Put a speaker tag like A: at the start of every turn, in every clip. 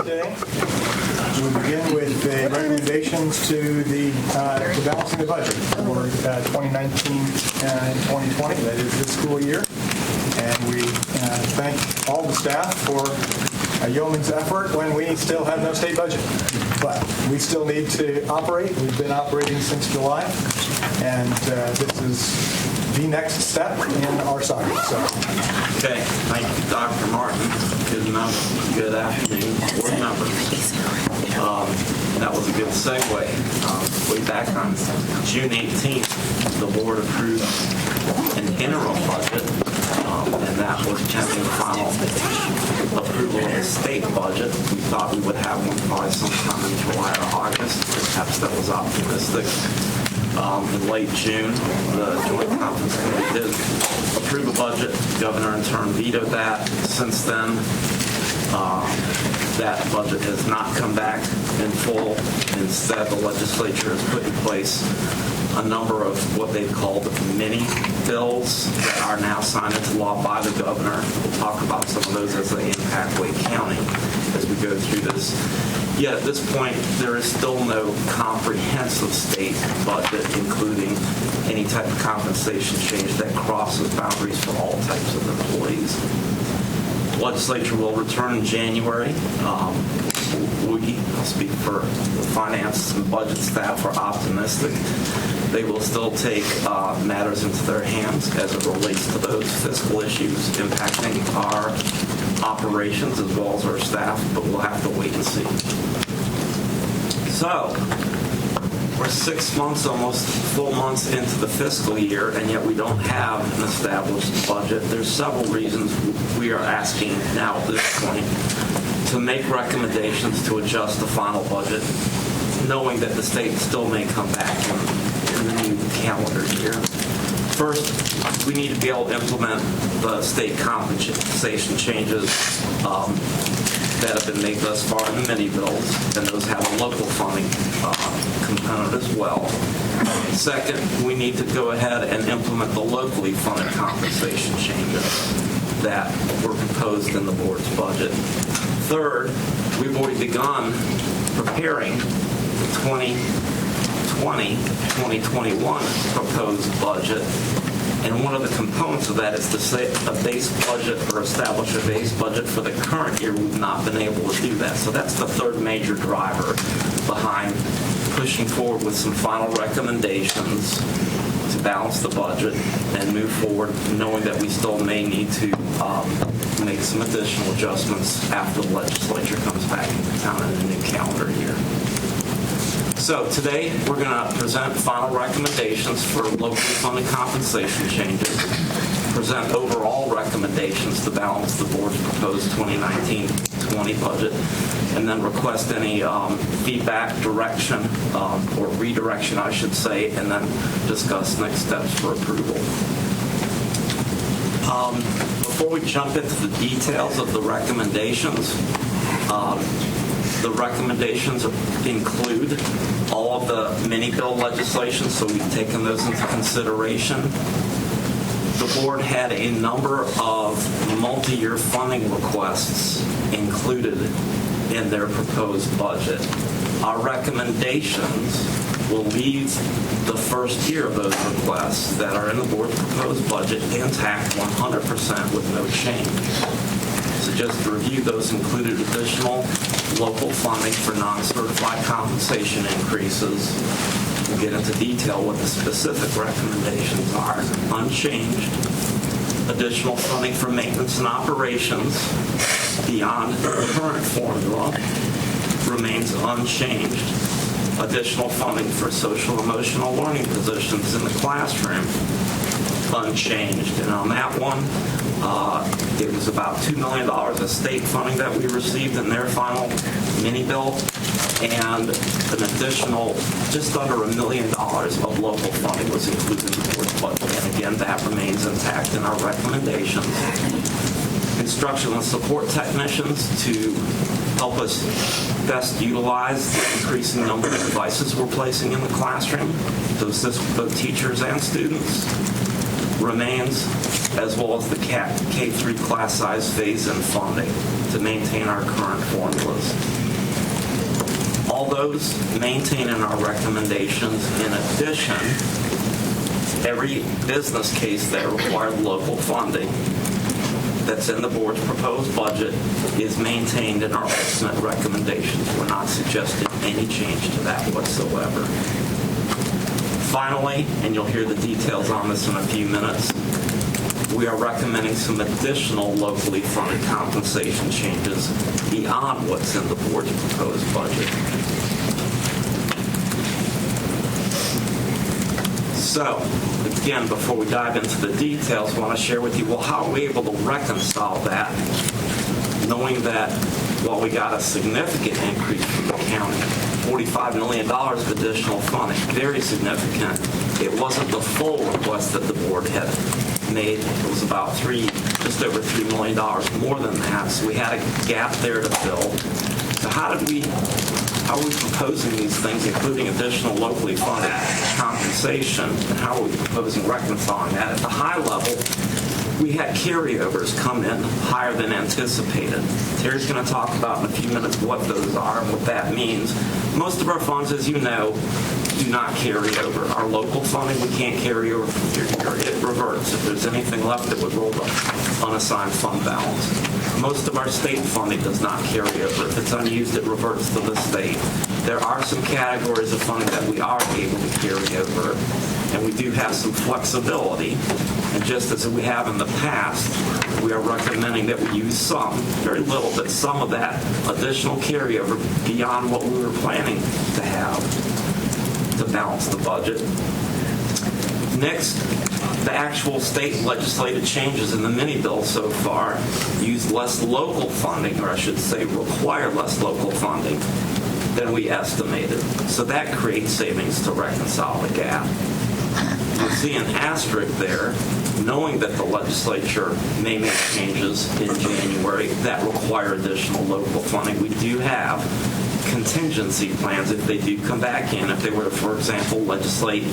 A: today. We'll begin with the recommendations to the balancing the budget for 2019 and 2020, that is this school year. And we thank all the staff for a yeoman's effort when we still have no state budget. But we still need to operate. We've been operating since July, and this is the next step in our saga.
B: Okay, thank you, Dr. Martin. Good afternoon, board members. That was a good segue. Way back on June 18th, the board approved an interim budget, and that was pending final approval of the state budget. We thought we would have one probably sometime in July or August. Perhaps that was optimistic. In late June, the Joint Conference Committee did approve a budget. The governor in turn vetoed that. Since then, that budget has not come back in full. Instead, the legislature has put in place a number of what they've called mini bills that are now signed into law by the governor. We'll talk about some of those as they impact Wake County as we go through this. Yet at this point, there is still no comprehensive state budget, including any type of compensation change that crosses boundaries for all types of employees. The legislature will return in January. I'll speak for the finance and budget staff, are optimistic. They will still take matters into their hands as it relates to those fiscal issues impacting our operations as well as our staff, but we'll have to wait and see. So, we're 6 months, almost full months into the fiscal year, and yet we don't have an established budget. There's several reasons we are asking now at this point to make recommendations to adjust the final budget, knowing that the state still may come back in the new calendar year. First, we need to be able to implement the state compensation changes that have been made thus far in the mini bills, and those have a local funding component as well. Second, we need to go ahead and implement the locally funded compensation changes that were proposed in the board's budget. Third, we've already begun preparing the 2020-2021 proposed budget. And one of the components of that is to say a base budget or establish a base budget for the current year. We've not been able to do that. So that's the third major driver behind pushing forward with some final recommendations to balance the budget and move forward, knowing that we still may need to make some additional adjustments after the legislature comes back into town in the new calendar year. So today we're going to present final recommendations for locally funded compensation changes, present overall recommendations to balance the board's proposed 2019-20 budget, and then request any feedback, direction, or redirection, I should say, and then discuss next steps for approval. Before we jump into the details of the recommendations, the recommendations include all of the mini bill legislation, so we've taken those into consideration. The board had a number of multi-year funding requests included in their proposed budget. Our recommendations will leave the first year of those requests that are in the board's proposed budget intact 100% with no change. So just to review, those included additional local funding for non-certified compensation increases. We'll get into detail what the specific recommendations are. Unchanged. Additional funding for maintenance and operations beyond the current formula remains unchanged. Additional funding for social emotional learning positions in the classroom, unchanged. And on that one, it was about $2 million of state funding that we received in their final mini bill, and an additional just under $1 million of local funding was included in the board's budget. And again, that remains intact in our recommendations. Instructional and support technicians to help us best utilize the increasing number of devices we're placing in the classroom to assist both teachers and students remains, as well as the K-3 class size phase-in funding to maintain our current formulas. propose maintaining our recommendations. In addition, every business case that required local funding that's in the board's proposed budget is maintained in our ultimate recommendations. We're not suggesting any change to that whatsoever. Finally, and you'll hear the details on this in a few minutes, we are recommending some additional locally funded compensation changes beyond what's in the board's proposed budget. So, again, before we dive into the details, I want to share with you, well, how are we able to reconcile that, knowing that while we got a significant increase from the county, $45 million of additional funding, very significant, it wasn't the full request that the board had made. It was about just over $3 million more than that, so we had a gap there to fill. So how are we proposing these things, including additional locally funded compensation, and how are we proposing reconciling that? At the high level, we had carryovers come in higher than anticipated. Terry's going to talk about in a few minutes what those are and what that means. Most of our funds, as you know, do not carry over. Our local funding, we can't carry over from year to year. It reverts. If there's anything left, it would roll the unassigned fund balance. Most of our state funding does not carry over. If it's unused, it reverts to the state. There are some categories of funding that we are able to carry over, and we do have some flexibility. And just as we have in the past, we are recommending that we use some, very little, but some of that additional carryover beyond what we were planning to have to balance the budget. Next, the actual state legislative changes in the mini bill so far use less local funding, or I should say require less local funding than we estimated. So that creates savings to reconcile the gap. You'll see an asterisk there, knowing that the legislature may make changes in January that require additional local funding. We do have contingency plans if they do come back in. If they were to, for example, legislate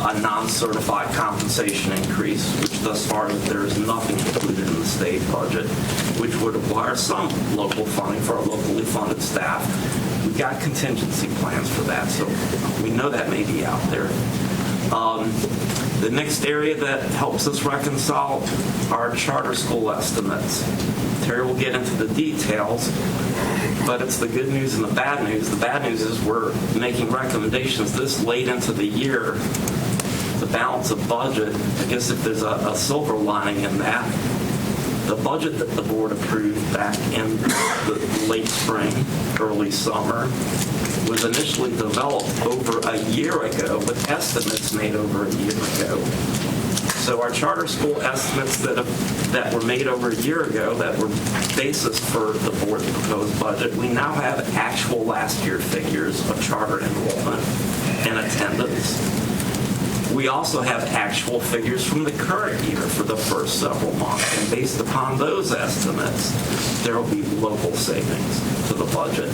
B: a non-certified compensation increase, which thus far there is nothing included in the state budget, which would require some local funding for our locally funded staff. We've got contingency plans for that, so we know that may be out there. The next area that helps us reconcile are charter school estimates. Terry will get into the details, but it's the good news and the bad news. The bad news is we're making recommendations this late into the year to balance a budget. I guess if there's a silver lining in that, the budget that the board approved back in the late spring, early summer, was initially developed over a year ago with estimates made over a year ago. So our charter school estimates that were made over a year ago that were basis for the board's proposed budget, we now have actual last year figures of charter enrollment and attendance. We also have actual figures from the current year for the first several months. And based upon those estimates, there will be local savings to the budget.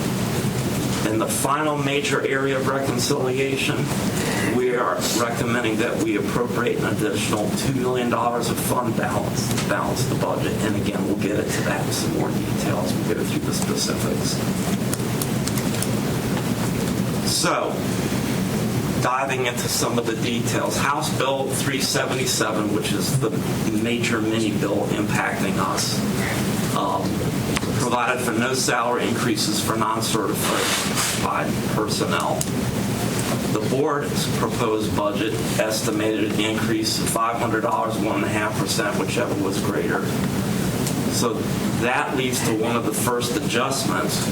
B: In the final major area of reconciliation, we are recommending that we appropriate an additional $2 million of fund balance to balance the budget. And again, we'll get into that in some more detail as we go through the specifics. So, diving into some of the details, House Bill 377, which is the major mini bill impacting us, provided for no salary increases for non-certified personnel. The board's proposed budget estimated an increase of $500, 1.5%, whichever was greater. So that leads to one of the first adjustments,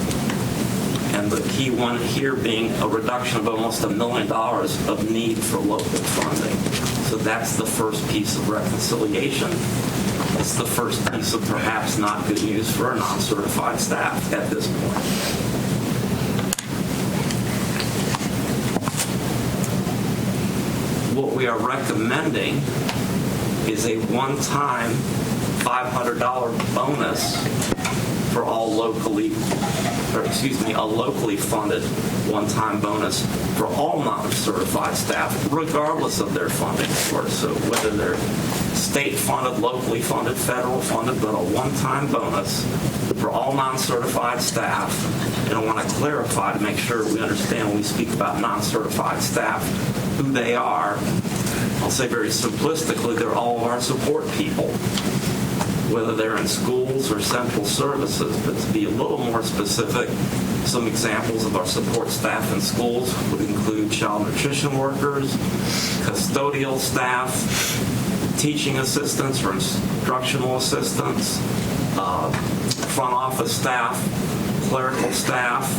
B: and the key one here being a reduction of almost $1 million of need for local funding. So that's the first piece of reconciliation. It's the first piece of perhaps not good news for our non-certified staff at this point. What we are recommending is a one-time $500 bonus for all a locally funded one-time bonus for all non-certified staff, regardless of their funding source. So whether they're state-funded, locally funded, federal funded, but a one-time bonus for all non-certified staff, and I want to clarify to make sure we understand when we speak about non-certified staff who they are. I'll say very simplistically, they're all of our support people, whether they're in schools or central services. But to be a little more specific, some examples of our support staff in schools would include child nutrition workers, custodial staff, teaching assistants or instructional assistants, front office staff, clerical staff,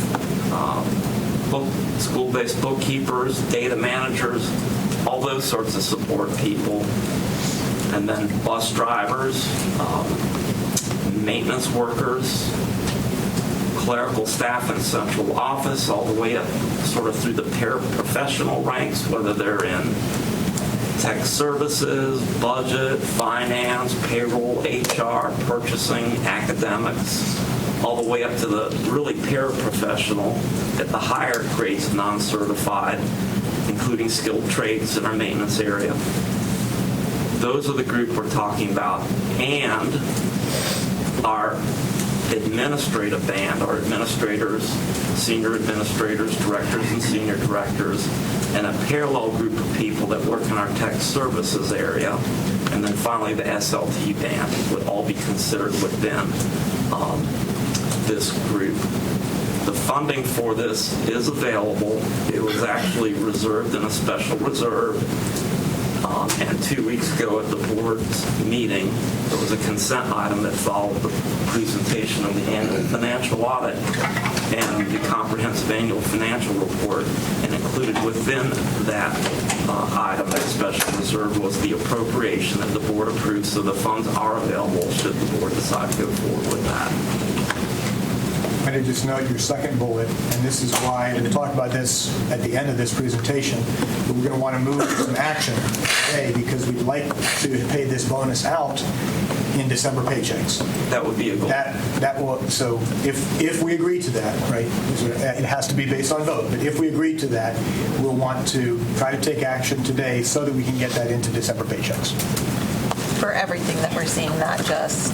B: school-based bookkeepers, data managers, all those sorts of support people. And then bus drivers, maintenance workers, clerical staff in central office, all the way up sort of through the paraprofessional ranks, whether they're in tech services, budget, finance, payroll, HR, purchasing, academics, all the way up to the really paraprofessional at the higher grades, non-certified, including skilled trades in our maintenance area. Those are the group we're talking about. And our administrative band, our administrators, senior administrators, directors and senior directors, and a parallel group of people that work in our tech services area. And then finally the SLT band would all be considered within this group. The funding for this is available. It was actually reserved in a special reserve. And 2 weeks ago at the board's meeting, there was a consent item that followed the presentation of the annual financial audit and the comprehensive annual financial report. And included within that item, that special reserve, was the appropriation that the board approved, so the funds are available should the board decide to go forward with that.
A: I did just note your second bullet, and this is why we'll talk about this at the end of this presentation, but we're going to want to move to some action today because we'd like to pay this bonus out in December paychecks.
B: That would be a goal.
A: That will, so if we agree to that, right, it has to be based on vote, but if we agree to that, we'll want to try to take action today so that we can get that into December paychecks.
C: For everything that we're seeing, not just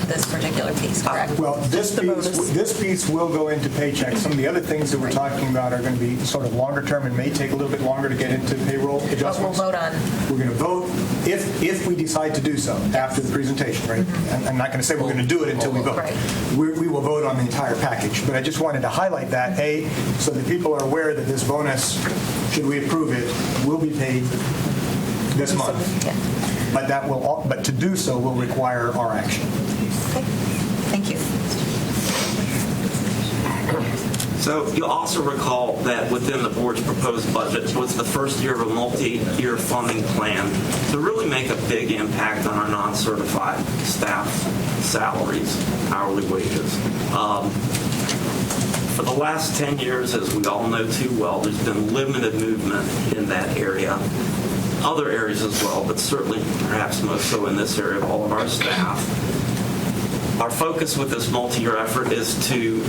C: this particular piece, correct?
A: Well, this piece will go into paychecks. Some of the other things that we're talking about are going to be sort of longer term and may take a little bit longer to get into payroll adjustments.
C: But we'll vote on.
A: We're going to vote if we decide to do so after the presentation, right? I'm not going to say we're going to do it until we vote.
C: Right.
A: We will vote on the entire package. But I just wanted to highlight that, A, so that people are aware that this bonus, should we approve it, will be paid this month.
C: Yeah.
A: But to do so will require our action.
C: Okay. Thank you.
B: So you'll also recall that within the board's proposed budget was the first year of a multi-year funding plan to really make a big impact on our non-certified staff salaries, hourly wages. For the last 10 years, as we all know too well, there's been limited movement in that area. Other areas as well, but certainly perhaps most so in this area of all of our staff. Our focus with this multi-year effort is to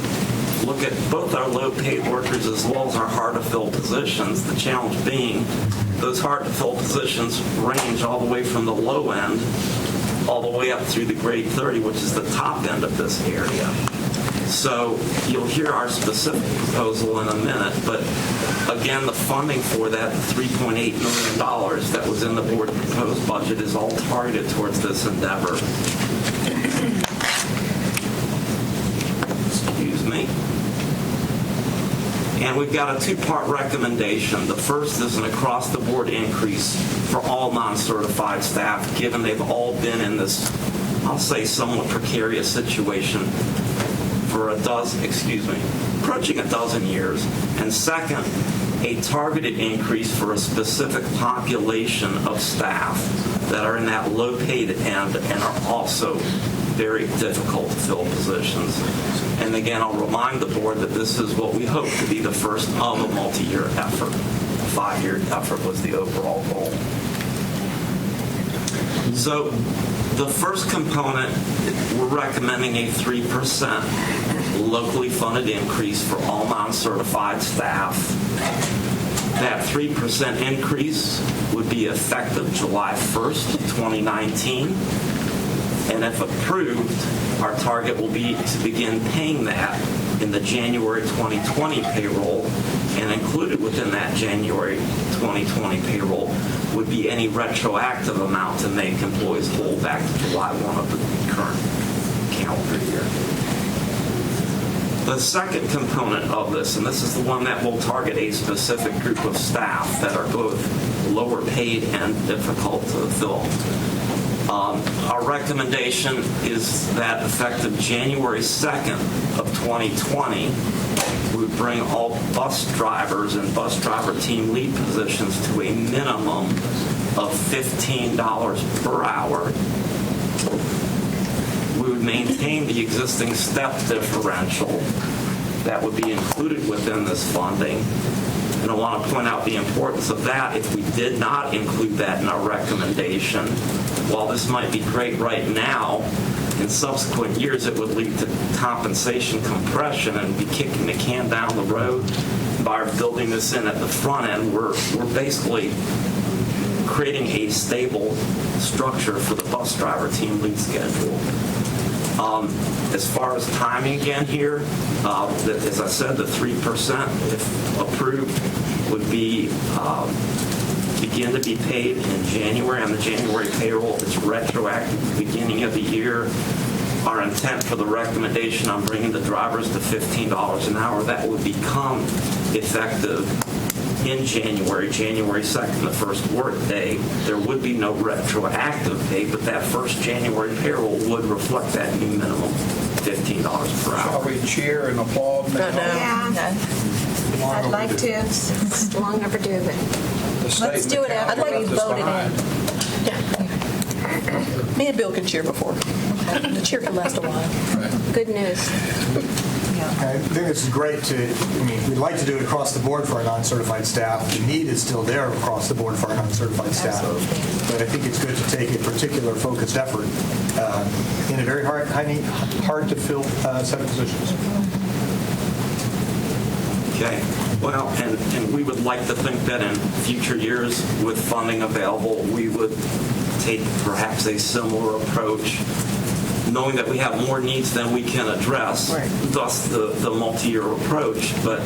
B: look at both our low-paid workers as well as our hard-to-fill positions. The challenge being those hard-to-fill positions range all the way from the low end all the way up through the grade 30, which is the top end of this area. So you'll hear our specific proposal in a minute, but again, the funding for that $3.8 million that was in the board proposed budget is all targeted towards this endeavor. Excuse me. And we've got a two-part recommendation. The first is an across-the-board increase for all non-certified staff, given they've all been in this, I'll say, somewhat precarious situation for approaching a dozen years. And second, a targeted increase for a specific population of staff that are in that low-paid end and are also very difficult to fill positions. And again, I'll remind the board that this is what we hope to be the first of a multi-year effort. A 5-year effort was the overall goal. So the first component, we're recommending a 3% locally funded increase for all non-certified staff. That 3% increase would be effective July 1st, 2019. And if approved, our target will be to begin paying that in the January 2020 payroll, and included within that January 2020 payroll would be any retroactive amount to make employees whole back to July 1 of the current calendar year. The second component of this, and this is the one that will target a specific group of staff that are both lower paid and difficult to fill. Our recommendation is that effective January 2nd of 2020, we would bring all bus drivers and bus driver team lead positions to a minimum of $15 per hour. We would maintain the existing step differential that would be included within this funding. And I want to point out the importance of that. If we did not include that in our recommendation, while this might be great right now, in subsequent years it would lead to compensation compression and be kicking the can down the road. By building this in at the front end, we're basically creating a stable structure for the bus driver team lead schedule. As far as timing again here, as I said, the 3%, if approved, would be begin to be paid in January on the January payroll. It's retroactive at the beginning of the year. Our intent for the recommendation on bringing the drivers to $15 an hour, that would become effective in January 2nd, the first work day. There would be no retroactive pay, but that first January payroll would reflect that new minimum $15 per hour.
D: Shall we cheer and applaud?
C: Yeah. I'd like to.
E: It's long overdue, but
C: Let's do it after we voted in.
F: Me and Bill can cheer before. The cheer can last a while.
E: good news.
A: I think this is great we'd like to do it across the board for our non-certified staff. The need is still there across the board for our non-certified staff.
C: Absolutely.
A: But I think it's good to take a particular focused effort in a very hard to fill set of positions.
B: Okay. Well, and we would like to think that in future years, with funding available, we would take perhaps a similar approach, knowing that we have more needs than we can address,
F: Right.
B: thus the multi-year approach, but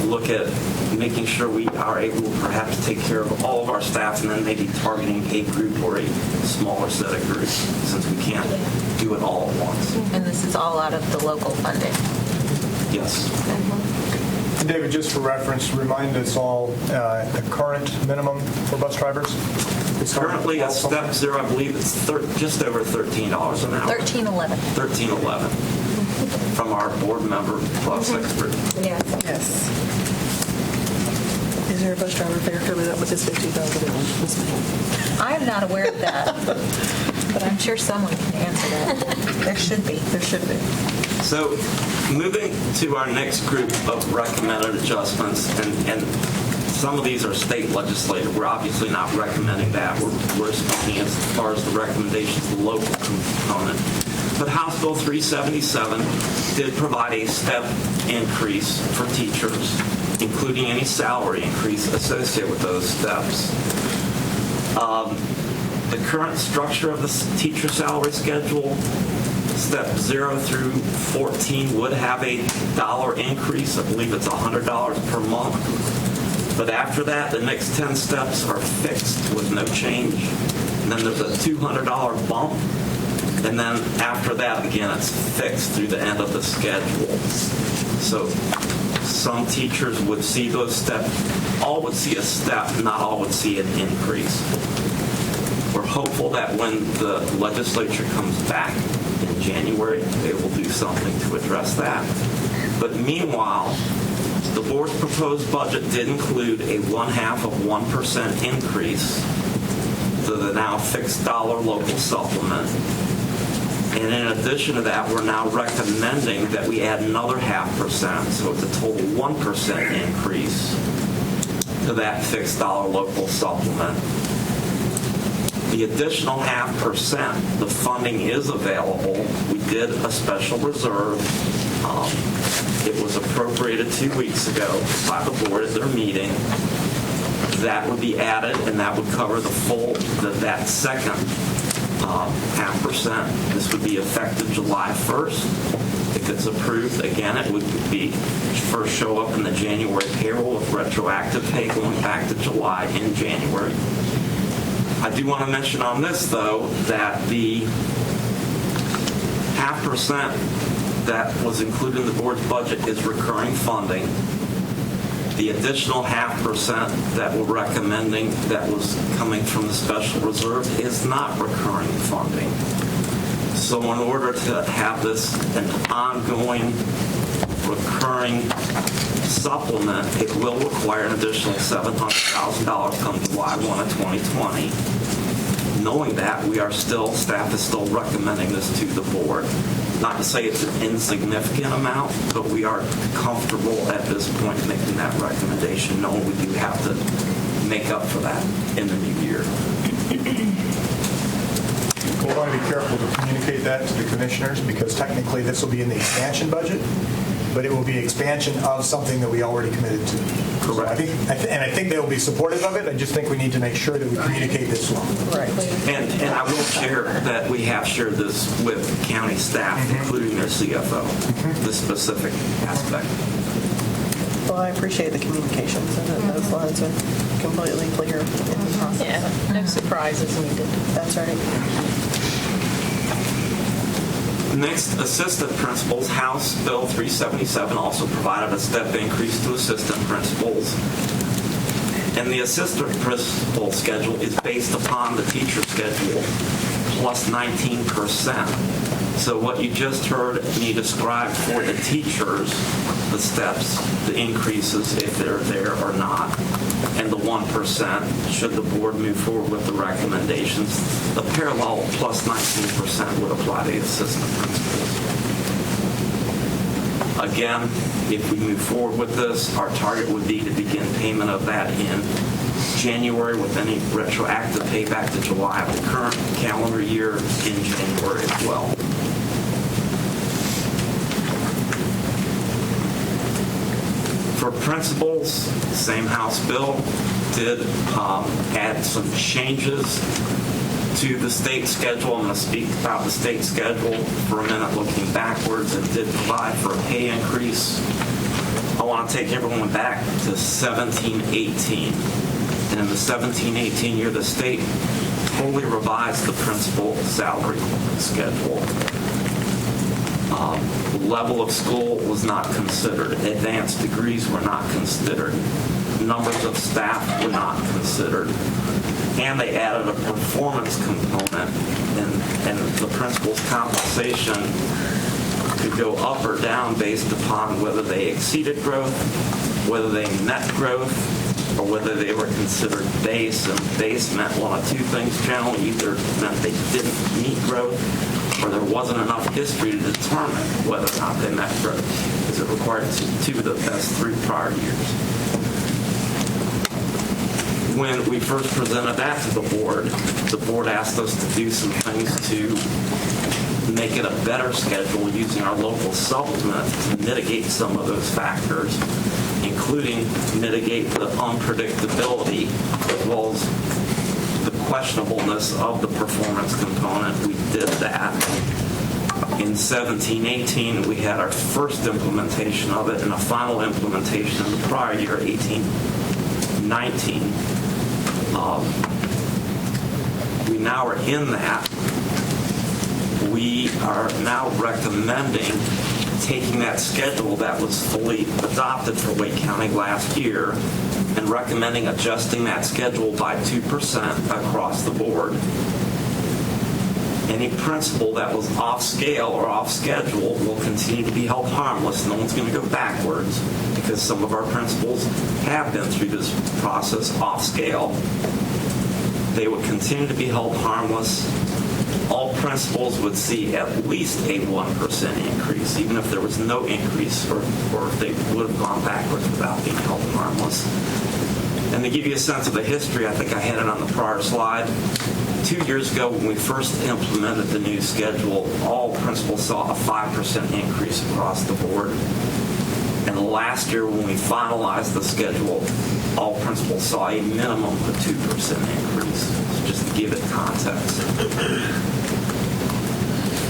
B: look at making sure we are able to perhaps take care of all of our staff and then maybe targeting a group or a smaller set of groups, since we can't do it all at once.
C: And this is all out of the local funding.
B: Yes.
A: And David, just for reference, remind us all the current minimum for bus drivers. It's
B: Currently at step 0, I believe it's just over $13 an hour.
C: $13.11.
B: $13.11 from our board member bus expert.
E: Yes.
F: Yes. Is there a bus driver fare coming up with his $15 bill?
C: I am not aware of that, but I'm sure someone can answer that. There should be.
F: There should be.
B: So moving to our next group of recommended adjustments, and some of these are state legislative. We're obviously not recommending that. We're speaking as far as the recommendations, the local component. But House Bill 377 did provide a step increase for teachers, including any salary increase associated with those steps. The current structure of the teacher salary schedule, step 0 through 14, would have a dollar increase. I believe it's $100 per month. But after that, the next 10 steps are fixed with no change. And then there's a $200 bump. And then after that, again, it's fixed through the end of the schedule. So some teachers would see those steps, all would see a step, not all would see an increase. We're hopeful that when the legislature comes back in January, they will do something to address that. But meanwhile, the board's proposed budget did include a 0.5% increase to the now fixed dollar local supplement. And in addition to that, we're now recommending that we add another 0.5%, so it's a total 1% increase to that fixed dollar local supplement. The additional 0.5%, the funding is available. We did a special reserve. It was appropriated 2 weeks ago by the board at their meeting. That would be added, and that would cover the full, that second 0.5%. This would be effective July 1st. If it's approved, again, it would be first show up in the January payroll with retroactive pay going back to July in January. I do want to mention on this, though, that the 0.5% that was included in the board's budget is recurring funding. The additional 0.5% that we're recommending that was coming from the special reserve is not recurring funding. So in order to have this an ongoing recurring supplement, it will require an additional $700,000 come July 1 of 2020. Knowing that, staff is still recommending this to the board. Not to say it's an insignificant amount, but we are comfortable at this point making that recommendation, knowing we do have to make up for that in the new year.
A: We'll want to be careful to communicate that to the commissioners because technically this will be in the expansion budget, but it will be expansion of something that we already committed to.
B: Correct.
A: So I think they will be supportive of it. I just think we need to make sure that we communicate this well.
F: Right.
B: And I will share that we have shared this with county staff, including their CFO, the specific aspect.
F: Well, I appreciate the communications and that those lines are completely clear in the process.
C: Yeah, no surprises needed.
F: That's right.
B: Next, assistant principals, House Bill 377 also provided a step increase to assistant principals. And the assistant principal schedule is based upon the teacher schedule plus 19%. So what you just heard me describe for the teachers, the steps, the increases if they're there or not, and the 1% should the board move forward with the recommendations, the parallel plus 19% would apply to the assistant principals. Again, if we move forward with this, our target would be to begin payment of that in January with any retroactive payback to July of the current calendar year in January as well. For principals, same House bill did add some changes to the state schedule. I'm going to speak about the state schedule for a minute looking backwards. It did provide for a pay increase. I want to take everyone back to 17-18. And in the 17-18 year, the state fully revised the principal salary schedule. Level of school was not considered. Advanced degrees were not considered. Numbers of staff were not considered. And they added a performance component, and the principal's compensation could go up or down based upon whether they exceeded growth, whether they met growth, or whether they were considered base. And base meant one of two things generally. Either meant they didn't meet growth, or there wasn't enough history to determine whether or not they met growth, because it required two of the best 3 prior years. When we first presented that to the board asked us to do some things to make it a better schedule using our local supplement to mitigate some of those factors, including mitigate the unpredictability as well as the questionableness of the performance component. We did that. In 17-18, we had our first implementation of it and a final implementation in the prior year, 18-19. We now are in that. We are now recommending taking that schedule that was fully adopted for Wake County last year and recommending adjusting that schedule by 2% across the board. Any principal that was off scale or off schedule will continue to be held harmless. No one's going to go backwards because some of our principals have been through this process off scale. They would continue to be held harmless. All principals would see at least a 1% increase, even if there was no increase or if they would have gone backwards without being held harmless. And to give you a sense of the history, I think I had it on the prior slide. 2 years ago, when we first implemented the new schedule, all principals saw a 5% increase across the board. And last year when we finalized the schedule, all principals saw a minimum of 2% increase, just to give it context.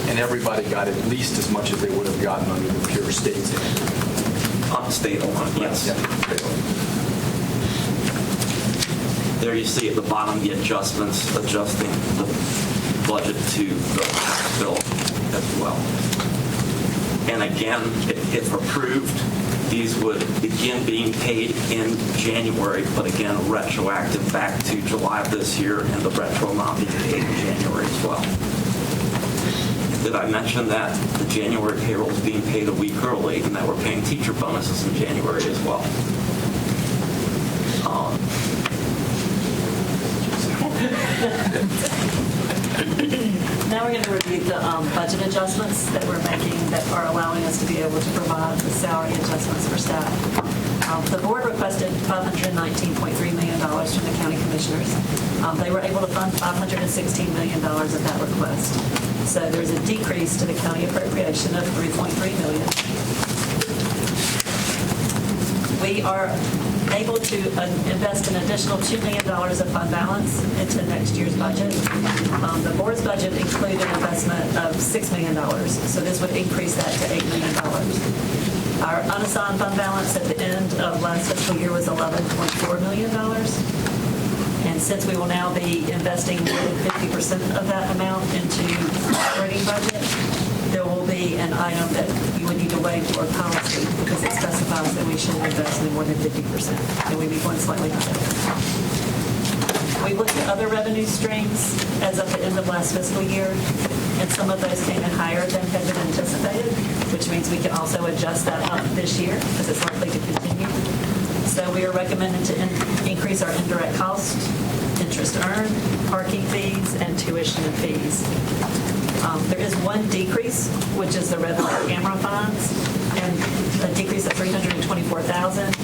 D: And everybody got at least as much as they would have gotten under the pure state aid.
B: State line, yes.
D: Yeah, state aid.
B: There you see at the bottom the adjustments, adjusting the budget to the tax bill as well. And again, if approved, these would begin being paid in January, but again, retroactive back to July of this year, and the retro amount being paid in January as well. Did I mention that the January payroll is being paid a week early, and that we're paying teacher bonuses in January as well?
G: Now we're going to review the budget adjustments that we're making that are allowing us to be able to provide the salary adjustments for staff. The board requested $519.3 million from the county commissioners. They were able to fund $516 million of that request. So there's a decrease to the county appropriation of $3.3 million. We are able to invest an additional $2 million of fund balance into next year's budget. The board's budget included an investment of $6 million, so this would increase that to $8 million. Our unassigned fund balance at the end of last fiscal year was $11.4 million. And since we will now be investing more than 50% of that amount into the operating budget, there will be an item that you would need to waive for policy because it specifies that we should invest in more than 50%, and we'd be going slightly higher. We looked at other revenue streams as of the end of last fiscal year, and some of those came in higher than had been anticipated, which means we can also adjust that up this year because it's likely to continue. So we are recommending to increase our indirect cost, interest earned, parking fees, and tuition and fees. There is one decrease, which is the red light camera fines, and a decrease of $324,000,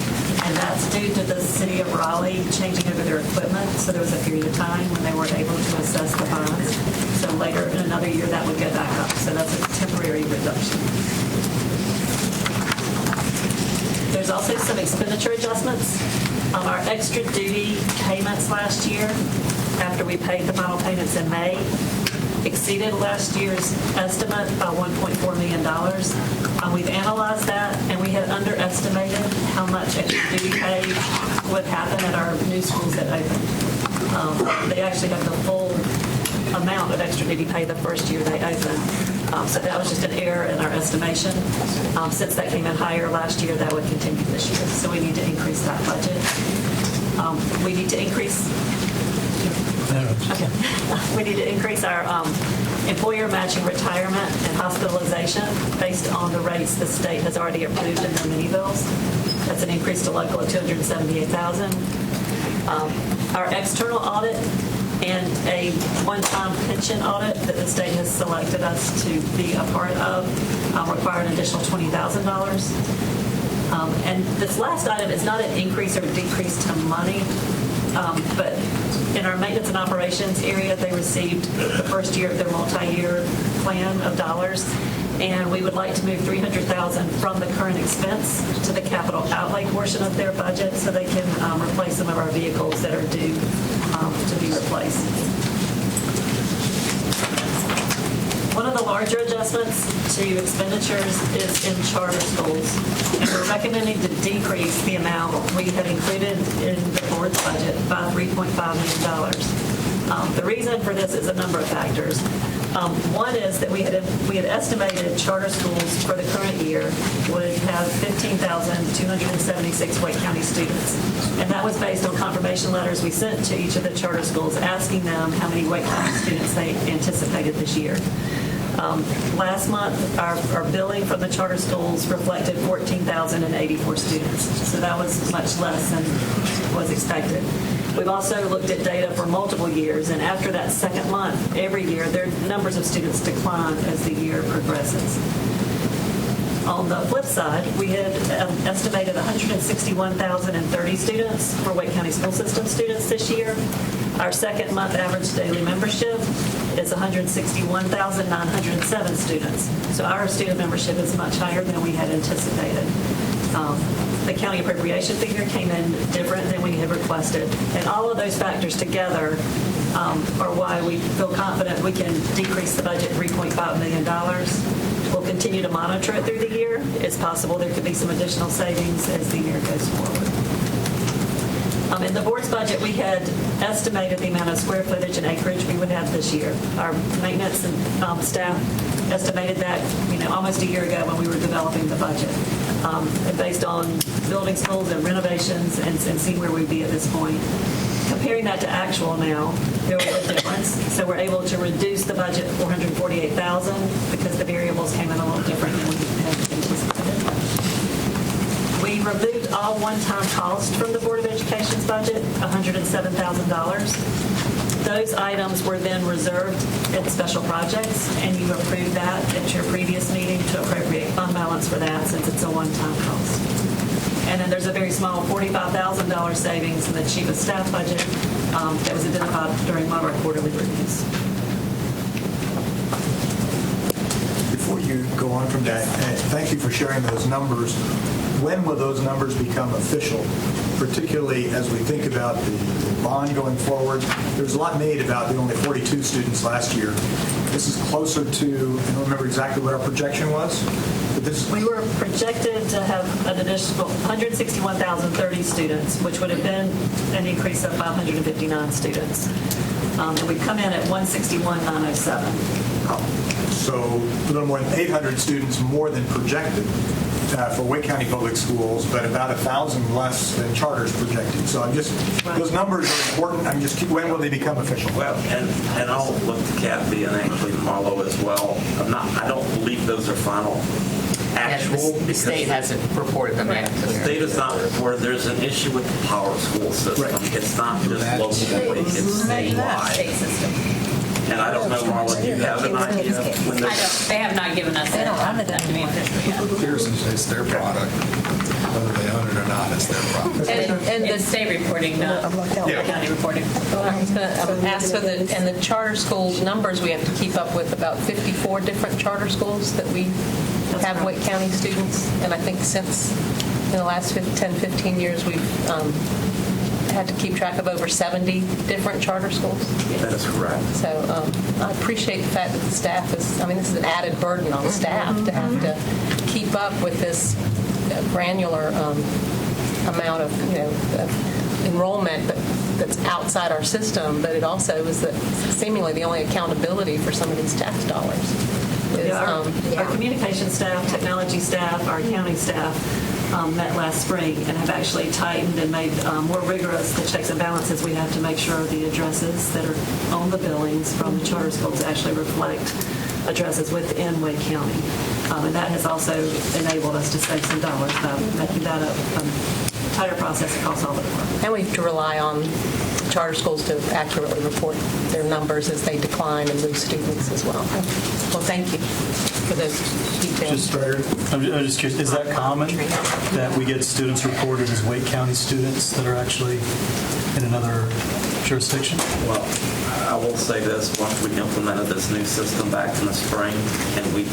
G: and that's due to the city of Raleigh changing over their equipment. So there was a period of time when they weren't able to assess the fines. So later in another year, that would go back up. So that's a temporary reduction. There's also some expenditure adjustments. Our extra duty payments last year, after we paid the final payments in May, exceeded last year's estimate by $1.4 million. We've analyzed that, and we had underestimated how much extra duty pay would happen at our new schools that opened. They actually have the full amount of extra duty pay the first year they opened. So that was just an error in our estimation. Since that came in higher last year, that would continue this year. So we need to increase that budget. We need to increase... Okay. We need to increase our employer matching retirement and hospitalization based on the rates the state has already approved in their mini bills. That's an increase to local of $278,000. Our external audit and a one-time pension audit that the state has selected us to be a part of require an additional $20,000. And this last item is not an increase or decrease to money, but in our maintenance and operations area, they received the first year of their multi-year plan of dollars, and we would like to move $300,000 from the current expense to the capital outlay portion of their budget so they can replace some of our vehicles that are due to be replaced. One of the larger adjustments to expenditures is in charter schools, and we're recommending to decrease the amount we had included in the board's budget by $3.5 million. The reason for this is a number of factors. One is that we had estimated charter schools for the current year would have 15,276 Wake County students, and that was based on confirmation letters we sent to each of the charter schools asking them how many Wake County students they anticipated this year. Last month, our billing from the charter schools reflected 14,084 students, so that was much less than was expected. We've also looked at data for multiple years, and after that second month, every year, their numbers of students decline as the year progresses. On the flip side, we had estimated 161,030 students for Wake County School System students this year. Our second month average daily membership is 161,907 students. So our student membership is much higher than we had anticipated. The county appropriation figure came in different than we had requested. And all of those factors together are why we feel confident we can decrease the budget $3.5 million. We'll continue to monitor it through the year. It's possible there could be some additional savings as the year goes forward. In the board's budget, we had estimated the amount of square footage and acreage we would have this year. Our maintenance and staff estimated that, almost a year ago when we were developing the budget. And based on building schools and renovations and seeing where we'd be at this point. Comparing that to actual now, there was a difference. So we're able to reduce the budget $448,000 because the variables came in a little different than we had anticipated. We removed all one-time costs from the Board of Education's budget, $107,000. Those items were then reserved in special projects, and you approved that at your previous meeting to appropriate fund balance for that since it's a one-time cost. And then there's a very small $45,000 savings in the chief of staff budget that was identified during one of our quarterly reviews.
A: Before you go on from that, thank you for sharing those numbers. When will those numbers become official, particularly as we think about the bond going forward? There's a lot made about the only 42 students last year. This is closer to, I don't remember exactly what our projection was, but this.
G: We were projected to have an additional 161,030 students, which would have been an increase of 559 students. And we've come in at 161,907.
A: So a little more than 800 students more than projected for Wake County Public Schools, but about 1,000 less than charters projected. So those numbers are important. When will they become official?
B: Well, and I'll look to Kathy and actually Marlo as well. I don't believe those are final actual.
H: The state hasn't reported them yet.
B: The state is not reported. There's an issue with the power school system.
A: Right.
B: It's not just locally, it's statewide. And I don't know, Marla, do you have an idea when
E: They have not given us that.
I: It's their product. Whether they own it or not, it's their product.
E: And the state reporting, not county reporting.
J: I was going to ask, and the charter schools numbers, we have to keep up with about 54 different charter schools that we have Wake County students. And I think since in the last 10, 15 years, we've had to keep track of over 70 different charter schools.
B: That is correct.
J: So I appreciate the fact that the staff is, this is an added burden on staff to have to keep up with this granular amount of, of enrollment that's outside our system, but it also is seemingly the only accountability for some of these tax dollars.
G: Our communication staff, technology staff, our accounting staff met last spring and have actually tightened and made more rigorous the checks and balances we have to make sure the addresses that are on the billings from the charter schools actually reflect addresses within Wake County. And that has also enabled us to save some dollars by making that a tighter process across all the departments.
J: And we have to rely on charter schools to accurately report their numbers as they decline and lose students as well. Well, thank you for those details.
K: I'm just curious, is that common that we get students reported as Wake County students that are actually in another jurisdiction?
B: Well, I will say this, once we implemented this new system back in the spring, and we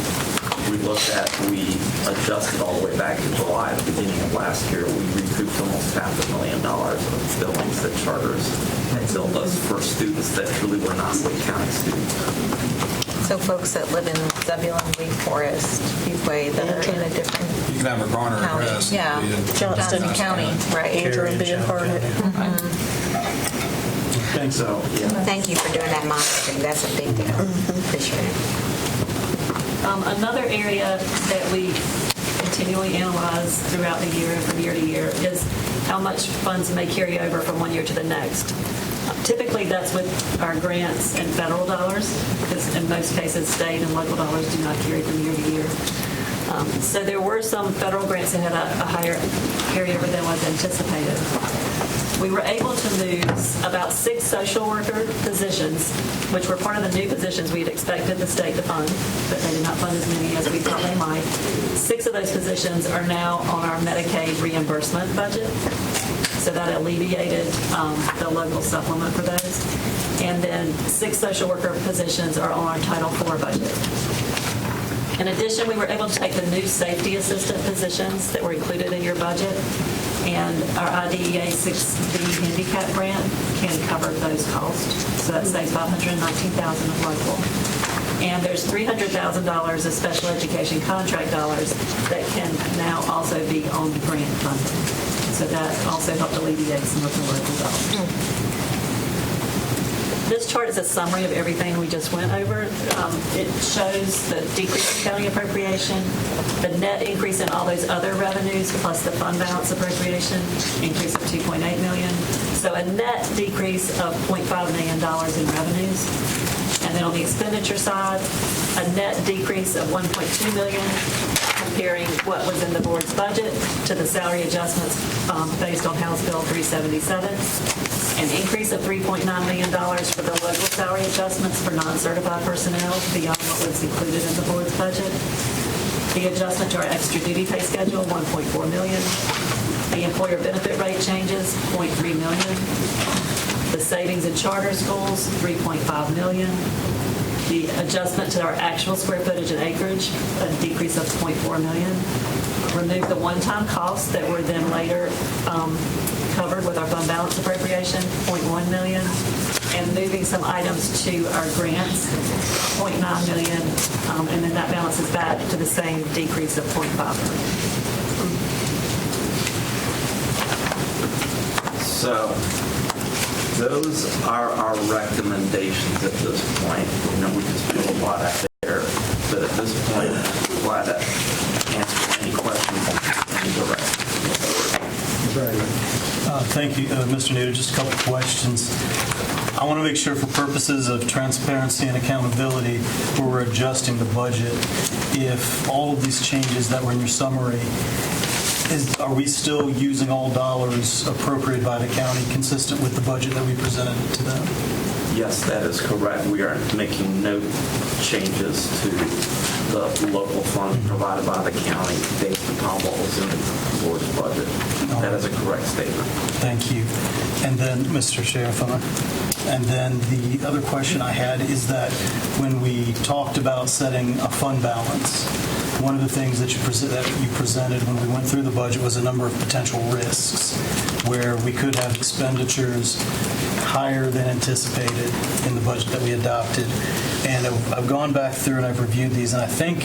B: adjusted all the way back in July, at the beginning of last year, we recouped almost $500,000 of billings that charters had billed us for students that truly were not Wake County students.
C: So folks that live in Zebulon, Wake Forest, Fuquay, that are in a different
I: You can have a Garner
C: county.
I: address.
C: Yeah, Johnson County, right.
J: Andrew and Ben Barnett.
K: Thanks.
B: So, yeah.
L: Thank you for doing that monitoring. That's a big deal. Appreciate it.
G: Another area that we continually analyze throughout the year and from year to year is how much funds may carry over from one year to the next. Typically, that's with our grants and federal dollars, because in most cases, state and local dollars do not carry from year to year. So there were some federal grants that had a higher carryover than was anticipated. We were able to move about 6 social worker positions, which were part of the new positions we had expected the state to fund, but they did not fund as many as we thought they might. 6 of those positions are now on our Medicaid reimbursement budget. So that alleviated the local supplement for those. And then 6 social worker positions are on our Title IV budget. In addition, we were able to take the new safety assistant positions that were included in your budget, and our IDEA 6B handicap grant can cover those costs. So that saves $519,000 of local. And there's $300,000 of special education contract dollars that can now also be on grant funding. So that also helped alleviate some of the local dollars. This chart is a summary of everything we just went over. It shows the decrease in county appropriation, the net increase in all those other revenues, plus the fund balance appropriation, increase of $2.8 million. So a net decrease of $0.5 million in revenues. And then on the expenditure side, a net decrease of $1.2 million, comparing what was in the board's budget to the salary adjustments based on House Bill 377. An increase of $3.9 million for the local salary adjustments for non-certified personnel beyond what was included in the board's budget. The adjustment to our extra duty pay schedule, $1.4 million. The employer benefit rate changes, $0.3 million. The savings in charter schools, $3.5 million. The adjustment to our actual square footage and acreage, a decrease of $0.4 million. Remove the one-time costs that were then later covered with our fund balance appropriation, $0.1 million. And moving some items to our grants, $0.9 million. And then that balances back to the same decrease of $0.5 million.
B: So those are our recommendations at this point. You know, we just put a lot out there, but at this point, we're glad to answer any questions in any direction.
A: Very good.
K: Thank you, Mr. Nader. Just a couple of questions. I want to make sure for purposes of transparency and accountability, where we're adjusting the budget, if all of these changes that were in your summary, are we still using all dollars appropriated by the county consistent with the budget that we presented to them?
B: Yes, that is correct. We are making no changes to the local fund provided by the county based upon what was in the board's budget. That is a correct statement.
K: Thank you. And then, Mr. Sheriff, and then the other question I had is that when we talked about setting a fund balance, one of the things that you presented when we went through the budget was a number of potential risks where we could have expenditures higher than anticipated in the budget that we adopted. And I've gone back through and I've reviewed these, and I think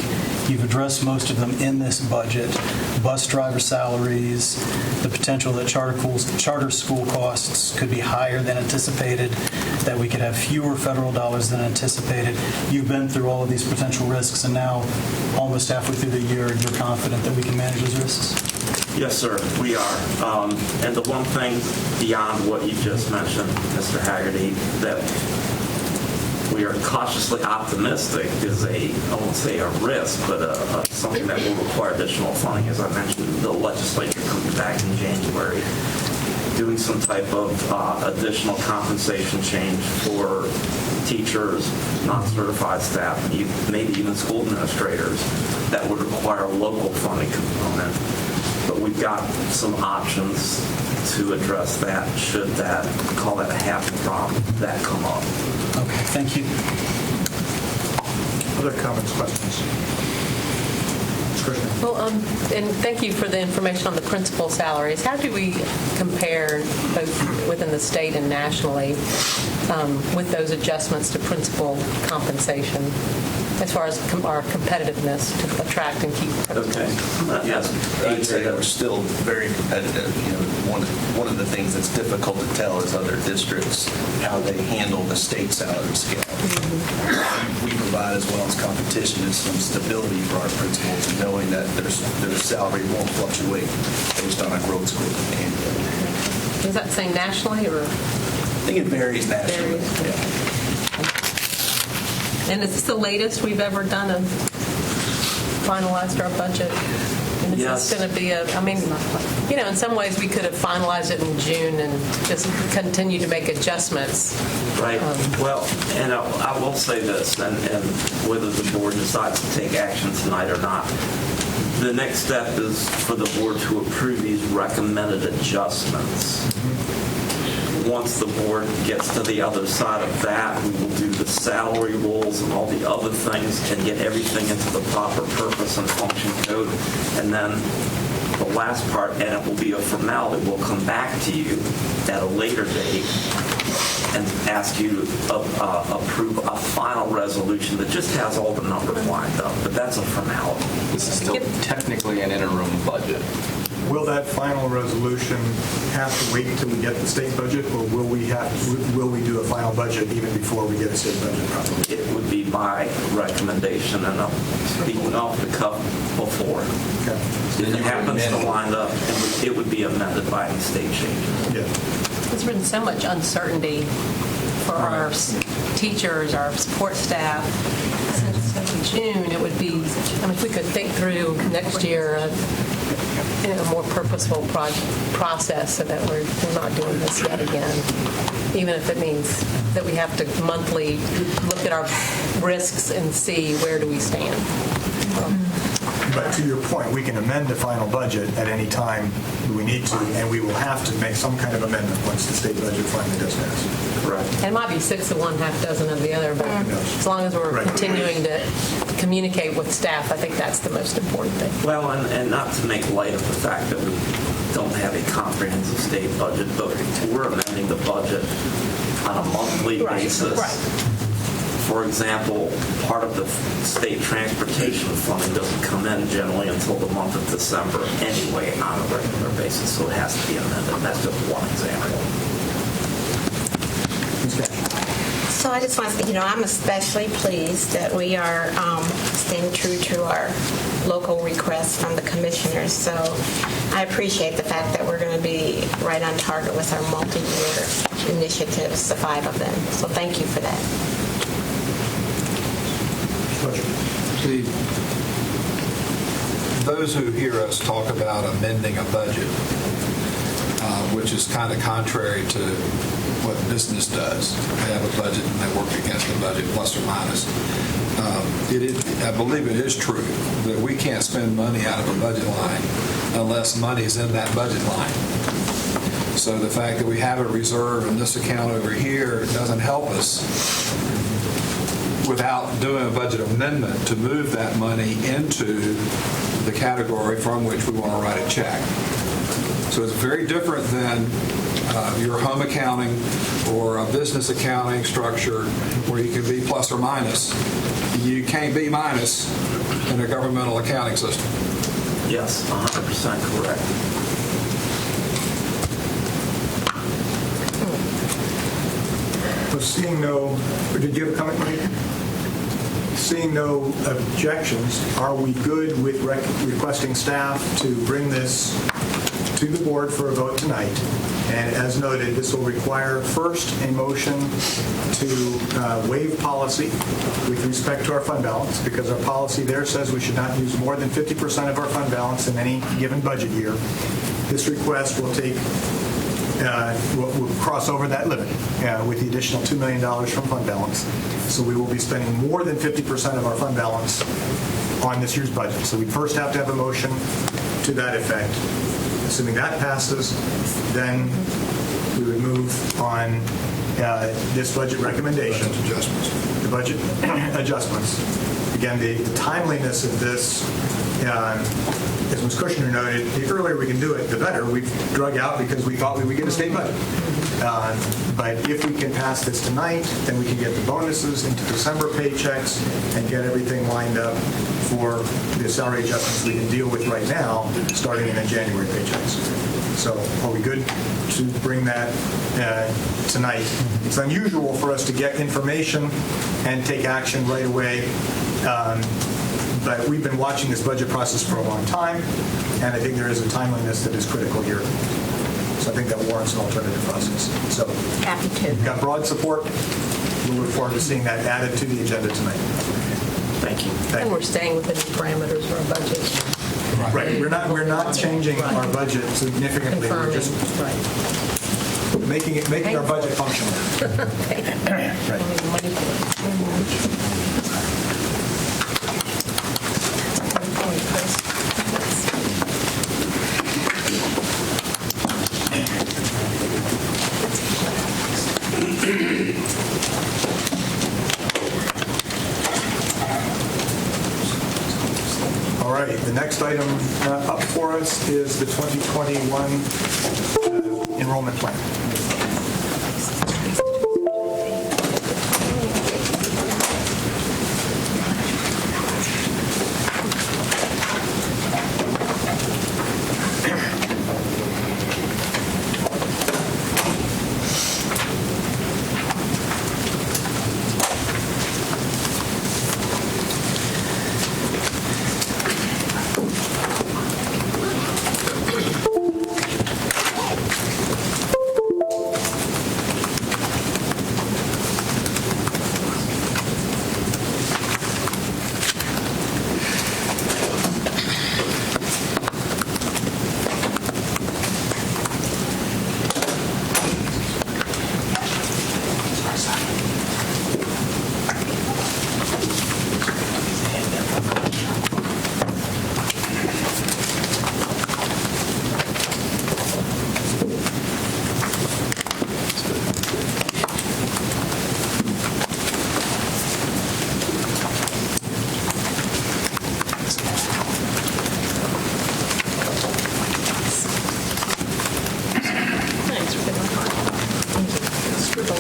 K: you've addressed most of them in this budget. Bus driver salaries, the potential that charter school costs could be higher than anticipated, that we could have fewer federal dollars than anticipated. You've been through all of these potential risks, and now, almost halfway through the year, you're confident that we can manage those risks?
B: Yes, sir, we are. And the one thing beyond what you just mentioned, Mr. Haggerty, that we are cautiously optimistic is I won't say a risk, but something that will require additional funding. As I mentioned, the legislature coming back in January, doing some type of additional compensation change for teachers, non-certified staff, maybe even school administrators, that would require a local funding component. But we've got some options to address that should that, call that a happy problem, that come up.
K: Okay, thank you.
A: Other comments, questions?
J: Well, and thank you for the information on the principal salaries. How do we compare both within the state and nationally with those adjustments to principal compensation as far as our competitiveness to attract and keep principals?
B: Okay. Yes.
M: I'd say that we're still very competitive. You know, one of the things that's difficult to tell is other districts, how they handle the state salary scale. We provide, as well as competition, is some stability for our principals, and knowing that their salary won't fluctuate based on a growth score annually.
J: Is that saying nationally or?
M: I think it varies nationally. Yeah.
J: And is this the latest we've ever done finalized our budget? And is
B: Yes.
J: this going to be in some ways we could have finalized it in June and just continue to make adjustments.
B: Right. Well, and I will say this, and whether the board decides to take action tonight or not, the next step is for the board to approve these recommended adjustments. once the board gets to the other side of that, we will do the salary rules and all the other things and get everything into the proper purpose and function code. And then the last part, and it will be a formality, we'll come back to you at a later date and ask you to approve a final resolution that just has all the numbers lined up. But that's a formality.
D: This is still technically an interim budget.
A: Will that final resolution have to wait until we get the state budget, or will we do a final budget even before we get a state budget probably?
B: It would be my recommendation, and I'm speaking off the cuff before.
A: Okay.
B: If it happens to line up, it would be amended by any state changes.
A: Yeah.
J: There's been so much uncertainty for our teachers, our support staff. Since June, it would be, if we could think through next year a more purposeful process so that we're not doing this yet again, even if it means that we have to monthly look at our risks and see where do we stand.
A: But to your point, we can amend the final budget at any time we need to, and we will have to make some kind of amendment once the state budget finally does pass.
B: Correct.
J: And it might be 6 of one, half dozen of the other, but as long as we're continuing to communicate with staff, I think that's the most important thing.
B: Well, and not to make light of the fact that we don't have a comprehensive state budget, but we're amending the budget on a monthly basis.
J: Right.
B: For example, part of the state transportation funding doesn't come in generally until the month of December anyway on a regular basis, so it has to be amended. That's just one example.
L: So I just want to say, I'm especially pleased that we are staying true to our local requests from the commissioners. So I appreciate the fact that we're going to be right on target with our multi-year initiatives, the 5 of them. So thank you for that.
I: Those who hear us talk about amending a budget, which is kind of contrary to what business does. They have a budget and they work against the budget, plus or minus. I believe it is true that we can't spend money out of a budget line unless money's in that budget line. So the fact that we have a reserve in this account over here doesn't help us without doing a budget amendment to move that money into the category from which we want to write a check. So it's very different than your home accounting or a business accounting structure where you can be plus or minus. You can't be minus in a governmental accounting system.
B: Yes, 100% correct.
A: So seeing no, did you have a comment, Mike? Seeing no objections, are we good with requesting staff to bring this to the board for a vote tonight? And as noted, this will require first a motion to waive policy with respect to our fund balance, because our policy there says we should not use more than 50% of our fund balance in any given budget year. This request will take we'll cross over that limit with the additional $2 million from fund balance. So we will be spending more than 50% of our fund balance on this year's budget. So we first have to have a motion to that effect. Assuming that passes, then we would move on this budget recommendation. The budget adjustments. Again, the timeliness of this, as Ms. Kushner noted, the earlier we can do it, the better. We've drug out because we thought we would get a state budget. But if we can pass this tonight, then we can get the bonuses into December paychecks and get everything lined up for the salary adjustments we can deal with right now, starting in the January paychecks. So are we good to bring that tonight? It's unusual for us to get information and take action right away. But we've been watching this budget process for a long time, and I think there is a timeliness that is critical here. So I think that warrants an alternative process. So
L: happy to.
A: We've got broad support. We'll look forward to seeing that added to the agenda tonight. Thank you.
J: And we're staying within the parameters of our budget.
A: Right. We're not changing our budget significantly. We're just making our budget functional. All right, the next item up for us is the 2021 enrollment plan.
F: Thanks for getting my card. Scribble.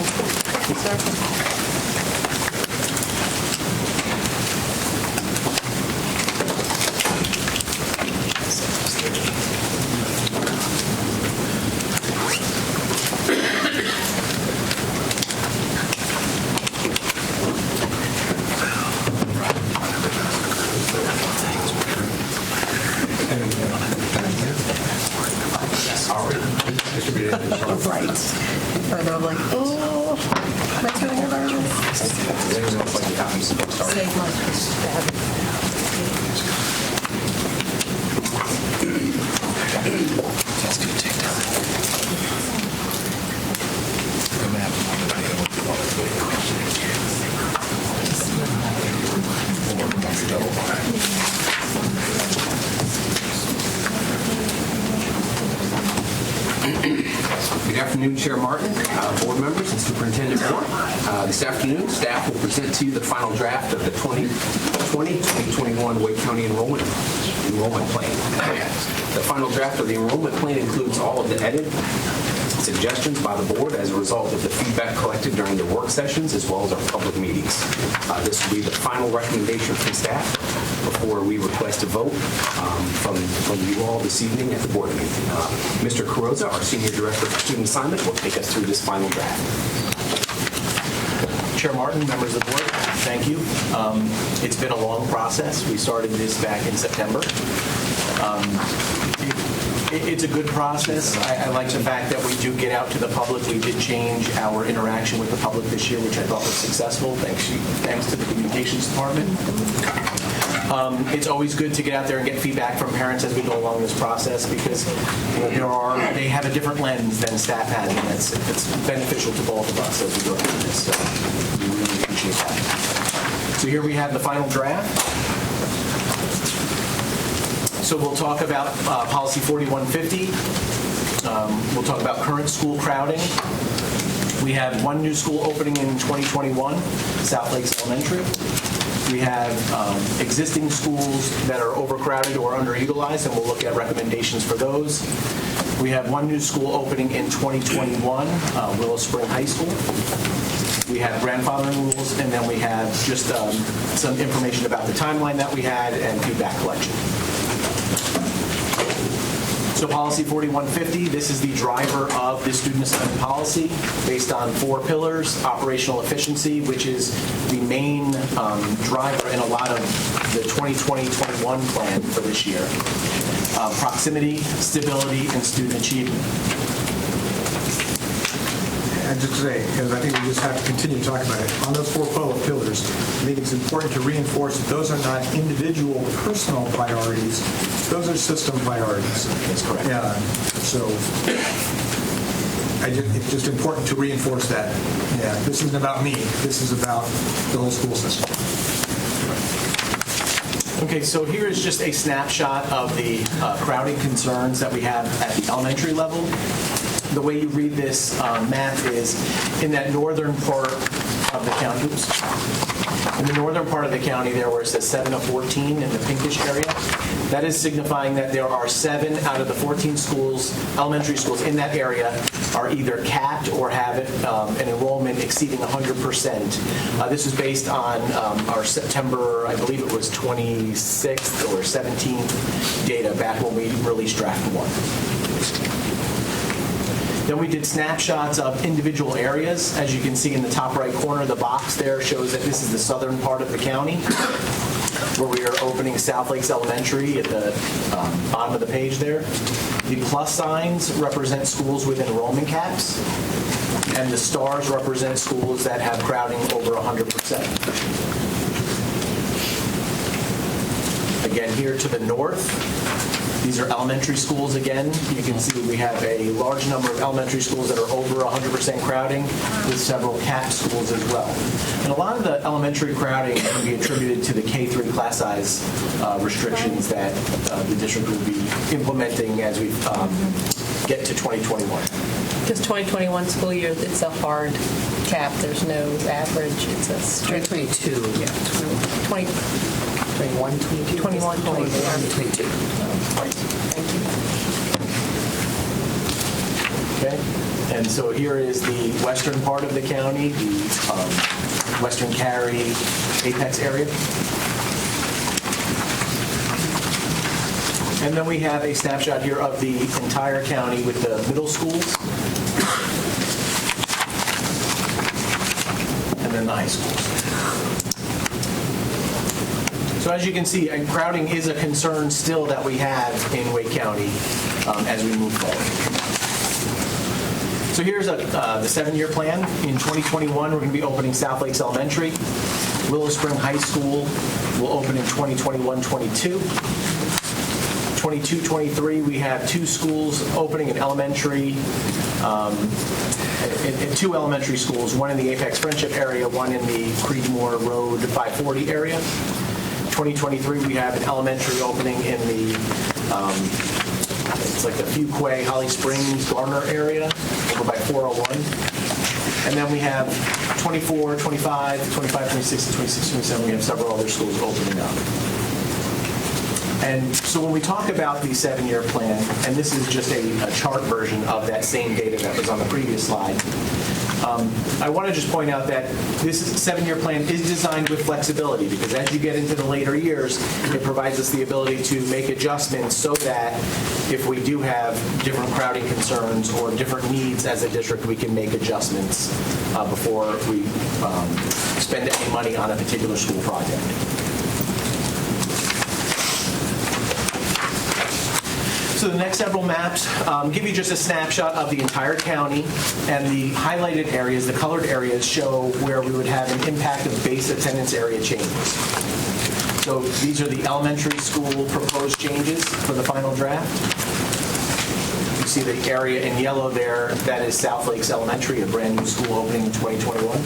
F: Right. Or they're like, oh, am I doing your Save
N: Good afternoon, Chair Martin, board members, and Superintendent Moore. This afternoon, staff will present to you the final draft of the 2020-2021 Wake County Enrollment Plan. The final draft of the enrollment plan includes all of the edit suggestions by the board as a result of the feedback collected during the work sessions as well as our public meetings. This will be the final recommendation from staff before we request a vote from you all this evening at the board meeting. Mr. Carrozza, our Senior Director for Student Assignment, will take us through this final draft.
O: Chair Martin, members of the board, thank you. It's been a long process. We started this back in September. It's a good process. I like the fact that we do get out to the public. We did change our interaction with the public this year, which I thought was successful, thanks to the communications department. It's always good to get out there and get feedback from parents as we go along this process because they have a different lens than staff has, and it's beneficial to both of us as we go through this. So we really appreciate that. So here we have the final draft. So we'll talk about policy 4150. We'll talk about current school crowding. We have one new school opening in 2021, South Lakes Elementary. We have existing schools that are overcrowded or underutilized, and we'll look at recommendations for those. We have one new school opening in 2021, Willow Spring High School. We have grandfathering rules, and then we have just some information about the timeline that we had and feedback collection. So policy 4150, this is the driver of the student assignment policy based on 4 pillars. Operational efficiency, which is the main driver in a lot of the 2020-21 plan for this year. Proximity, stability, and student achievement.
A: And just today, because I think we just have to continue to talk about it, on those 4 pillars, I think it's important to reinforce that those are not individual personal priorities, those are system priorities.
O: That's correct.
A: Yeah. So it's just important to reinforce that. Yeah, this isn't about me. This is about the whole school system.
O: Okay, so here is just a snapshot of the crowding concerns that we have at the elementary level. the way you read this map is in that northern part of the county. In the northern part of the county there where it says 7 of 14 in the pinkish area, that is signifying that there are 7 out of the 14 schools, elementary schools in that area are either capped or have an enrollment exceeding 100%. This is based on our September, I believe it was 26th or 17th data back when we released draft 1. Then we did snapshots of individual areas. As you can see in the top right corner, the box there shows that this is the southern part of the county, where we are opening South Lakes Elementary at the bottom of the page there. The plus signs represent schools with enrollment caps, and the stars represent schools that have crowding over 100%. Again, here to the north, these are elementary schools again. You can see we have a large number of elementary schools that are over 100% crowding, with several capped schools as well. And a lot of the elementary crowding can be attributed to the K-3 class size restrictions that the district will be implementing as we get to 2021.
J: Because 2021 school year, it's a hard cap. There's no average. It's a strict
H: 2022, yeah, 21, 22.
J: 21, 22. Thank you.
O: Okay, and so here is the western part of the county, the Western Cary, Apex area. And then we have a snapshot here of the entire county with the middle schools and then the high schools. So as you can see, crowding is a concern still that we have in Wake County as we move forward. So here's the 7-year plan. In 2021, we're going to be opening South Lakes Elementary. Willow Spring High School will open in 2021-22. 22-23, we have 2 schools opening in elementary, in 2 elementary schools, one in the Apex Friendship area, one in the Creedmoor Road 540 area. 2023, we have an elementary opening in the, it's like the Fuquay, Holly Springs, Garner area, over by 401. And then we have 24, 25, 25, 26, 26, 27, we have several other schools opening up. And so when we talk about the 7-year plan, and this is just a chart version of that same data that was on the previous slide, I want to just point out that this 7-year plan is designed with flexibility, because as you get into the later years, it provides us the ability to make adjustments so that if we do have different crowding concerns or different needs as a district, we can make adjustments before we spend any money on a particular school project. So the next several maps give you just a snapshot of the entire county, and the highlighted areas, the colored areas, show where we would have an impact of base attendance area changes. So these are the elementary school proposed changes for the final draft. You see the area in yellow there, that is South Lakes Elementary, a brand new school opening in 2021.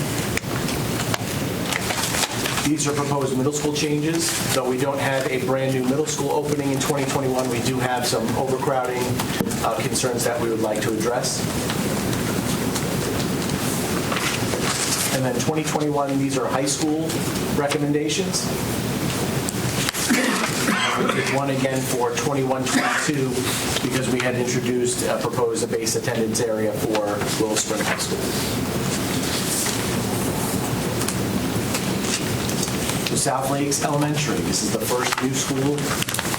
O: These are proposed middle school changes. Though we don't have a brand new middle school opening in 2021, we do have some overcrowding concerns that we would like to address. And then 2021, these are high school recommendations. There's one again for 21-22 because we had introduced, proposed a base attendance area for Willow Spring High School. South Lakes Elementary. This is the first new school,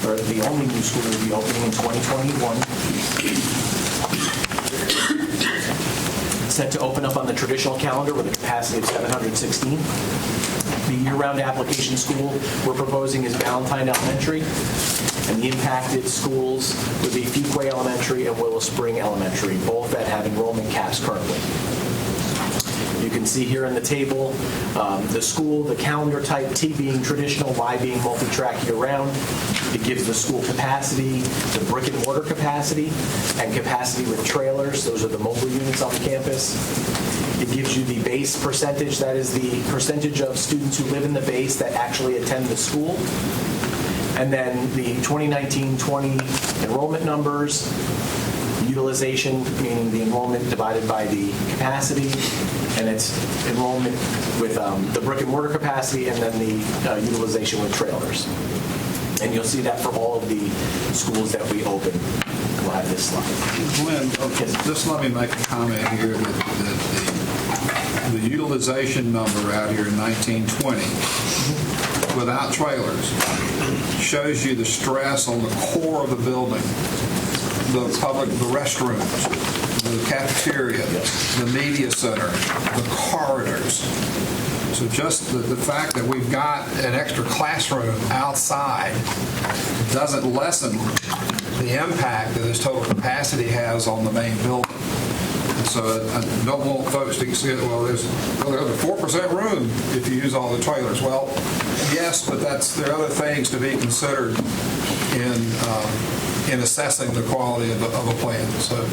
O: or the only new school will be opening in 2021. Set to open up on the traditional calendar with a capacity of 716. The year-round application school we're proposing is Valentine Elementary, and the impacted schools would be Fuquay Elementary and Willow Spring Elementary, both that have enrollment caps currently. You can see here in the table the school, the calendar type, T being traditional, Y being multi-track year-round. It gives the school capacity, the brick and mortar capacity, and capacity with trailers. Those are the mobile units on the campus. It gives you the base percentage. That is the percentage of students who live in the base that actually attend the school. And then the 2019-20 enrollment numbers, utilization, meaning the enrollment divided by the capacity, and it's enrollment with the brick and mortar capacity, and then the utilization with trailers. And you'll see that for all of the schools that we open. We'll have this slide.
I: Glenn, just let me make a comment here that the utilization number out here in 1920 without trailers shows you the stress on the core of the building, the restrooms, the cafeteria, the media center, the corridors. So just the fact that we've got an extra classroom outside doesn't lessen the impact that this total capacity has on the main building. And so I don't want folks to say, well, there's a 4% room if you use all the trailers. Well, yes, but there are other things to be considered in assessing the quality of a plan. So.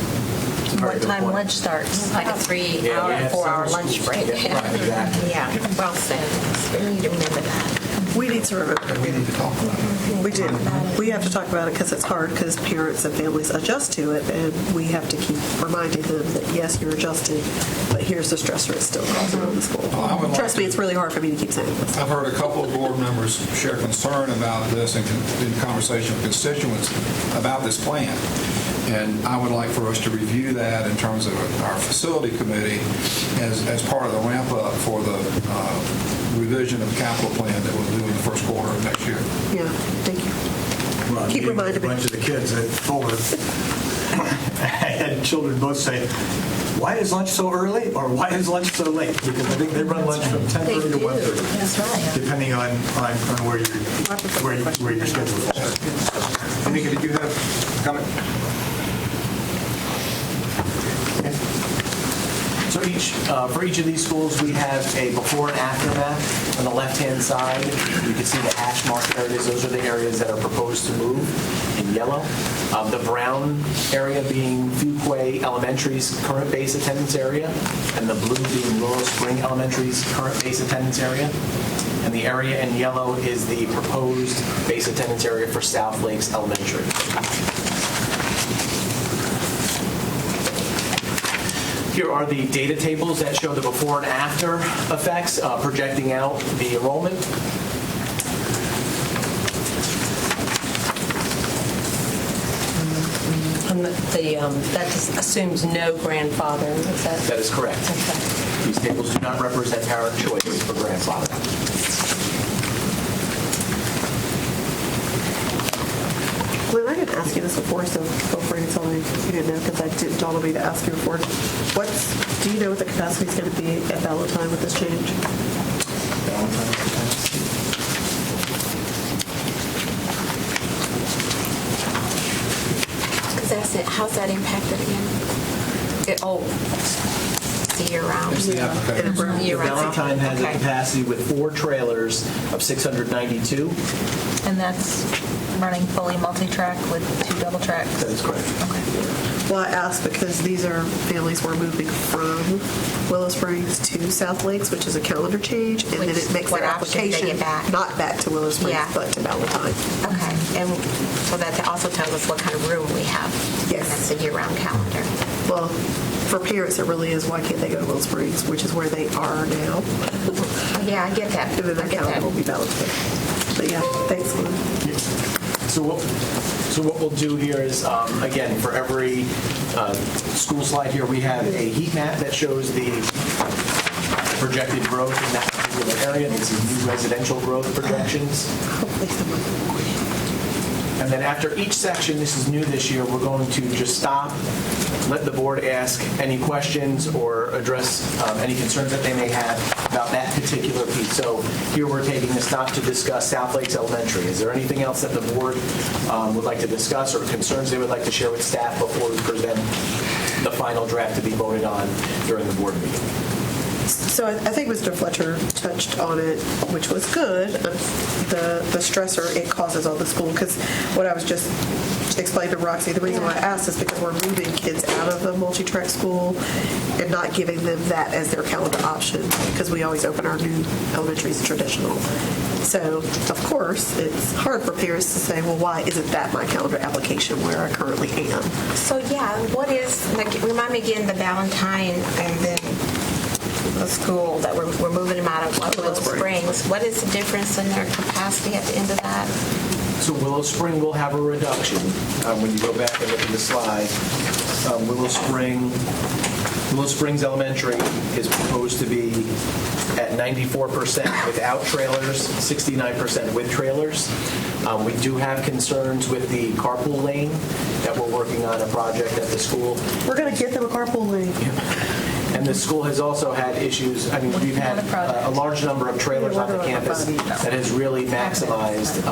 C: What time lunch starts?
L: Like a 3-hour, 4-hour lunch break.
O: Yeah, right, exactly.
L: Yeah, well said. We need to remember that.
F: We need to remember that.
I: We need to talk about it.
F: We do. We have to talk about it because it's hard because parents and families adjust to it, and we have to keep reminding them that, yes, you're adjusting, but here's the stressor it's still causing on the school. Trust me, it's really hard for me to keep saying this.
I: I've heard a couple of board members share concern about this in conversation with constituents about this plan. And I would like for us to review that in terms of our facility committee as part of the ramp up for the revision of the capital plan that we'll do in the first quarter of next year.
F: Yeah, thank you.
A: Well,
F: Keep reminding me.
A: A bunch of the kids at Fuller, I had children both say, why is lunch so early or why is lunch so late? Because I think they run lunch from 10:30 to 1:30.
C: That's right.
A: Depending on where your schedule is. Anika, did you have a comment?
O: So for each of these schools, we have a before and after map. On the left-hand side, you can see the hash marked areas. Those are the areas that are proposed to move in yellow. The brown area being Fuquay Elementary's current base attendance area, and the blue being Willow Spring Elementary's current base attendance area. And the area in yellow is the proposed base attendance area for South Lakes Elementary. Here are the data tables that show the before and after effects, projecting out the enrollment.
J: And that just assumes no grandfather. Is that?
O: That is correct.
J: Okay.
O: These tables do not represent parent choice for grandfather.
F: Glenn, I didn't ask you this before, so feel free to tell me if you didn't know, because I didn't dawn on me to ask you before. Do you know what the capacity is going to be at Valentine with this change?
L: Because that's it. How's that impacted again? It's the year-round. Year-round.
O: Valentine has a capacity with 4 trailers of 692.
C: And that's running fully multi-track with 2 double tracks?
O: That is correct.
C: Okay.
F: Well, I asked because these are families we're moving from Willow Springs to South Lakes, which is a calendar change, and then it makes their application not back to Willow Springs, but to Valentine.
L: Okay, and so that also tells us what kind of room we have.
F: Yes.
L: That's a year-round calendar.
F: Well, for parents, it really is, why can't they go to Willow Springs, which is where they are now.
L: Yeah, I get that.
F: And then their calendar will be Valentine. But yeah, thanks, Glenn.
O: So what we'll do here is, again, for every school slide here, we have a heat map that shows the projected growth in that particular area. These are new residential growth projections. And then after each section, this is new this year, we're going to just stop, let the board ask any questions or address any concerns that they may have about that particular piece. So here we're taking a stop to discuss South Lakes Elementary. Is there anything else that the board would like to discuss or concerns they would like to share with staff before we present the final draft to be voted on during the board meeting?
F: So I think Mr. Fletcher touched on it, which was good, the stressor it causes on the school. Because what I was just explaining to Roxy, the reason why I asked is because we're moving kids out of the multi-track school and not giving them that as their calendar option, because we always open our new elementaries traditional. So, of course, it's hard for parents to say, well, why isn't that my calendar application where I currently am?
L: So, yeah, what is, like, remind me again, the Valentine and then the school that we're moving them out of Willow Springs. What is the difference in their capacity at the end of that?
O: So Willow Spring will have a reduction. When you go back and look at the slide, Willow Springs Elementary is proposed to be at 94% without trailers, 69% with trailers. We do have concerns with the carpool lane that we're working on a project at the school.
F: We're going to get them a carpool lane.
O: And the school has also had issues. I mean, we've had a large number of trailers on the campus that has really maximized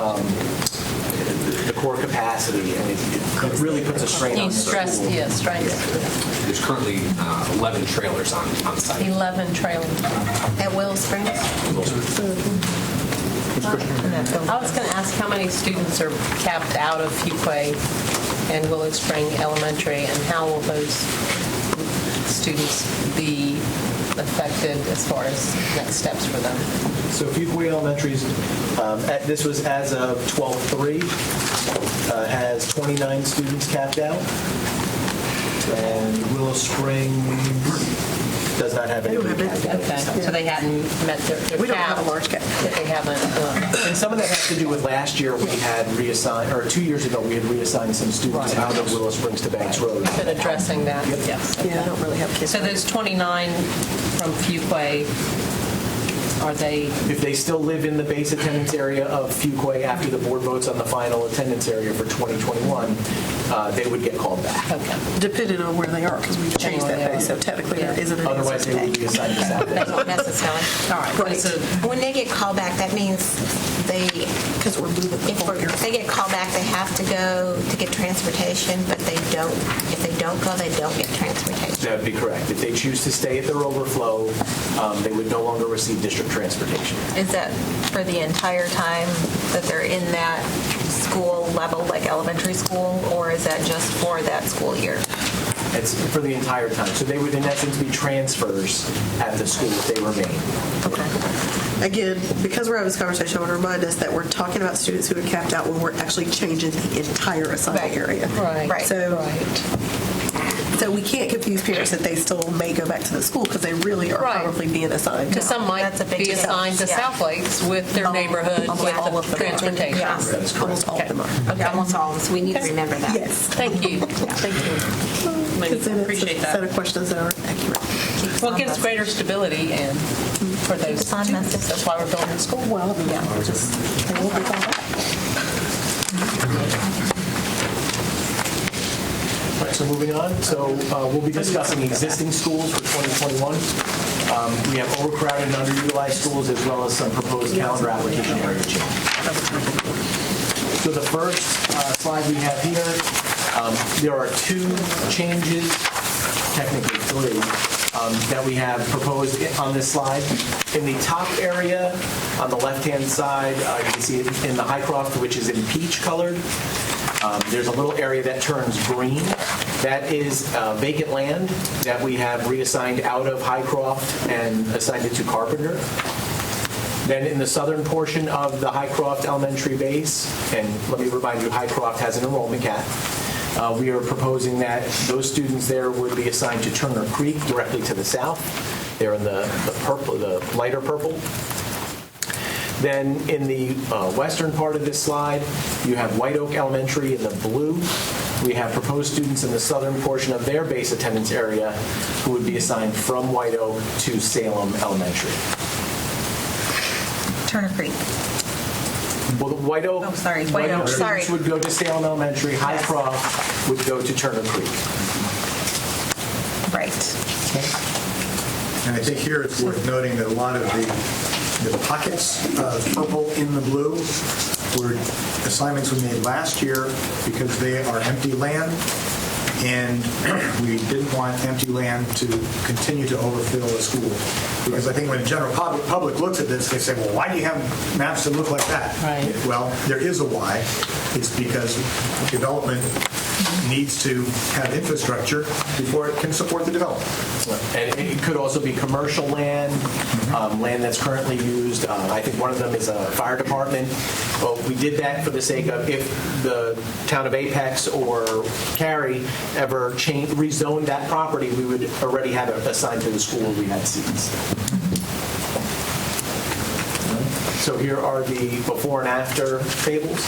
O: the core capacity, and it really puts a strain on the school.
J: Strain.
N: There's currently 11 trailers on site.
J: 11 trailers.
L: At Willow Springs?
J: I was going to ask how many students are capped out of Fuquay and Willow Spring Elementary, and how will those students be affected as far as next steps for them?
O: So Fuquay Elementary's, this was as of 12/3, has 29 students capped out. And Willow Springs does not have anybody capped out.
J: Okay, so they hadn't met their cap.
F: We don't have a large cap.
J: They haven't.
O: And some of that has to do with last year we had reassigned, or 2 years ago we had reassigned some students out of Willow Springs to Banks Road.
J: Been addressing that. Yes.
F: Yeah, I don't really have kids.
J: So those 29 from Fuquay, are they?
O: If they still live in the base attendance area of Fuquay after the board votes on the final attendance area for 2021, they would get called back.
J: Okay.
F: Depending on where they are, because we've changed that base, so technically there isn't an
O: Otherwise, they would be assigned to South Bay.
L: Not necessarily.
J: All right.
F: Right.
J: So
L: When they get called back, that means
F: because we're moving the whole year.
L: if they get called back, they have to go to get transportation, but if they don't go, they don't get transportation.
O: That would be correct. If they choose to stay at their overflow, they would no longer receive district transportation.
C: Is that for the entire time that they're in that school level, like elementary school, or is that just for that school year?
O: It's for the entire time. So they would, in essence, be transfers at the school if they remain.
F: Okay. Again, because we're having this conversation, I want to remind us that we're talking about students who are capped out when we're actually changing the entire assignment area.
J: Right.
F: So we can't confuse parents that they still may go back to the school because they really are probably being assigned.
J: Because some might be assigned to South Lakes with their neighborhood with the transportation.
L: Yes.
F: Almost all of them are.
L: Okay. Almost all of them, so we need to remember that.
F: Yes.
J: Thank you. Thank you. Appreciate
F: It's a set
J: that.
F: of questions that are accurate.
J: Well, it gives greater stability and for those students. That's why we're building the school.
F: Well, yeah, we'll just we'll be back.
O: All right, so moving on. So we'll be discussing existing schools for 2021. We have overcrowded and underutilized schools as well as some proposed calendar application area change. So the first slide we have here, there are two changes, technically three, that we have proposed on this slide. In the top area, on the left-hand side, you can see it in the Highcroft, which is in peach colored. There's a little area that turns green. That is vacant land that we have reassigned out of Highcroft and assigned it to Carpenter. Then in the southern portion of the Highcroft Elementary base, and let me remind you, Highcroft has an enrollment cap. We are proposing that those students there would be assigned to Turner Creek directly to the south. They're in the purple, the lighter purple. Then in the western part of this slide, you have White Oak Elementary in the blue. We have proposed students in the southern portion of their base attendance area who would be assigned from White Oak to Salem Elementary.
C: Turner Creek.
O: Well, the White Oak,
C: White Oak,
O: students would go to Salem Elementary. Highcroft would go to Turner Creek.
C: Right.
A: And I think here it's worth noting that a lot of the pockets of purple in the blue were assignments we made last year because they are empty land, and we didn't want empty land to continue to overfill a school. Because I think when the general public looks at this, they say, well, why do you have maps that look like that?
J: Right.
A: Well, there is a why. It's because development needs to have infrastructure before it can support the development.
O: And it could also be commercial land, land that's currently used. I think one of them is a fire department. Well, we did that for the sake of if the town of Apex or Cary ever rezoned that property, we would already have it assigned to the school where we had seats. So here are the before and after tables.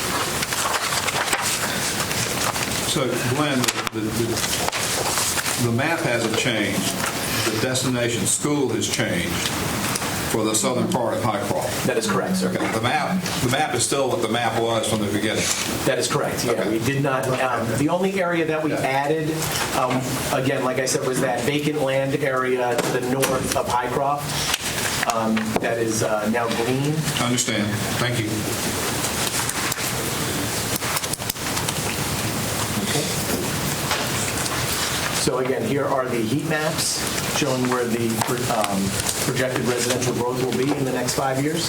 I: So Glenn, the map hasn't changed. The destination school has changed for the southern part of Highcroft.
O: That is correct, sir.
I: Okay. The map is still what the map was from the beginning.
O: That is correct. Yeah,
I: Okay.
O: we did not. The only area that we added, again, like I said, was that vacant land area to the north of Highcroft. That is now green.
I: I understand. Thank you.
O: So again, here are the heat maps showing where the projected residential growth will be in the next 5 years.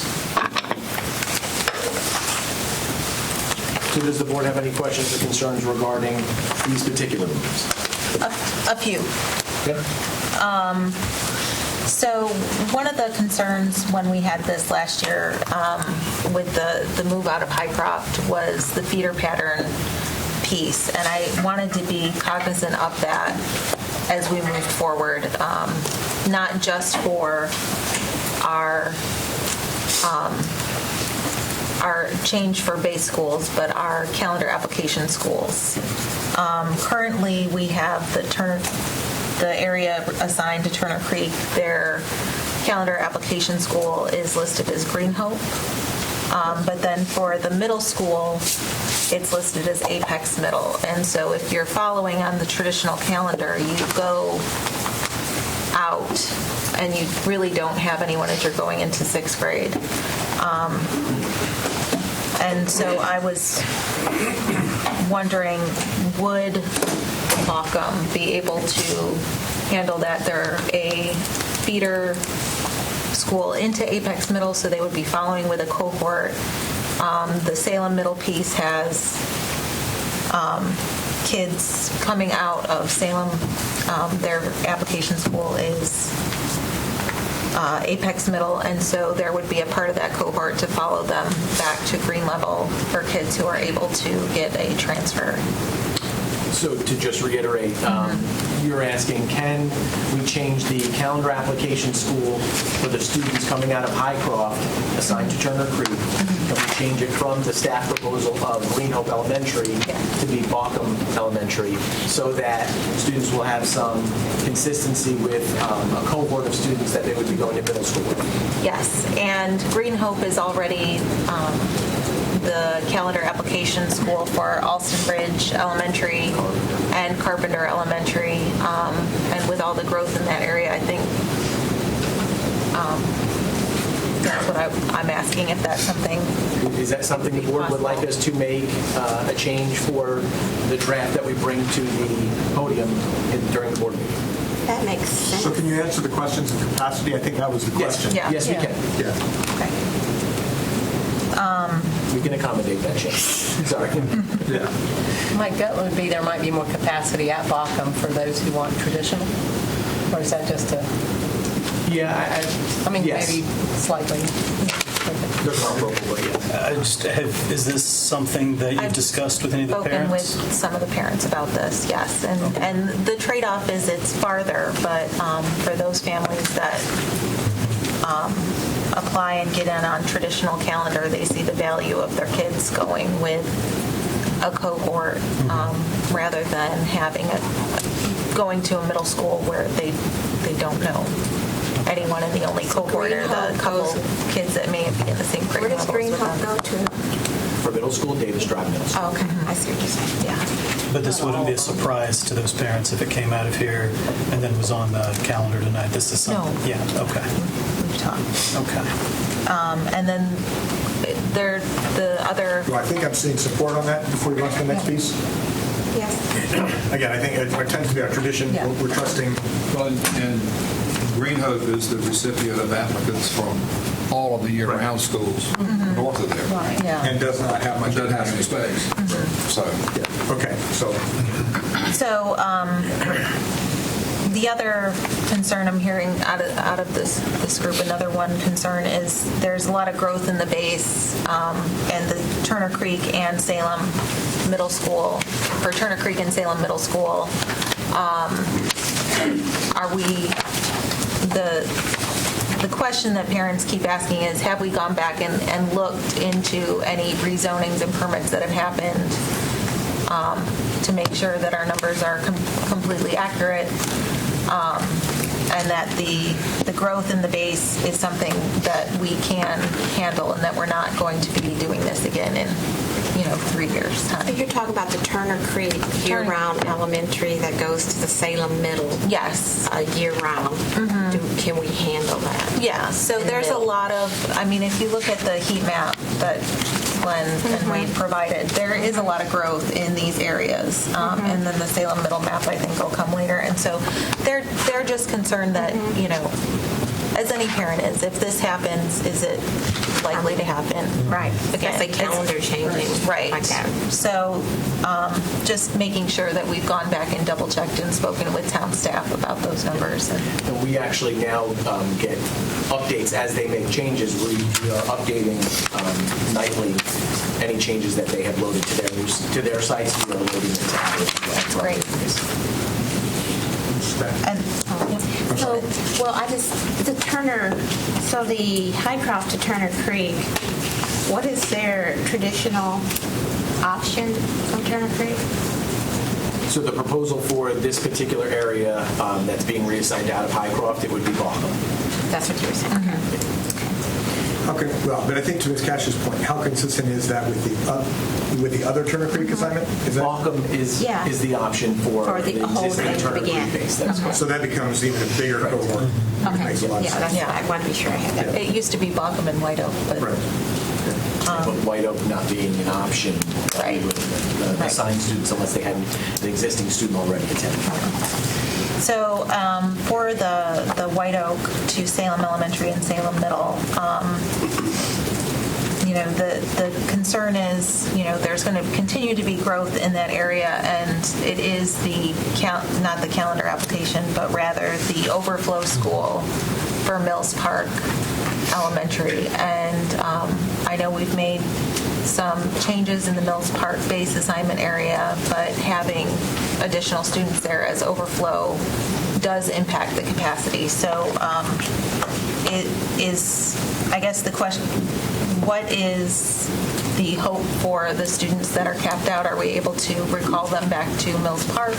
O: So does the board have any questions or concerns regarding these particular moves?
C: A few.
O: Okay.
C: So one of the concerns when we had this last year with the move out of Highcroft was the feeder pattern piece, and I wanted to be cognizant of that as we moved forward, not just for our change for base schools, but our calendar application schools. Currently, we have the area assigned to Turner Creek. Their calendar application school is listed as Green Hope. But then for the middle school, it's listed as Apex Middle. And so if you're following on the traditional calendar, you go out and you really don't have anyone as you're going into 6th grade. And so I was wondering, would Bauckham be able to handle that? They're a feeder school into Apex Middle, so they would be following with a cohort. The Salem Middle piece has kids coming out of Salem. Their application school is Apex Middle, and so there would be a part of that cohort to follow them back to green level for kids who are able to get a transfer.
O: So to just reiterate, you're asking, can we change the calendar application school for the students coming out of Highcroft assigned to Turner Creek? Can we change it from the staff proposal of Green Hope Elementary to be Bauckham Elementary so that students will have some consistency with a cohort of students that they would be going to middle school with?
C: Yes, and Green Hope is already the calendar application school for Alston Bridge Elementary and Carpenter Elementary, and with all the growth in that area, I think that's what I'm asking, if that's something.
O: Is that something the board would like us to make a change for the draft that we bring to the podium during the board meeting?
L: That makes sense.
A: So can you answer the questions of capacity? I think that was the question.
O: Yes, we can.
A: Yeah.
C: Okay.
O: We can accommodate that change. Sorry.
A: Yeah.
J: My gut would be there might be more capacity at Bauckham for those who want traditional, or is that just a?
O: Yeah,
J: I mean,
O: yes.
J: maybe slightly.
O: They're comparable, yes.
K: Is this something that you've discussed with any of the parents?
C: I've spoken with some of the parents about this, yes. And the trade-off is it's farther, but for those families that apply and get in on traditional calendar, they see the value of their kids going with a cohort rather than going to a middle school where they don't know anyone, and the only cohort are the couple kids that may be in the same grade
L: Where does
C: levels
L: Green
C: with
L: Hope
C: them.
L: go to?
O: For middle school, Davis Drive Middle School.
C: Oh, okay, I see what you're saying. Yeah.
K: But this wouldn't be a surprise to those parents if it came out of here and then was on the calendar tonight. This is something.
C: No.
K: Yeah. Okay.
C: We've talked.
K: Okay.
C: And then the other.
A: Well, I think I'm seeing support on that before we go on to the next piece.
L: Yes.
A: Again, I think it tends to be our tradition.
C: Yeah.
A: We're trusting.
I: Well, and Green Hope is the recipient of applicants from all of the year-round schools north of there.
C: Yeah.
A: And does not have much.
I: Doesn't have any space. So,
A: Okay, so
C: So the other concern I'm hearing out of this group, another one concern is there's a lot of growth in the base and the Turner Creek and Salem Middle School, or Turner Creek and Salem Middle School. Are we, the question that parents keep asking is, have we gone back and looked into any rezonings and permits that have happened to make sure that our numbers are completely accurate, and that the growth in the base is something that we can handle, and that we're not going to be doing this again in 3 years' time.
L: You're talking about the Turner Creek year-round elementary that goes to the Salem Middle.
C: Yes.
L: Year-round. Can we handle that?
C: Yeah, so there's a lot of, if you look at the heat map that Glenn and Wade provided, there is a lot of growth in these areas. And then the Salem Middle map, I think, will come later. And so they're just concerned that, as any parent is, if this happens, is it likely to happen?
L: Right. Because the calendar changing.
C: Right.
L: Like that.
C: So just making sure that we've gone back and double-checked and spoken with town staff about those numbers.
O: And we actually now get updates as they make changes. We are updating nightly any changes that they have loaded to their sites. We are loading it to ours.
C: That's great.
L: And the Turner, so the Highcroft to Turner Creek, what is their traditional option from Turner Creek?
O: So the proposal for this particular area that's being reassigned out of Highcroft, it would be Balcom.
L: That's what you were saying.
A: Okay, well, but I think to Ms. Cash's point, how consistent is that with the other Turner Creek assignment? Is that
O: Balcom is the option for
L: the whole
O: existing
L: thing to
O: Turner
L: begin.
O: Creek base. That's correct.
A: So that becomes even a bigger cohort.
L: Okay.
A: Makes a lot of sense.
L: I want to be sure I had that.
C: It used to be Balcom and White Oak, but
O: But White Oak not being an option,
C: Right.
O: we would assign students unless they had an existing student already attending.
C: So for the White Oak to Salem Elementary and Salem Middle, the concern is, there's going to continue to be growth in that area, and it is not the calendar application, but rather the overflow school for Mills Park Elementary. And I know we've made some changes in the Mills Park base assignment area, but having additional students there as overflow does impact the capacity. So it is, I guess the question, what is the hope for the students that are capped out? Are we able to recall them back to Mills Park?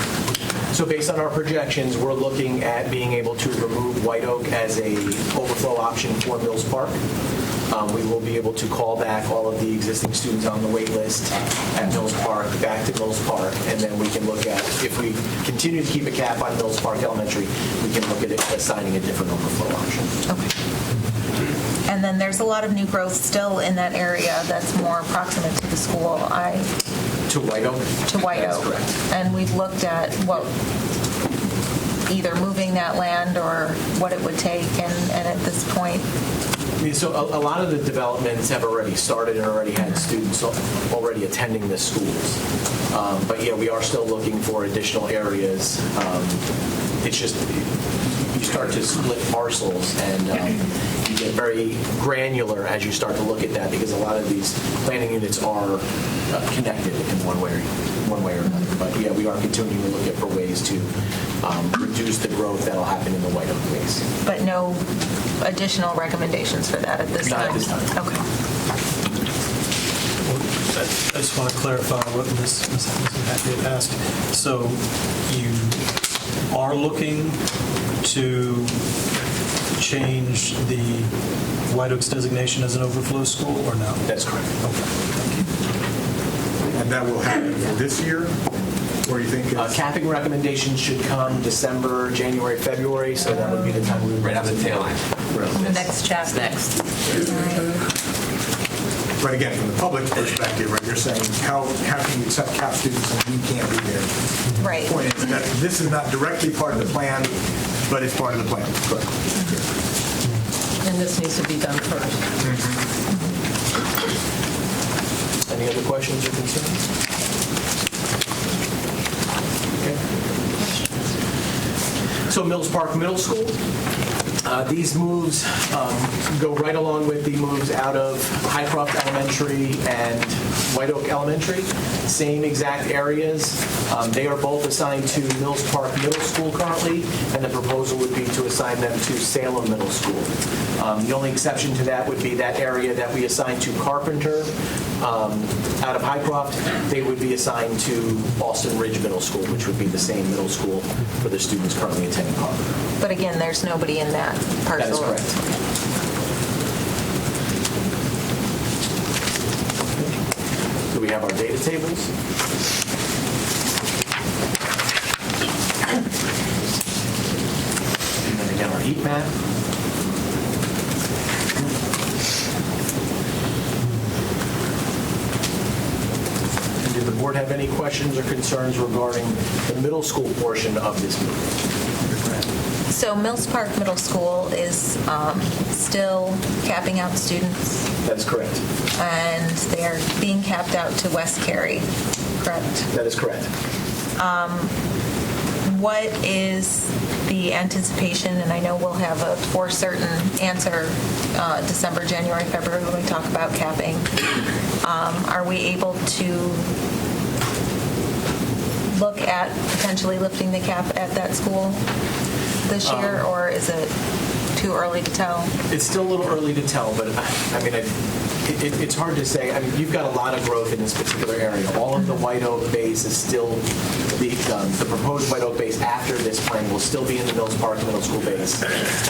O: So based on our projections, we're looking at being able to remove White Oak as a overflow option for Mills Park. We will be able to call back all of the existing students on the wait list at Mills Park back to Mills Park, and then we can look at, if we continue to keep a cap on Mills Park Elementary, we can look at assigning a different overflow option.
C: Okay. And then there's a lot of new growth still in that area that's more proximate to the school.
O: To White Oak?
C: To White
O: That's
C: Oak.
O: correct.
C: And we've looked at either moving that land or what it would take, and at this point,
O: So a lot of the developments have already started and already had students already attending the schools. But yeah, we are still looking for additional areas. It's just, you start to split parcels, and you get very granular as you start to look at that, because a lot of these planning units are connected in one way or another. But yeah, we are continuing to look at for ways to reduce the growth that'll happen in the White Oak base.
C: but no additional recommendations for that at this time?
O: Not at this time.
C: Okay.
K: I just want to clarify what Ms. Hackett had asked. So you are looking to change the White Oaks designation as an overflow school, or no?
O: That's correct.
K: Okay, thank you.
A: And that will happen for this year? Or you think it's...
O: Capping recommendations should come December, January, February, so that would be the time we would...
N: Right on the tail end.
J: The next chapter.
N: Next.
A: But again, from the public perspective, right, you're saying, how can you accept CAP students and we can't be there?
C: Right.
A: The point is that this is not directly part of the plan, but it's part of the plan. Correct.
J: And this needs to be done first.
O: Any other questions or concerns? So Mills Park Middle School. These moves go right along with the moves out of Highcroft Elementary and White Oak Elementary. Same exact areas. They are both assigned to Mills Park Middle School currently, and the proposal would be to assign them to Salem Middle School. The only exception to that would be that area that we assigned to Carpenter out of Highcroft. They would be assigned to Austin Ridge Middle School, which would be the same middle school for the students currently attending Carpenter.
C: But again, there's nobody in that parcel.
O: That is correct. So we have our data tables. And then again, our heat map. And did the board have any questions or concerns regarding the middle school portion of this move?
C: So Mills Park Middle School is still capping out students,
O: That's correct.
C: and they're being capped out to West Cary, correct?
O: That is correct.
C: What is the anticipation, and I know we'll have a for certain answer December, January, February when we talk about capping. Are we able to look at potentially lifting the cap at that school this year, or is it too early to tell?
O: It's still a little early to tell, but I mean, it's hard to say. I mean, you've got a lot of growth in this particular area. All of the White Oak base is still the proposed White Oak base after this plan will still be in the Mills Park Middle School base.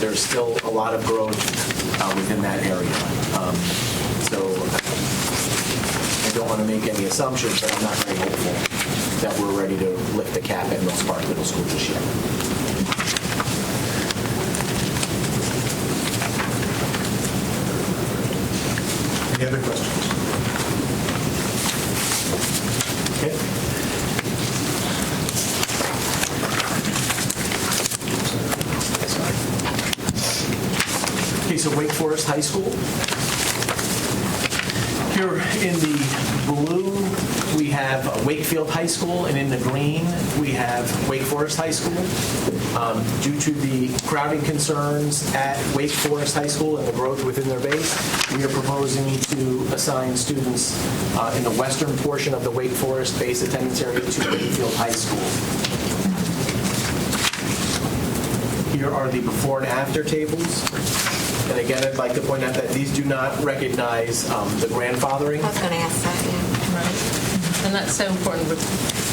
O: There's still a lot of growth within that area. So I don't want to make any assumptions, but I'm not very hopeful that we're ready to lift the cap at Mills Park Middle School this year.
A: Any other questions?
O: Okay. Okay, so Wake Forest High School. Here in the blue, we have Wakefield High School, and in the green, we have Wake Forest High School. Due to the crowding concerns at Wake Forest High School and the growth within their base, we are proposing to assign students in the western portion of the Wake Forest base attendance area to Wakefield High School. Here are the before and after tables. And again, I'd like to point out that these do not recognize the grandfathering.
L: I was going to ask that, yeah.
J: Right. And that's so important with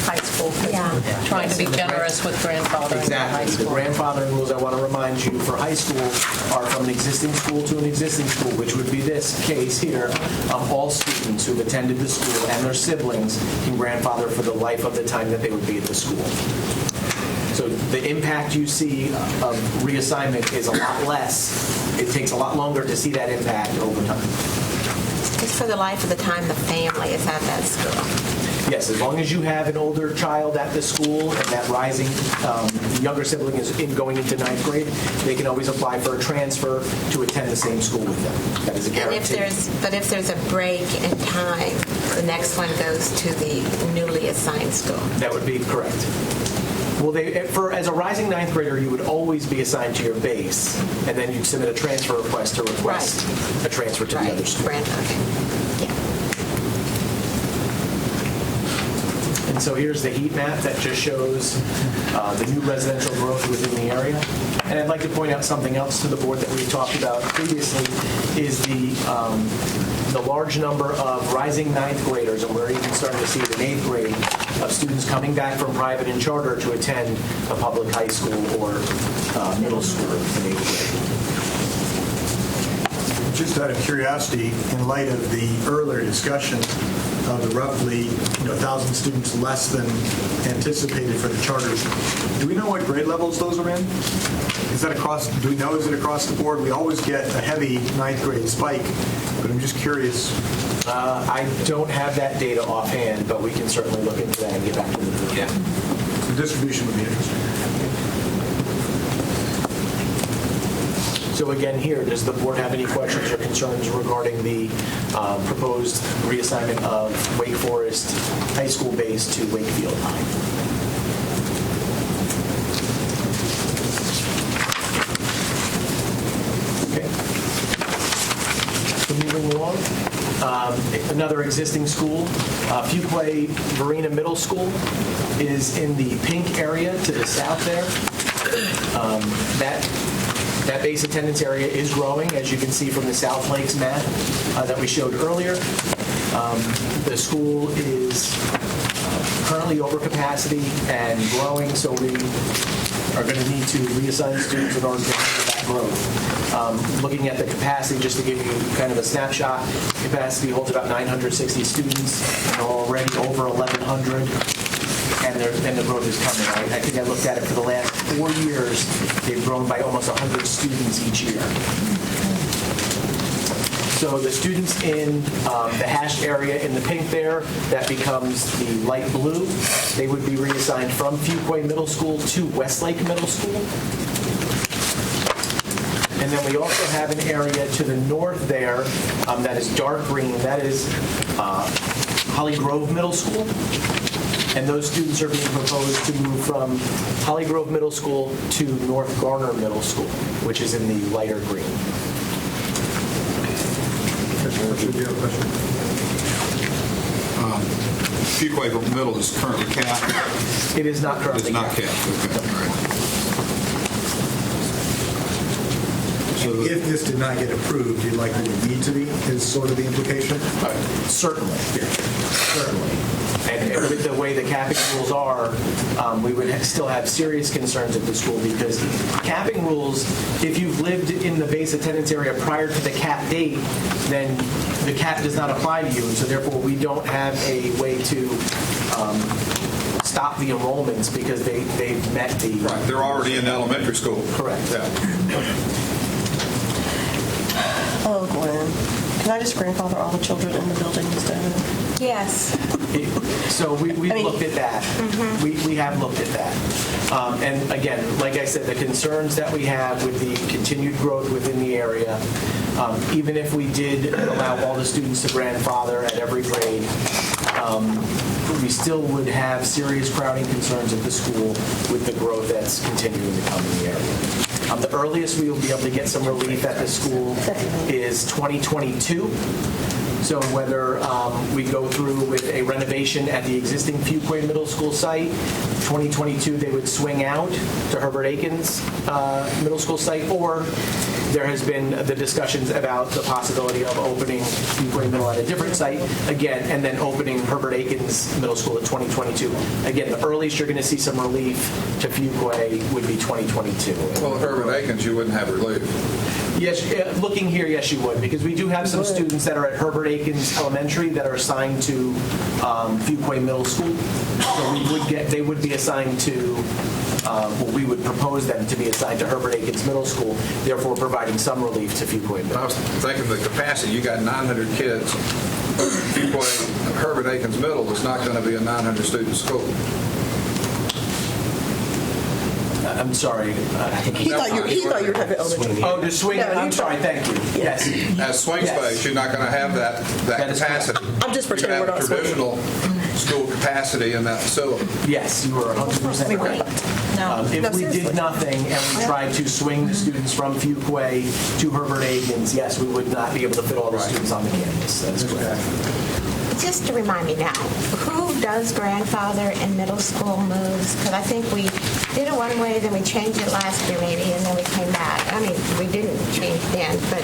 J: high school, because we're trying to be generous with grandfathering.
O: Exactly. The grandfathering rules, I want to remind you, for high school are from an existing school to an existing school, which would be this case here. All students who've attended the school and their siblings can grandfather for the life of the time that they would be at the school. So the impact you see of reassignment is a lot less. It takes a lot longer to see that impact over time.
L: It's for the life of the time the family is at that school.
O: Yes, as long as you have an older child at the school and that rising younger sibling is going into ninth grade, they can always apply for a transfer to attend the same school with them. That is a guarantee.
L: But if there's a break in time, the next one goes to the newly assigned school.
O: That would be correct. Well, as a rising ninth grader, you would always be assigned to your base, and then you'd submit a transfer request to request a transfer to the other school. And so here's the heat map that just shows the new residential growth within the area. And I'd like to point out something else to the board that we talked about previously is the large number of rising ninth graders, and we're even starting to see it in eighth grade, of students coming back from private and charter to attend a public high school or middle school in eighth grade.
A: Just out of curiosity, in light of the earlier discussion of the roughly 1,000 students less than anticipated for the charters, do we know what grade levels those are in? Is that across? Do we know? Is it across the board? We always get a heavy ninth grade spike, but I'm just curious.
O: I don't have that data offhand, but we can certainly look into that and get back to the board.
N: Yeah.
A: The distribution would be interesting.
O: So again, here, does the board have any questions or concerns regarding the proposed reassignment of Wake Forest High School base to Wakefield High? brown. Another existing school, Fuquay-Varina Middle School, is in the pink area to the south there. That base attendance area is growing, as you can see from the South Lakes map that we showed earlier. The school is currently over capacity and growing, so we are going to need to reassign students in order to handle that growth. Looking at the capacity, just to give you kind of a snapshot, capacity holds about 960 students, and they're already over 1,100, and the growth is coming. I think I looked at it for the last 4 years. They've grown by almost 100 students each year. So the students in the hashed area in the pink there, that becomes the light blue. They would be reassigned from Fuquay Middle School to Westlake Middle School. And then we also have an area to the north there that is dark green. That is Holly Grove Middle School. And those students are being proposed to move from Holly Grove Middle School to North Garner Middle School, which is in the lighter green.
I: Should you have a question? Fuquay Middle is currently capped.
O: It is not currently
I: capped.
O: capped.
I: It's not capped. Okay. All right. So
A: If this did not get approved, you'd like it to need to be, is sort of the implication?
O: Certainly. Certainly. And with the way the capping rules are, we would still have serious concerns at the school because capping rules, if you've lived in the base attendance area prior to the cap date, then the cap does not apply to you. And so therefore, we don't have a way to stop the enrollments because they've met the...
I: Right, they're already in elementary school.
O: Correct.
I: Yeah.
F: Oh, Gwen. Can I just grandfather all the children in the building instead of...
C: Yes.
O: So we've looked at that. Mm-hmm. We have looked at that. And again, like I said, the concerns that we have with the continued growth within the area, even if we did allow all the students to grandfather at every grade, we still would have serious crowding concerns at the school with the growth that's continuing to come in the area. The earliest we will be able to get some relief at the school is 2022. So whether we go through with a renovation at the existing Fuquay Middle School site, 2022 they would swing out to Herbert Akins Middle School site, or there has been the discussions about the possibility of opening Fuquay Middle at a different site again, and then opening Herbert Akins Middle School at 2022. Again, the earliest you're going to see some relief to Fuquay would be 2022.
I: Well, at Herbert Akins, you wouldn't have relief.
O: Yes, looking here, yes, you would, because we do have some students that are at Herbert Akins Elementary that are assigned to Fuquay Middle School. So they would be assigned to, we would propose them to be assigned to Herbert Akins Middle School, therefore providing some relief to Fuquay Middle.
I: I was thinking the capacity, you got 900 kids. Fuquay, Herbert Akins Middle is not going to be a 900 student school.
O: I'm sorry.
F: He thought you were talking elementary.
O: Oh, the swing.
F: No,
O: I'm sorry. Thank you. Yes.
I: As swing space, you're not going to have that capacity.
F: I'm just pretending we're not
I: traditional school capacity in that facility.
O: Yes, you are 100% right. If we did nothing and we tried to swing the students from Fuquay to Herbert Akins, yes, we would not be able to fit all the students on the campus. That's correct.
L: Just to remind me now, who does grandfather in middle school moves? Because I think we did it one way, then we changed it last year maybe, and then we came back. I mean, we didn't change then, but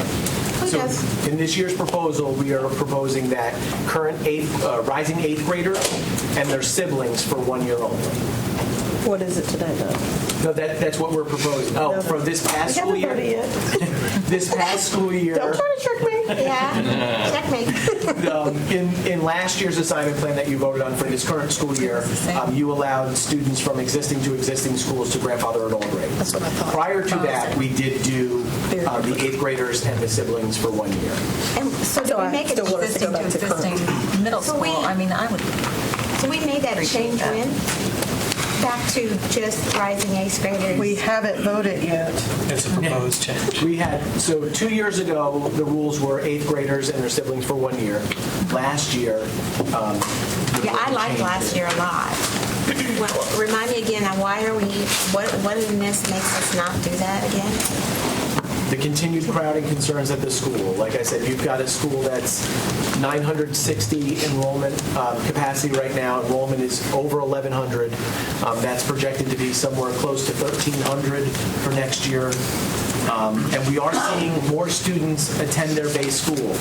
L: who does?
O: In this year's proposal, we are proposing that current rising eighth graders and their siblings for 1 year only.
F: What is it today, though?
O: No, that's what we're proposing. Oh, for this past school year? This past school year.
F: Don't try to trick me.
L: Yeah, check me.
O: In last year's assignment plan that you voted on for this current school year, you allowed students from existing schools to grandfather at all grades.
F: That's what I thought.
O: Prior to that, we did do the eighth graders and the siblings for 1 year.
L: And so do we make it
C: Existing to existing middle school, I mean, I would...
L: So we made that change when? Back to just rising eighth graders?
F: We haven't voted yet.
K: It's a proposed change.
O: We had, so 2 years ago, the rules were eighth graders and their siblings for 1 year. Last year,
L: yeah, I liked last year a lot. Well, remind me again, why are we, what in this makes us not do that again?
O: The continued crowding concerns at the school. Like I said, you've got a school that's 960 enrollment capacity right now. Enrollment is over 1,100. That's projected to be somewhere close to 1,300 for next year. And we are seeing more students attend their base school.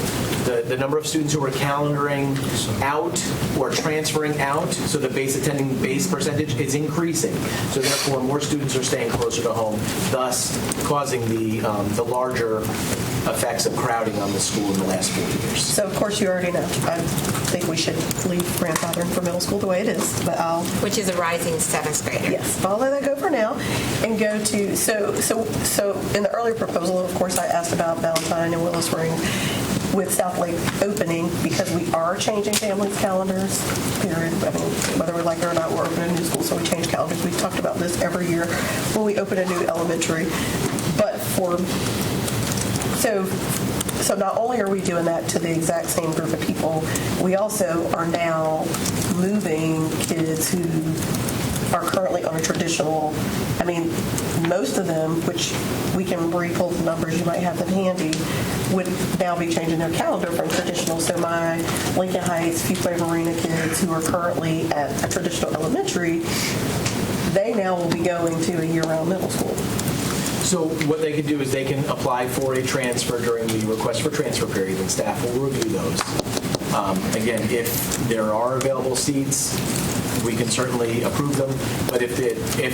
O: The number of students who are calendaring out or transferring out, so the attending base percentage is increasing. So therefore, more students are staying closer to home, thus causing the larger effects of crowding on the school in the last 4 years.
F: So, of course, you already know. I think we should leave grandfathering for middle school the way it is, but
L: Which is a rising 7th grader.
F: Yes, I'll let that go for now and go to, so in the earlier proposal, of course, I asked about Valentine and Willow Spring with South Lake opening because we are changing families' calendars, period. I mean, whether we like it or not, we're opening a new school, so we change calendars. We've talked about this every year when we open a new elementary. But so not only are we doing that to the exact same group of people, we also are now moving kids who are currently on a traditional, I mean, most of them, which we can re-pull the numbers, you might have them handy, would now be changing their calendar from traditional. So my Lincoln Heights, Fuquay-Varina kids who are currently at a traditional elementary, they now will be going to a year-round middle school.
O: So what they can do is they can apply for a transfer during the request for transfer period, and staff will review those. Again, if there are available seats, we can certainly approve them. But if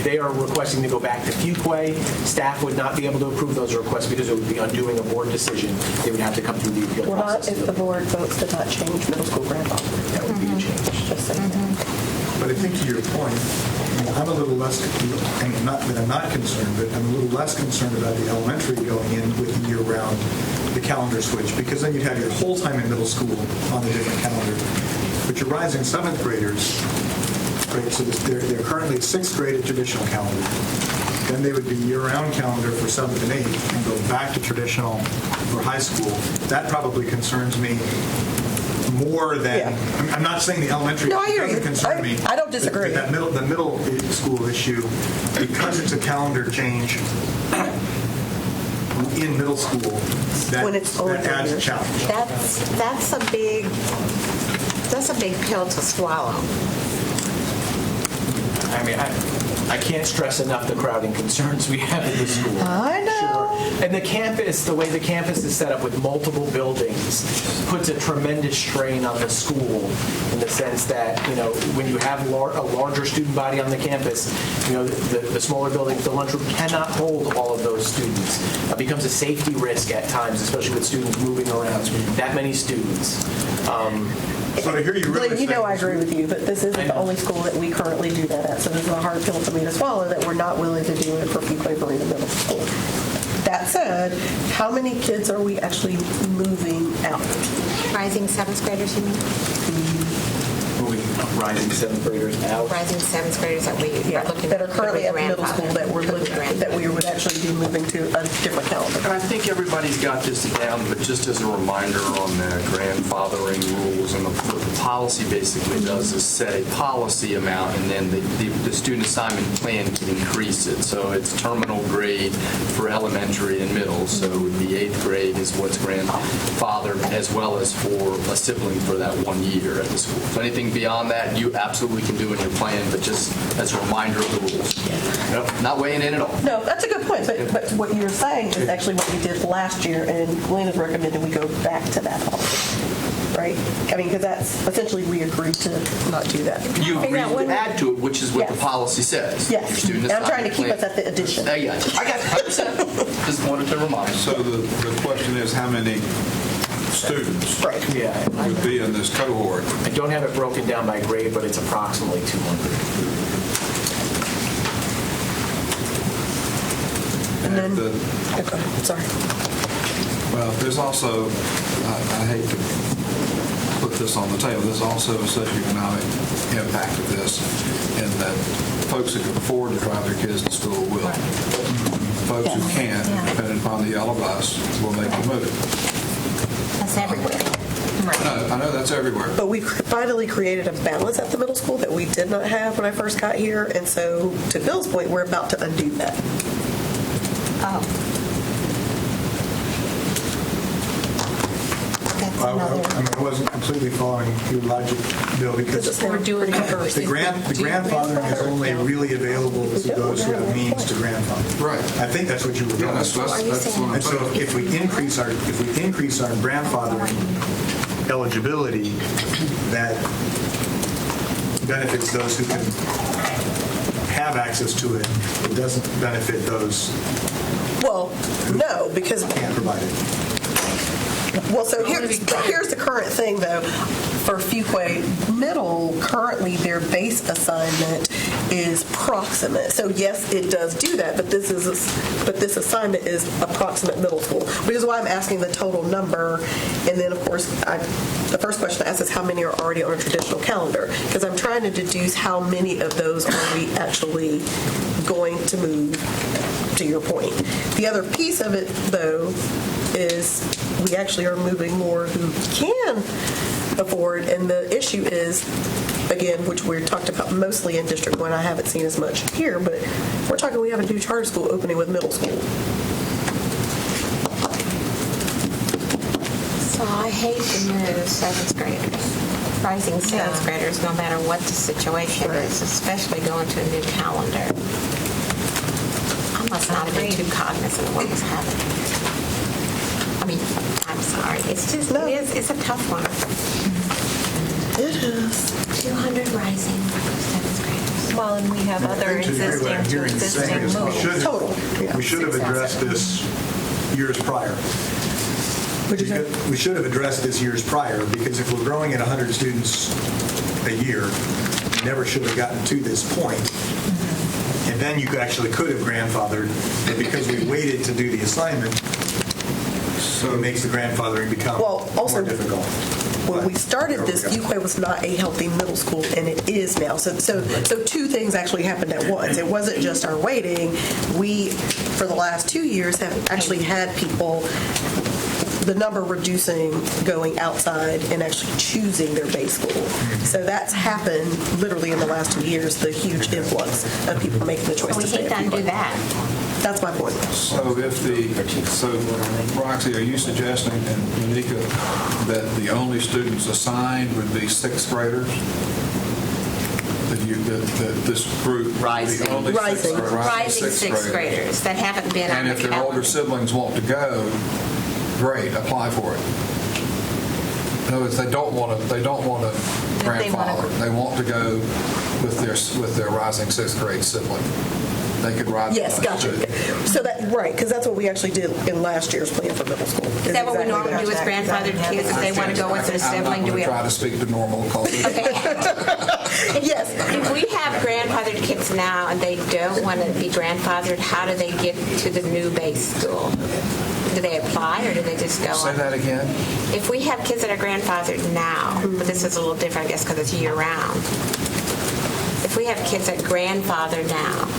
O: they are requesting to go back to Fuquay, staff would not be able to approve those requests because it would be undoing a board decision. They would have to come through the appeal
F: Well,
O: process.
F: not if the board votes to not change middle school grandfather.
O: That would be a change.
F: Just saying that.
A: But I think to your point, I'm a little less, and I'm not concerned, but I'm a little less concerned about the elementary going in with year-round, the calendar switch, because then you'd have your whole time in middle school on a different calendar. But your rising 7th graders, right, so they're currently 6th grade at traditional calendar. Then they would be year-round calendar for 7th and 8th and go back to traditional for high school. That probably concerns me more than, I'm not saying the elementary doesn't concern me.
F: I don't disagree.
A: But the middle school issue, because it's a calendar change in middle school, that adds a challenge.
L: That's a big pill to swallow.
O: I mean, I can't stress enough the crowding concerns we have in the school.
F: I know.
O: Sure. And the way the campus is set up with multiple buildings puts a tremendous strain on the school in the sense that, when you have a larger student body on the campus, the smaller buildings, the lunchroom cannot hold all of those students. It becomes a safety risk at times, especially with students moving around. That many students.
A: So to hear you really
F: Glenn, I agree with you, but this isn't the only school that we currently do that at, so this is a hard pill for me to swallow that we're not willing to do it for Fuquay-Varina Middle School. That said, how many kids are we actually moving out?
L: Rising 7th graders, you mean?
O: Moving rising 7th graders out.
L: Rising 7th graders that we are looking
F: that are currently at the middle school that we would actually be moving to a different calendar.
D: And I think everybody's got this down, but just as a reminder on the grandfathering rules, and what the policy basically does is set a policy amount, and then the student assignment plan can increase it. So it's terminal grade for elementary and middle. So the 8th grade is what's grandfathered, as well as for a sibling for that 1 year at the school. So anything beyond that, you absolutely can do in your plan, but just as a reminder of the rules. Nope, not weighing in at all.
F: No, that's a good point, but what you're saying is actually what we did last year, and Glenn has recommended we go back to that policy, right? I mean, because that's essentially we agreed to not do that.
D: You agree to add to it, which is what the policy says.
F: Yes,
D: Your student
F: and I'm trying to keep
D: assignment
F: us at the addition.
D: plan. Yeah, I got it. 100%. Just wanted to remind you.
I: So the question is how many students would be in this cohort?
O: I don't have it broken down by grade, but it's approximately 200.
F: And then, sorry.
I: Well, there's also, I hate to put this on the table, there's also a socioeconomic impact of this in that folks who can afford to drive their kids to school will. Folks who can't, depending upon the yellow bus, will make the move.
L: That's everywhere.
I: I know that's everywhere.
F: But we finally created a balance at the middle school that we did not have when I first got here, and so to Bill's point, we're about to undo that.
A: wasn't completely following your logic, Bill, because
C: We're doing it first.
A: the grandfathering is only really available to those who have means to grandfather.
I: Right.
A: I think that's what you were going
I: That's
A: with.
I: what I'm
A: And so
I: saying.
A: if we increase our grandfathering eligibility, that benefits those who can have access to it. It doesn't benefit those
F: Well, no, because
A: who can't provide it.
F: Well, so here's the current thing, though. For Fuquay Middle, currently their base assignment is proximate. So yes, it does do that, but this assignment is approximate middle school, which is why I'm asking the total number. And then, of course, the first question I ask is how many are already on a traditional calendar, because I'm trying to deduce how many of those are we actually going to move, to your point. The other piece of it, though, is we actually are moving more who can afford, and the issue is, again, which we talked about mostly in District 1, I haven't seen as much here, but we're talking we have a new charter school opening with middle school.
L: So I hate to move seventh graders, rising seventh graders, no matter what the situation is, especially going to a new calendar. I must not have been too cognizant of what was happening. I mean, I'm sorry. It's just, it's a tough one.
F: It is.
L: 200 rising seventh graders.
C: Well, and we have other existing moves.
F: Total.
A: We should have addressed this years prior. We should have addressed this years prior, because if we're growing at 100 students a year, we never should have gotten to this point. And then you actually could have grandfathered, but because we waited to do the assignment, it makes the grandfathering become more difficult.
F: When we started this, Fuquay was not a healthy middle school, and it is now. So two things actually happened at once. It wasn't just our waiting. We, for the last 2 years, have actually had people, the number reducing, going outside and actually choosing their base school. So that's happened literally in the last 2 years, the huge influx of people making the choice to stay at Fuquay.
L: We hate to undo that.
F: That's my point.
I: So Roxy, are you suggesting, and Monica, that the only students assigned would be sixth graders? That this group,
L: Rising.
I: the only
L: Rising sixth graders that haven't been on
I: and
L: the
I: if their
L: calendar.
I: older siblings want to go, great, apply for it. In other words, they don't want to grandfather. They want to go with their rising sixth grade sibling. They could ride.
F: Yes, gotcha. So because that's what we actually did in last year's plan for middle school.
L: Is that what we normally do with grandfathered kids if they want to go with their sibling?
I: I'm not going to try to speak to normal culture.
F: Yes.
L: If we have grandfathered kids now and they don't want to be grandfathered, how do they get to the new base school? Do they apply or do they just go?
I: Say that again.
L: If we have kids that are grandfathered now, but this is a little different, I guess, because it's year-round. If we have kids that grandfather now,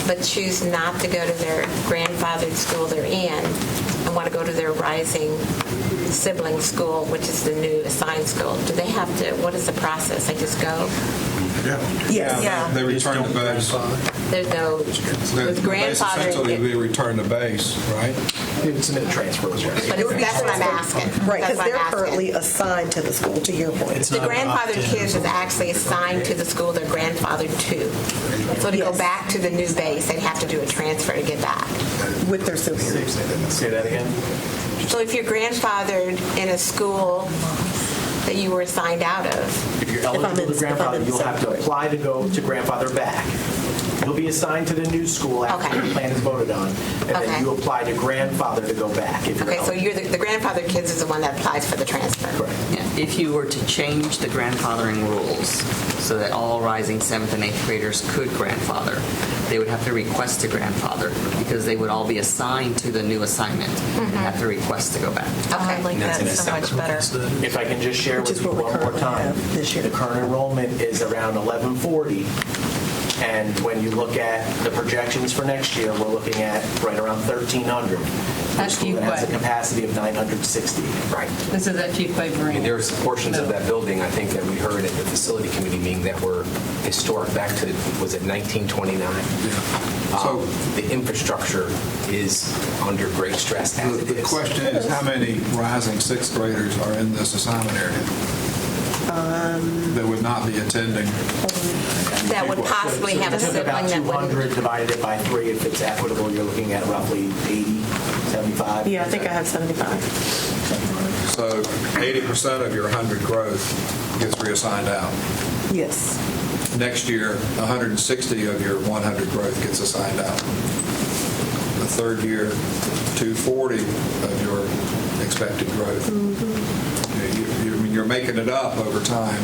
L: but choose not to go to their grandfathered school they're in and want to go to their rising sibling school, which is the new assigned school, do they have to, what is the process? They just go?
F: Yes.
I: They return to base.
L: There's no, with grandfather.
I: Essentially, they return to base, right?
O: You can submit transfers.
L: But that's what I'm asking.
F: Right, because
L: That's what I'm
F: they're
L: asking.
F: currently assigned to the school, to your point.
C: It's
L: The
C: not
L: grandfathered
C: opt-in.
L: kids is actually assigned to the school they're grandfathered to. So to go
F: Yes.
L: back to the new base, they'd have to do a transfer to get back.
F: With their siblings.
O: Say that again.
L: So if you're grandfathered in a school that you were assigned out of,
O: If you're eligible to grandfather, you'll have to apply to go to grandfather back. You'll be assigned to the new school after the plan is voted on, and then you apply to grandfather to go back. If you're
L: okay, so you're the grandfathered kids is the one that applies for the transfer.
O: Correct.
H: If you were to change the grandfathering rules so that all rising 7th and 8th graders could grandfather, they would have to request to grandfather because they would all be assigned to the new assignment and have to request to go back.
C: I like that so much better.
O: If I can just share with you one more time, the current enrollment is around 1140, And when you look at the projections for next year, we're looking at right around 1,300. For a
J: At
O: school that has a
J: Fuquay.
O: capacity of 960.
N: Right.
J: This is at Fuquay-Varina.
N: I mean, there's portions of that building, I think, that we heard at the facility committee meeting that were historic back to, was it 1929?
I: So
N: The infrastructure is under great stress as it
I: the
N: is.
I: question is, how many rising sixth graders are in this assignment area that would not be attending?
L: That would possibly have a
O: So if you took about
L: sibling that wouldn't.
O: 200 divided it by 3, if it's equitable, you're looking at roughly 80, 75.
F: Yeah, I think I have 75.
I: So 80% of your 100 growth gets reassigned out.
F: Yes.
I: Next year, 160 of your 100 growth gets assigned out. The third year, 240 of your expected growth. You're making it up over time.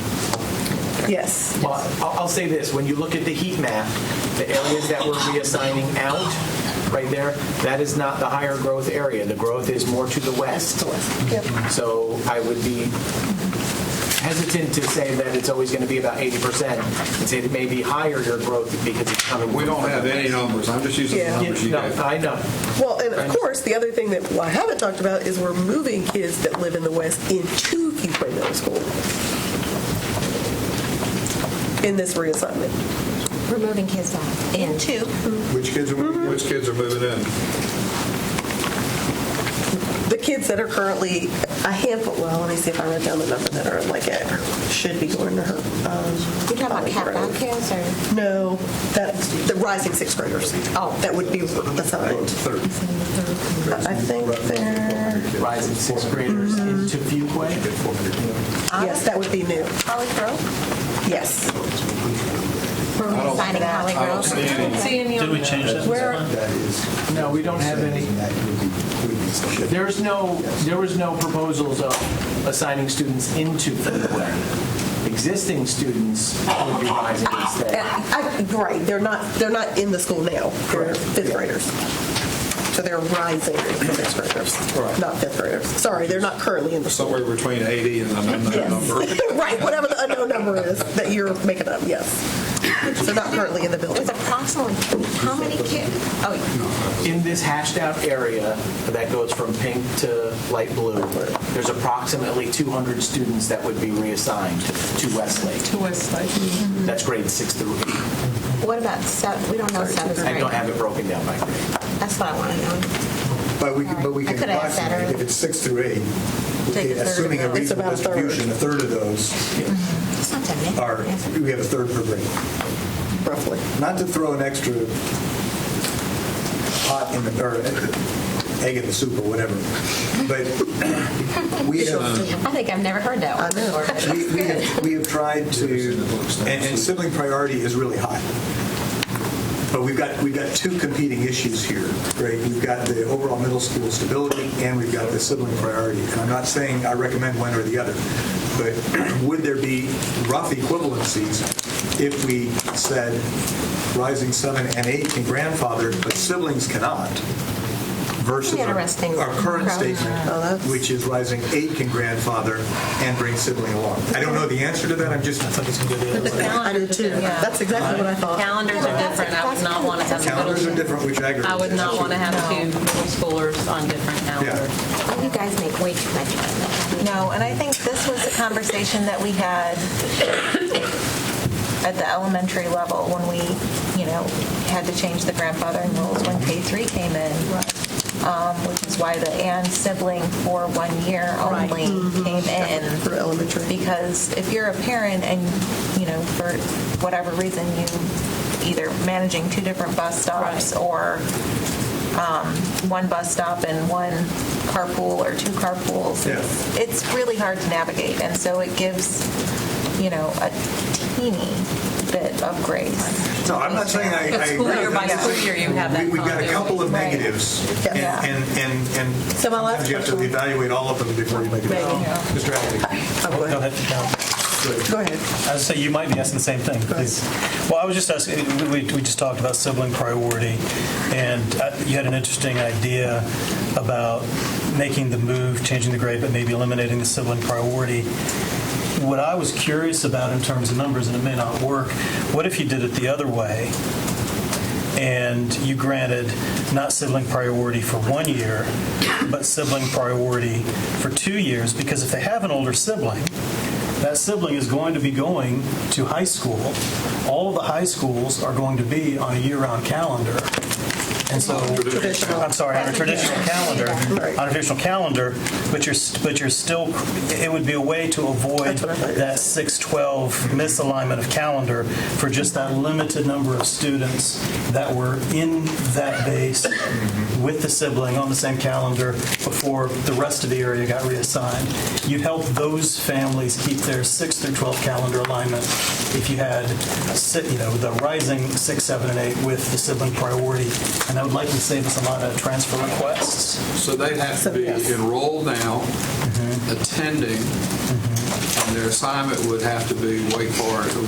F: Yes.
O: Well, I'll say this, when you look at the heat map, the areas that we're reassigning out, right there, that is not the higher growth area. The growth is more to the west.
F: Yep.
O: So I would be hesitant to say that it's always going to be about 80% and say it may be higher your growth because it's coming.
I: We don't have any numbers. I'm just using the numbers you
O: No,
I: gave.
O: I know.
F: Well, and of course, the other thing that I haven't talked about is we're moving kids that live in the West into Fuquay Middle School in this reassignment.
L: We're moving kids into.
A: Which kids are moving?
I: Which kids are moving in?
F: The kids that are currently a handful, well, let me see if I wrote down the number that are like it should be going to her.
L: You're talking about capped out kids or?
F: No, the rising sixth graders.
L: Oh.
F: That would be assigned. I think they're,
O: Rising sixth graders into Fuquay.
F: yes, that would be new.
C: Holly Grove?
F: Yes.
C: We're reassigning Holly
I: I don't
C: Grove.
I: see any.
K: Did we change that?
F: Where,
O: No, we don't have any. There was no proposals of assigning students into Fuquay. Existing students would be rising instead.
F: right, they're not in the school now. They're fifth graders. So they're rising sixth graders, not fifth graders. Sorry, they're not currently in the school.
I: Somewhere between 80 and an unknown number.
F: Right, whatever the unknown number is that you're making up, yes. So not currently in the building.
C: It's approximately how many kids? Oh,
O: In this hashed out area that goes from pink to light blue, there's approximately 200 students that would be reassigned to Westlake.
J: To Westlake.
O: That's grades 6 through 8.
C: what about seven? We don't know seventh grade.
O: I don't have it broken down by grade.
C: That's what I want to know.
A: But we
C: I
A: can
C: could ask that
A: approximate,
C: earlier.
A: if it's 6 through 8,
C: Take a third
A: assuming a
C: of those.
F: It's
A: reasonable
F: about a third.
A: distribution, a third of those
C: It's not that many.
A: are, we have a third per grade.
F: Roughly.
A: Not to throw an extra pot in the, or egg in the soup or whatever, but we have,
C: I think I've never heard that one before.
A: we have tried to, and sibling priority is really high. But we've got two competing issues here, right? We've got the overall middle school stability, and we've got the sibling priority. And I'm not saying I recommend one or the other, but would there be rough equivalencies if we said rising 7 and 8 can grandfather, but siblings cannot? Versus
C: Interesting
A: our current
C: approach.
A: statement, which is rising 8 can grandfather and bring sibling along. I don't know the answer to that. I'm just.
F: I did too. That's exactly what I thought.
J: Calendars are different. I would not want to have
A: Calendars are different, which I agree.
J: I would not want to have two middle schoolers on different calendars.
C: Oh, you guys make way too much money. No, and I think this was a conversation that we had at the elementary level when we, had to change the grandfathering rules when K-3 came in, which is why the and sibling for 1 year only came in.
F: For elementary.
C: Because if you're a parent and, for whatever reason you either managing two different bus stops or one bus stop and one carpool or two carpools, it's really hard to navigate. And so it gives, a teeny bit of grace.
A: No, I'm not saying I agree.
J: School year by
A: I'm just
J: school
A: saying
J: year, you have that
A: We've got a couple of
C: Right.
A: negatives,
C: Yeah.
A: and
F: So my last
A: sometimes you have to
F: question-
A: evaluate all of them before you make a decision. Mr. Hackney.
F: Go ahead. Go ahead.
K: I was say you might be asking the same thing, please. Well, I was just asking, we just talked about sibling priority, and you had an interesting idea about making the move, changing the grade, but maybe eliminating the sibling priority. what I was curious about in terms of numbers, and it may not work, what if you did it the other way and you granted not sibling priority for 1 year, but sibling priority for 2 years? Because if they have an older sibling, that sibling is going to be going to high school. All of the high schools are going to be on a year-round calendar. And so, I'm sorry, on a traditional calendar, but you're still, it would be a way to avoid that 6-12 misalignment of calendar for just that limited number of students that were in that base with the sibling on the same calendar before the rest of the area got reassigned. You'd help those families keep their 6 through 12 calendar alignment if you had, the rising 6, 7, and 8 with the sibling priority. And that would likely save us a lot of transfer requests.
I: So they'd have to be enrolled now, attending, and their assignment would have to be Wake Forest or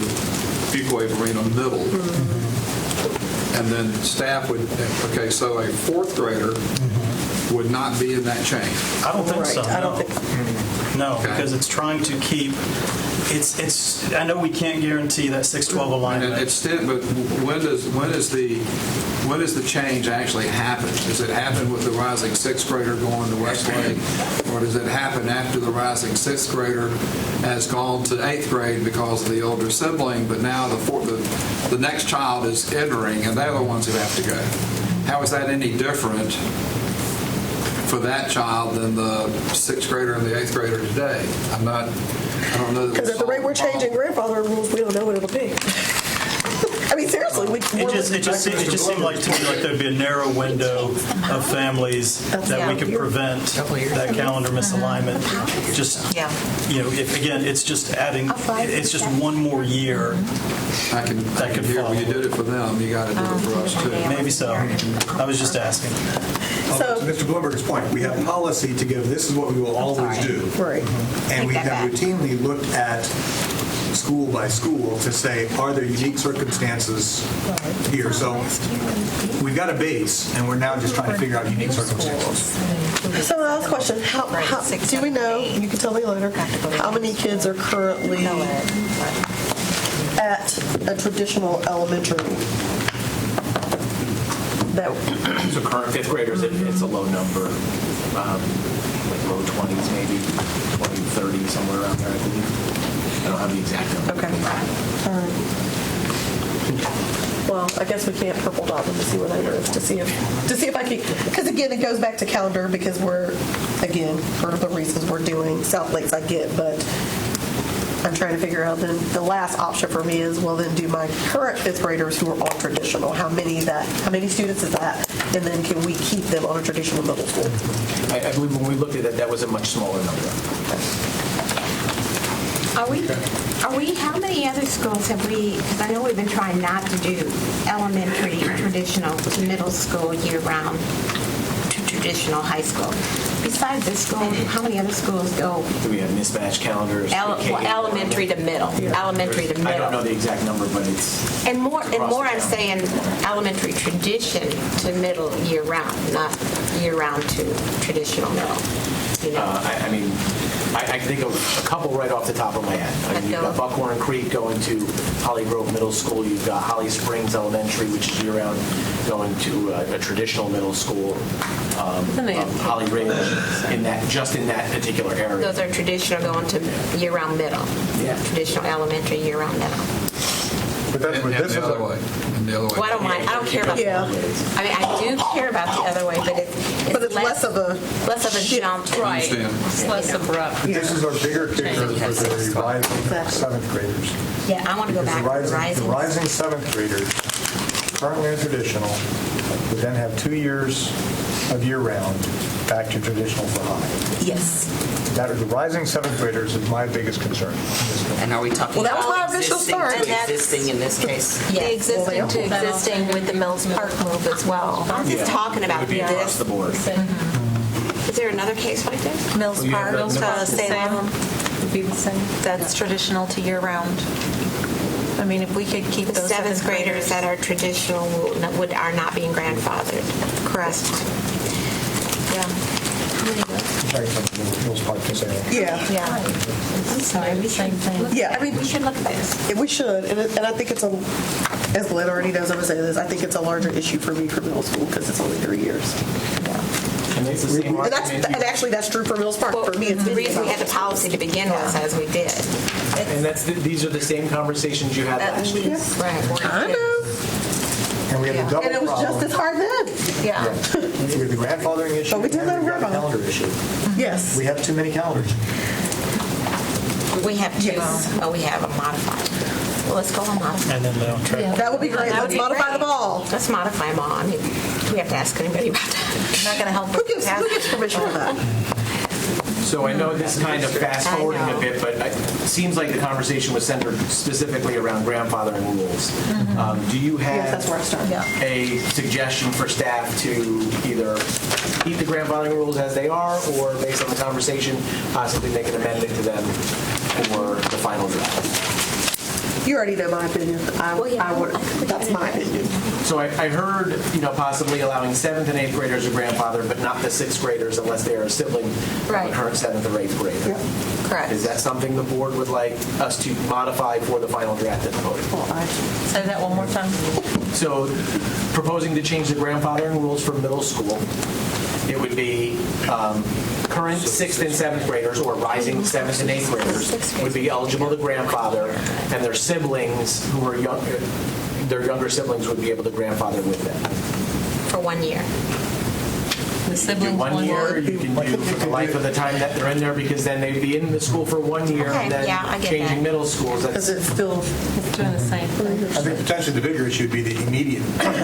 I: Fuquay-Varina Middle. And then staff would, so a fourth grader would not be in that chain.
K: I don't think so.
F: I don't think so.
K: No, because it's trying to keep. It's. I know we can't guarantee that 6-12 alignment.
I: But when does the change actually happen? Does it happen with the rising sixth grader going to Westlake, or does it happen after the rising sixth grader has gone to eighth grade because of the older sibling, but now the next child is entering and they're the ones who have to go? How is that any different for that child than the sixth grader and the eighth grader today? I don't know.
F: Because at the rate we're changing grandfather rules, we don't know what it'll be. I mean, seriously,
K: it just seemed like to me like there'd be a narrow window of families that we could prevent that calendar misalignment. If again, it's just adding, it's just one more year.
I: I can hear when you did it for them, you got to do it for us too.
K: Maybe so. I was just asking.
A: So, to Mr. Bloomberg's point, we have policy to give, this is what we will always do.
F: Right.
A: And we have routinely looked at school by school to say, are there unique circumstances here? So we've got a base, and we're now just trying to figure out unique circumstances.
F: So last question, how do we know, you can tell me later, how many kids are currently at a traditional elementary?
O: So current fifth graders, it's a low number, like low 20s maybe, 20, 30, somewhere around there, I believe. I don't have the exact number.
F: Okay. All right. Well, I guess we can't purple dot them to see where they live to see if I can, because again, it goes back to calendar because we're, again, for the reasons we're doing South Lakes, I get, but I'm trying to figure out then the last option for me is, well, then do my current fifth graders who are all traditional, how many students is that? And then can we keep them on a traditional middle school?
O: I believe when we looked at it, that was a much smaller number.
L: How many other schools have we, because I know we've been trying not to do elementary traditional middle school year-round to traditional high school. Besides this school, how many other schools go?
O: Do we have mismatched calendars?
L: Elementary to middle. Yeah. Elementary to middle.
O: I don't know the exact number, but it's...
L: And more I'm saying elementary tradition to middle year-round, not year-round to traditional middle. You know?
O: I can think of a couple right off the top of my head. You've got Buckhorn Creek going to Holly Grove Middle School. You've got Holly Springs Elementary, which is year-round, going to a traditional middle school. Holly Ridge, in that particular area.
L: Those are traditional going to year-round middle.
O: Yeah.
L: Traditional elementary, year-round middle.
A: But that's what this is.
I: The other way.
L: Well, I don't mind. I don't care about the other way. I mean, I do care about the other way, but it's
F: less of a
L: jump.
E: Right. It's less abrupt.
A: This is our bigger picture for the rising seventh graders.
L: Yeah, I want to go back to the rising.
A: The rising seventh graders, currently in traditional, would then have 2 years of year-round back to traditional for high.
L: Yes.
A: The rising seventh graders is my biggest concern.
H: And are we talking
F: that was my
H: about
F: initial start.
H: existing in this case?
C: Yeah, existing to existing with the Mills Park move as well.
L: I'm just talking about
O: Across
L: this.
O: the board.
L: Is there another case like this?
C: Mills Park, Salem, would be the same. That's traditional to year-round. I mean, if we could keep
L: The
C: those
L: seventh graders that are traditional are not being grandfathered.
C: Correct. Yeah.
A: Sorry, Mills Park to say.
F: Yeah.
L: I'm sorry, we should,
F: Yeah, I mean,
L: we should look at this.
F: we should, and I think it's as Glenn already knows, I'm going to say this, I think it's a larger issue for me for middle school because it's only 3 years.
O: And it's the same
F: And
O: argument.
F: actually, that's true for Mills Park. For me, it's
L: The reason we had the policy to begin with as we did.
O: And these are the same conversations you had last year.
L: Right.
F: I know.
A: And we had the double
F: And it was
A: problem.
F: just as hard then.
C: Yeah.
A: We had the grandfathering issue.
F: But we did
A: and
F: let it
A: we've got
F: work
A: a
F: on it.
A: calendar issue.
F: Yes.
A: We have too many calendars.
L: We have two. Oh, we have a modified. Well, let's go on modified.
K: And then they're on track.
F: That would be great.
L: That would
F: Let's
L: be
F: modify
L: great.
F: them all.
L: Let's modify them all. I mean, do we have to ask anybody about that?
C: I'm not going to help
F: Who gives permission for that?
O: So I know this kind of fast forwarding a bit, but it seems like the conversation was centered specifically around grandfathering rules. Do you
F: Yes, that's
O: have
F: where I started.
O: a suggestion for staff to either keep the grandfathering rules as they are, or based on the conversation, possibly make an amendment to them for the final draft?
F: You already know my opinion. That's my opinion.
O: So I heard, possibly allowing 7th and 8th graders a grandfather, but not the 6th graders unless they are a sibling of a current 7th or 8th grader.
C: Correct.
O: Is that something the board would like us to modify for the final draft at the podium?
J: Say that one more time.
O: So proposing to change the grandfathering rules for middle school, it would be current 6th and 7th graders or rising 7th and 8th graders would be eligible to grandfather, and their siblings who are younger, their younger siblings would be able to grandfather with them.
L: For 1 year.
J: The
O: Do
J: siblings
O: 1 year, you can do for the life of the time that they're in there, because then they'd be in the school for 1 year and
L: Okay, yeah, I
O: then
L: get
O: changing
L: that.
O: middle schools.
F: Because it's still
J: It's doing the same thing.
A: I think potentially the bigger issue would be the immediate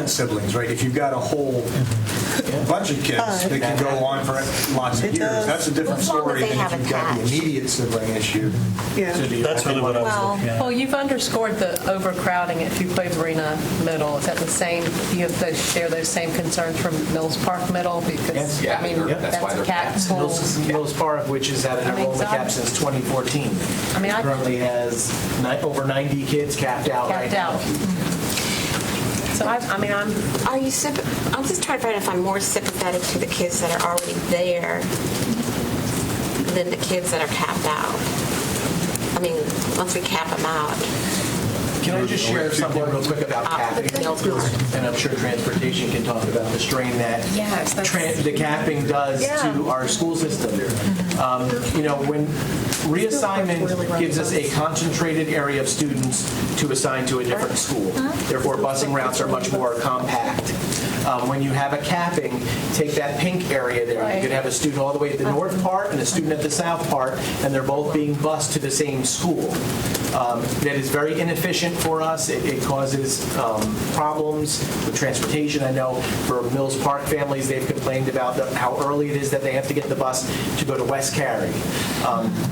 A: siblings, right? If you've got a whole bunch of kids that can go on for lots of
F: It
A: years,
F: does.
A: that's a different
L: As long as
A: story
L: they
A: than if
L: have
A: you've got the
L: attached.
A: immediate sibling issue.
F: Yeah.
K: That's really what I was looking at.
J: Well, you've underscored the overcrowding at Fuquay-Varina Middle. Is that the same, do you have those, share those same concerns from Mills Park Middle? Because,
N: Yeah,
J: I mean,
N: that's why
J: that's a
N: they're
J: capped
N: capped.
J: school.
O: Mills Park, which has had an
J: I mean,
O: enrollment cap since 2014,
J: I mean, I-
O: currently has over 90 kids capped out right
J: Capped
O: now.
J: out. So I'm
L: Are you I'm just trying to find out if I'm more sympathetic to the kids that are already there than the kids that are capped out. I mean, once we cap them out.
O: Can I just share something real quick about capping? And I'm sure transportation can talk about the strain that the capping does to our school system. When reassignment gives us a concentrated area of students to assign to a different school. Therefore, busing routes are much more compact. When you have a capping, take that pink area there. You could have a student all the way at the north part and a student at the south part, and they're both being bused to the same school. That is very inefficient for us. It causes problems with transportation. I know for Mills Park families, they've complained about how early it is that they have to get the bus to go to West Cary.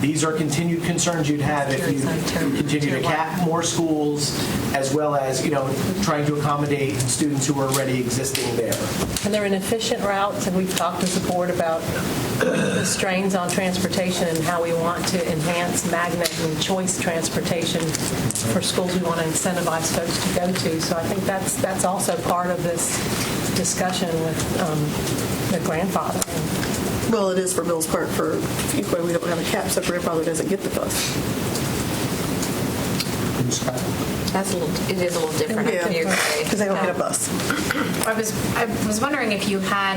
O: These are continued concerns you'd have if you continue to cap more schools, as well as trying to accommodate students who are already existing there.
J: And they're inefficient routes, and we've talked as a board about the strains on transportation and how we want to enhance magnet and choice transportation for schools we want to incentivize folks to go to. So I think that's also part of this discussion with the grandfathering.
F: Well, it is for Mills Park. For Fuquay, we don't have a cap, so grandfather doesn't get the bus.
L: It is a little different.
F: Yeah, because they don't get a bus.
P: I was wondering if you had,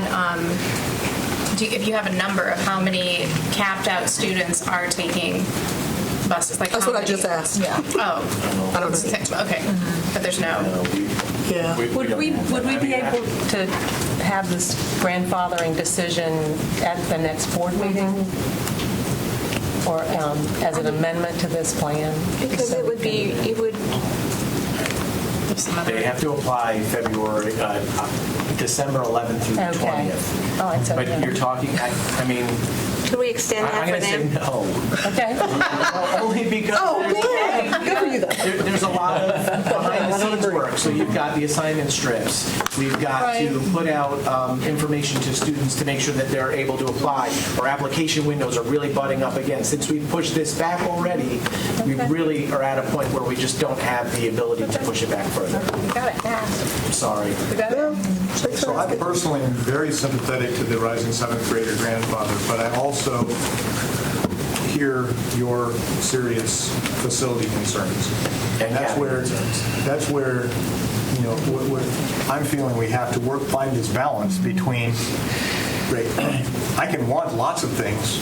P: if you have a number of how many capped out students are taking buses. Like
F: That's
P: how
F: what I
P: many?
F: just asked.
P: Yeah. Oh.
F: I don't know.
P: Okay. But there's no.
F: Yeah.
J: Would we be able to have this grandfathering decision at the next board meeting? Or as an amendment to this plan?
L: Because it would.
O: They have to apply December 11th through the 20th.
J: All right, so
O: But you're talking,
L: Can we extend that
O: I'm
L: for
O: going to
L: them?
O: say no.
J: Okay.
O: Only because
F: Good for you, though.
O: there's a lot of behind-the-scenes work. So you've got the assignment strips. We've got to put out information to students to make sure that they're able to apply. Our application windows are really butting up again. Since we've pushed this back already, we really are at a point where we just don't have the ability to push it back further.
J: We got it.
O: Sorry.
J: We got it.
A: So I personally am very sympathetic to the rising seventh grader grandfather, but I also hear your serious facility concerns. And that's where, you know, what I'm feeling we have to find this balance between, great, I can want lots of things,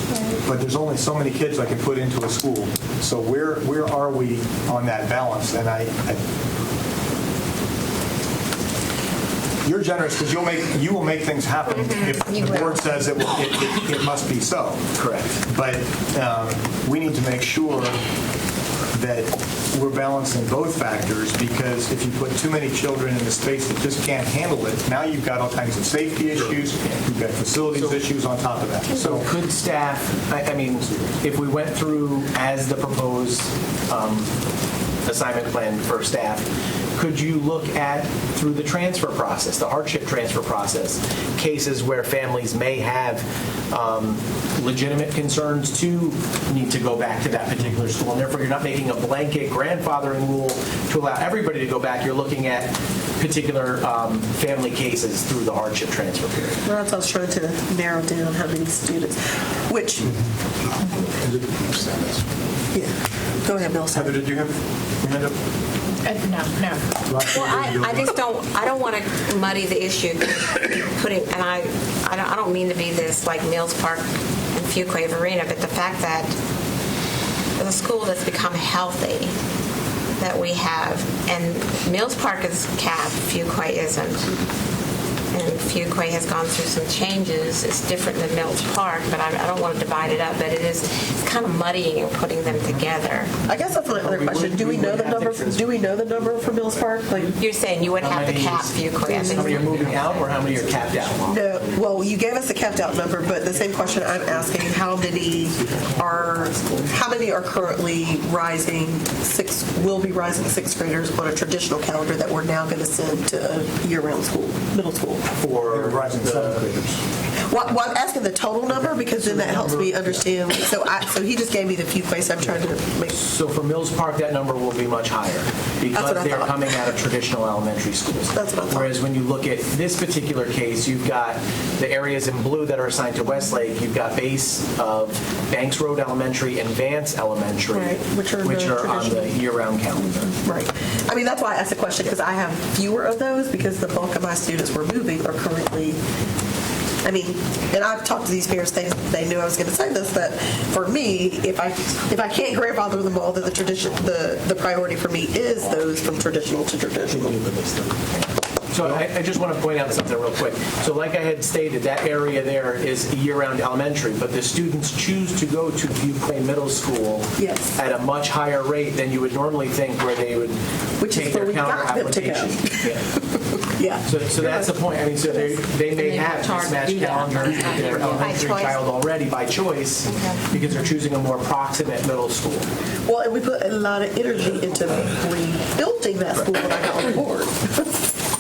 A: but there's only so many kids I can put into a school. So where are we on that balance? And you're generous because you will make things happen if the board says it must be so.
O: Correct.
A: But we need to make sure that we're balancing both factors, because if you put too many children in a space that just can't handle it, now you've got all kinds of safety issues, you've got facilities issues on top of that.
O: So could staff, I mean, if we went through as the proposed assignment plan for staff, could you look at, through the transfer process, the hardship transfer process, cases where families may have legitimate concerns to need to go back to that particular school, and therefore you're not making a blanket grandfathering rule to allow everybody to go back, you're looking at particular family cases through the hardship transfer period.
F: Well, that's what I was trying to narrow down how many students, which... Yeah. Go ahead, Bill.
A: Heather, did you have your hand up?
P: No.
L: Well, I just don't want to muddy the issue, and I don't mean to be this like Mills Park and Fuquay-Varina, but the fact that the school that's become healthy that we have, and Mills Park is capped, Fuquay isn't. And Fuquay has gone through some changes. It's different than Mills Park, but I don't want to divide it up. But it's kind of muddying and putting them together.
F: I guess that's another question. Do we know the number? Do we know the number for Mills Park? Like,
L: you're saying you would have to cap Fuquay.
O: How many are moving out, or how many are capped out?
F: No. Well, you gave us the capped out number, but the same question I'm asking: how many are currently rising? Will be rising sixth graders on a traditional calendar that we're now going to send to a year-round school, middle school.
A: For rising seventh graders.
F: Well, I'm asking the total number because then that helps me understand. So he just gave me the few places I'm trying to make.
O: So for Mills Park, that number will be much higher because they're coming out of traditional elementary schools.
F: That's what I thought.
O: Whereas when you look at this particular case, you've got the areas in blue that are assigned to Westlake. You've got base of Banks Road Elementary and Vance Elementary,
F: right, which are
O: on the year-round calendar.
F: Right. I mean, that's why I asked the question, because I have fewer of those because the bulk of my students were moving are currently. I mean, and I've talked to these parents. They knew I was going to say this. That for me, if I can't grandfather them all, then the priority for me is those from traditional to traditional.
O: So I just want to point out something real quick. So like I had stated, that area there is year-round elementary, but the students choose to go to Fuquay Middle School at a much higher rate than you would normally think, where they would take their counter application.
F: Yeah.
O: So that's the point. I mean, so they may have mismatched calendars with their elementary child already by choice because they're choosing a more proximate middle school.
F: Well, and we put a lot of energy into rebuilding that school when I got on board.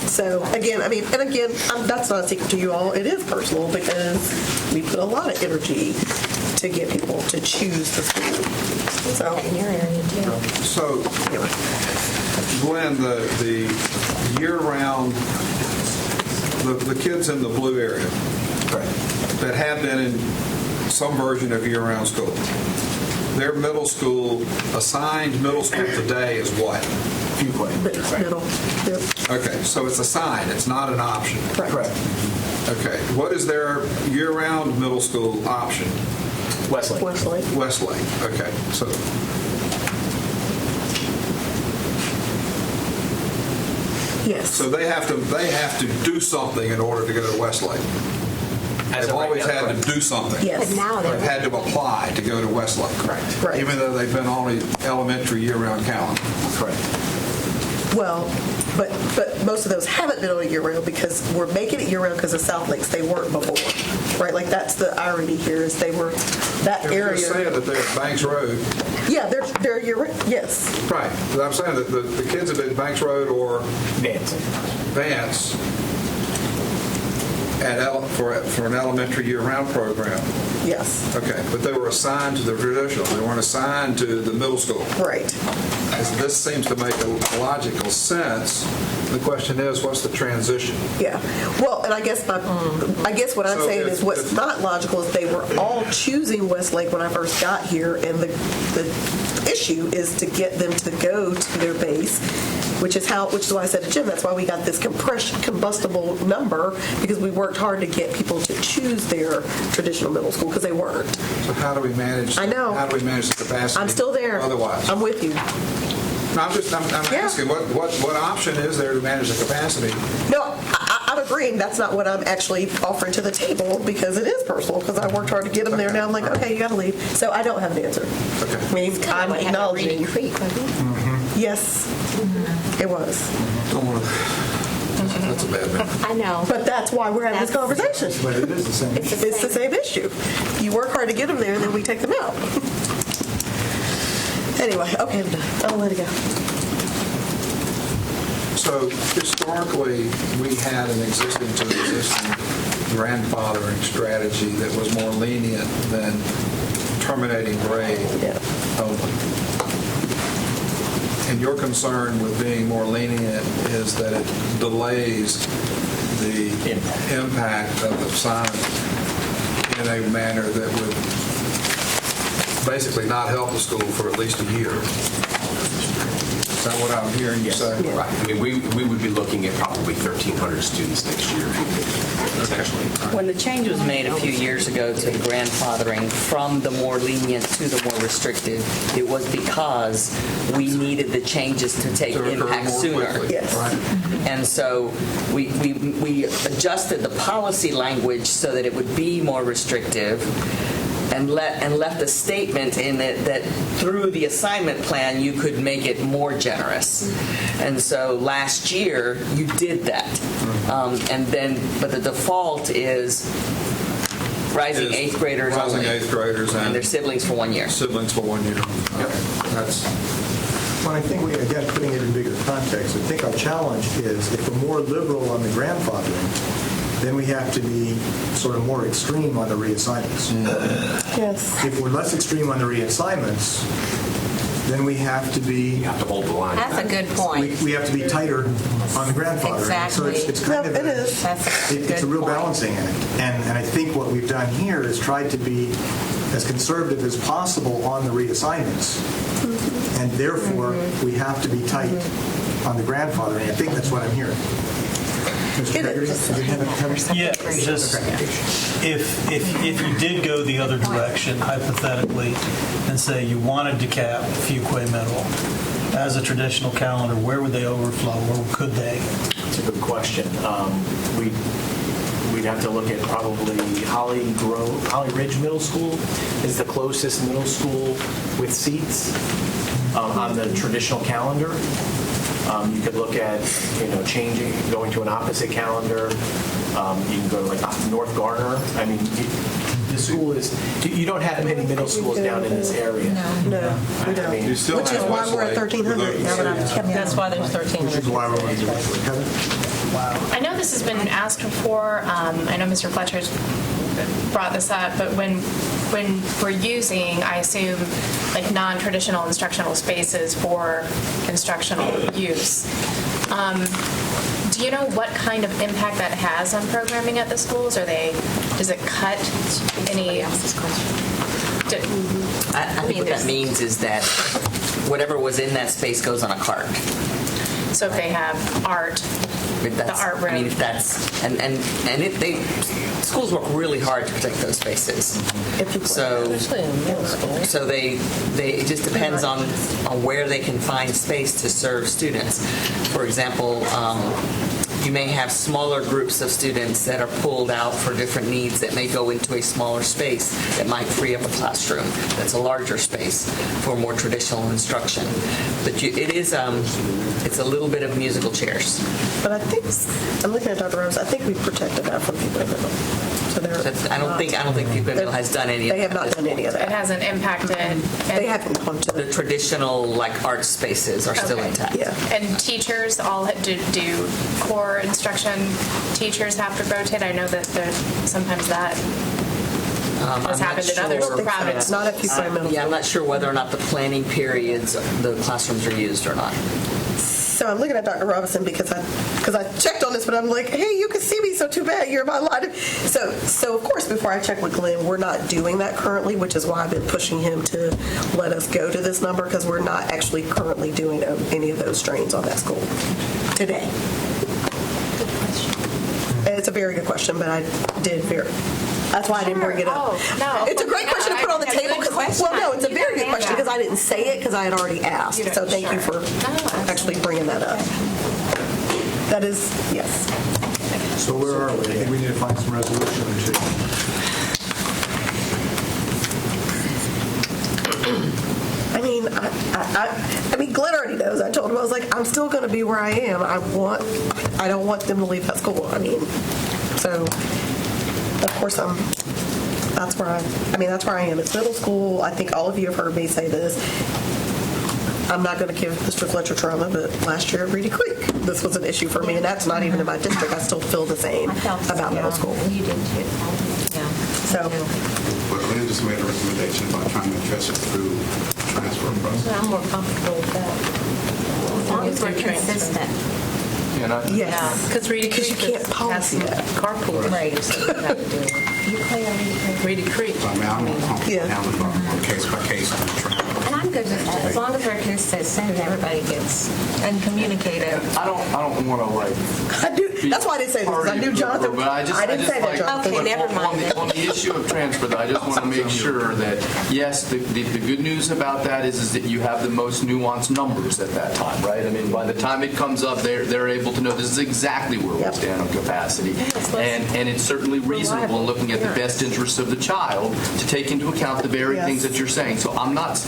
F: So again, that's not a secret to you all. It is personal because we put a lot of energy to get people to choose the school. So
L: in your area too.
I: So, Glenn, the year-round, the kids in the blue area that have been in some version of year-round school, their middle school, assigned middle school today is what?
O: Fuquay.
F: Middle. Yep.
I: Okay, so it's assigned. It's not an option.
O: Correct.
I: Okay, what is their year-round middle school option?
O: Westlake.
I: Westlake. Okay, so.
F: Yes.
I: So they have to do something in order to go to Westlake. They've always had to do something.
F: Yes.
L: But now
I: They've had to apply to go to Westlake.
O: Correct.
F: Right.
I: Even though they've been on an elementary year-round calendar.
O: Correct.
F: Well, but most of those haven't been on a year-round because we're making it year-round because of South Lakes. They weren't before, right? Like that's the irony here is they were that area.
I: You're just saying that they're at Banks Road.
F: Yeah, they're year-round. Yes.
I: Right. But I'm saying that the kids have been Banks Road or
O: Vance.
I: for an elementary year-round program.
F: Yes.
I: Okay, but they were assigned to the traditional. They weren't assigned to the middle school.
F: Right.
I: This seems to make a logical sense. The question is, what's the transition?
F: Yeah. Well, and I guess what I'm
I: So
F: saying
I: if-
F: is what's not logical is they were all choosing Westlake when I first got here, and the issue is to get them to go to their base, which is why I said to Jim, that's why we got this combustible number, because we worked hard to get people to choose their traditional middle school because they weren't.
I: So how do we manage?
F: I know.
I: How do we manage the capacity?
F: I'm still there.
I: Otherwise,
F: I'm with you.
I: No, I'm asking what option is there to manage the capacity?
F: No, I'm agreeing. That's not what I'm actually offering to the table because it is personal because I worked hard to get them there. Now I'm like, okay, you got to leave. So I don't have an answer.
I: Okay.
F: I mean, I'm acknowledging.
L: Creek, wasn't it?
F: Yes, it was.
I: That's a bad man.
L: I know.
F: But that's why we're having this conversation.
A: But it is the same.
F: It's the same issue. You work hard to get them there, and then we take them out. Anyway, okay, I'm done. I'll let it go.
I: So historically, we had an existing grandfathering strategy that was more lenient than terminating grade only. And your concern with being more lenient is that it delays the impact of the assignment in a manner that would basically not help the school for at least a year. Is that what I'm hearing you say?
N: Right. I mean, we would be looking at probably 1,300 students next year, essentially.
H: When the change was made a few years ago to grandfathering from the more lenient to the more restrictive, it was because we needed the changes to take impact sooner.
F: Yes.
H: And so we adjusted the policy language so that it would be more restrictive, and left a statement in it that through the assignment plan you could make it more generous. And so last year you did that, but the default is rising eighth graders
I: Rising
H: only,
I: eighth graders
H: and their siblings for 1 year.
I: Siblings for 1 year.
A: Yep. Well, I think again, putting it in bigger context, I think our challenge is if we're more liberal on the grandfathering, then we have to be sort of more extreme on the reassignments.
F: Yes.
A: If we're less extreme on the reassignments, then we have to be...
N: You have to hold the line.
C: That's a good point.
A: We have to be tighter on the grandfathering. So
C: Exactly.
A: it's kind of
F: it is.
A: it's a real balancing act. And I think what we've done here is tried to be as conservative as possible on the reassignments. And therefore, we have to be tight on the grandfathering. I think that's what I'm hearing. Mr. Gregory, did you have a
K: Yeah, just if you did go the other direction, hypothetically, and say you wanted to cap Fuquay Middle as a traditional calendar, where would they overflow, or could they?
O: That's a good question. We'd have to look at probably Holly Ridge Middle School is the closest middle school with seats on the traditional calendar. You could look at, going to an opposite calendar. You can go to like North Garner. I mean, the school is, you don't have many middle schools down in this area.
F: No, we don't.
A: You still
F: Which is
A: have
F: why we're at
A: Westlake
F: 1,300.
E: That's why there's 1,300.
A: Which is why we're going to do it. Kevin?
P: I know this has been asked before. I know Mr. Fletcher's brought this up, but when we're using, I assume, like non-traditional instructional spaces for instructional use, do you know what kind of impact that has on programming at the schools? Does it cut any?
H: I think what that means is that whatever was in that space goes on a cart.
P: So if they have art, the art room.
H: I mean, if that's schools work really hard to protect those spaces.
E: Especially in middle school.
H: So it just depends on where they can find space to serve students. For example, you may have smaller groups of students that are pulled out for different needs that may go into a smaller space that might free up a classroom that's a larger space for more traditional instruction. But it's a little bit of musical chairs.
F: But I think, I'm looking at Dr. Rose, I think we've protected that from people. So
H: I don't think Fuquay Middle has done any of that.
F: They have not done any of that.
P: It hasn't impacted.
F: They haven't gone to
H: The traditional art spaces are still intact.
F: Yeah.
P: And teachers all do core instruction. Teachers have to rotate. I know that sometimes that has happened in other crowded
F: It's not at Fuquay Middle
H: Yeah, I'm not sure whether or not the planning periods, the classrooms are used or not.
F: So I'm looking at Dr. Robinson because I checked on this, but I'm like, hey, you can see me, so too bad, you're my line. So of course, before I check with Glenn, we're not doing that currently, which is why I've been pushing him to let us go to this number, because we're not actually currently doing any of those strains on that school today. It's a very good question, but I did that's why I didn't bring it up.
P: No.
F: It's a great question to put on the table. Well, no, it's a very good question because I didn't say it because I had already asked. So thank you for actually bringing that up. That is, yes.
A: So where are we? I think we need to find some resolution
F: I mean, Glenn already knows. I told him, I was like, I'm still going to be where I am. I don't want them to leave that school. So of course that's where I am. It's middle school. I think all of you have heard me say this. I'm not going to give Mr. Fletcher trauma, but last year at Reedy Creek, this was an issue for me, and that's not even in my district. I still feel the same about middle school.
L: You did too.
F: Yeah. So.
Q: Well, Lynn just made a recommendation about trying to address it through transfer process.
J: I'm more comfortable with that.
L: As long as we're consistent.
F: Yes.
J: Because Reedy Creek
F: you can't policy that.
J: Carpool. Right. So we have to do it.
L: You play on
J: Reedy Creek.
Q: I mean, I'm more comfortable handling on case by case on the transfer.
L: And I'm good with that. As long as we're consistent and everybody gets
C: and communicated.
D: I don't want to
F: I do. That's why I didn't say this. I knew Jonathan.
D: But I
F: didn't say that, Jonathan.
L: Okay, never mind.
D: On the issue of transfer, though, I just want to make sure that, yes, the good news about that is that you have the most nuanced numbers at that time, right? I mean, by the time it comes up, they're able to know this is exactly where we stand on capacity. And it's certainly reasonable in looking at the best interests of the child to take into account the very things that you're saying. So I'm not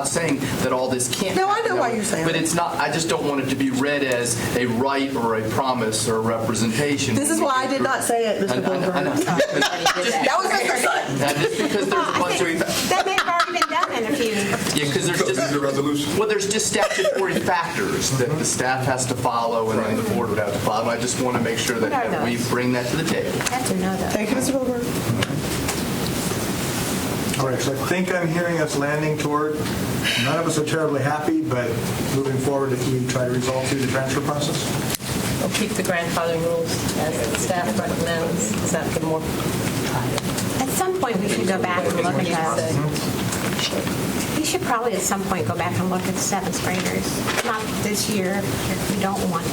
D: saying that all this can't
F: No,
D: happen.
F: I know why you're saying
D: But
F: that.
D: it's not, I just don't want it to be read as a right or a promise or a representation.
F: This is why I did not say it, Mr. Bloomberg.
D: I know.
F: That was Mr. Sutton.
D: Just because there's a bunch of...
L: That may have already been done in a few.
D: Yeah, because there's just...
Q: the resolution?
D: Well, there's just statutory factors that the staff has to follow and then the board would have to follow. I just want to make sure that we bring that to the table.
L: That's another.
F: Thank you, Mr. Bloomberg.
A: All right, so I think I'm hearing us landing toward, none of us are terribly happy, but moving forward, if we try to resolve through the transfer process?
J: We'll keep the grandfathering rules as the staff recommends. Is that the more?
L: At some point, we should go back and look at that. We should probably at some point go back and look at seventh graders. Not this year if we don't want to.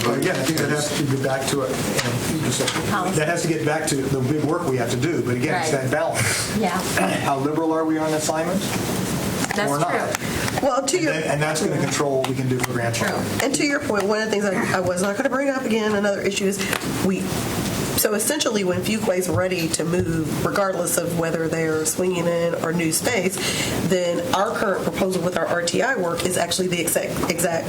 A: But again, I think that has to get back to it. That has to get back to the big work we have to do. But again, it's that balance.
L: Yeah.
A: How liberal are we on assignments?
L: That's
A: or not?
L: true.
F: Well,
A: and that's going to control what we can do for grandchildren.
F: And to your point, one of the things I was not going to bring up again, another issue is so essentially when Fuquay's ready to move, regardless of whether they're swinging in or new space, then our current proposal with our RTI work is actually the exact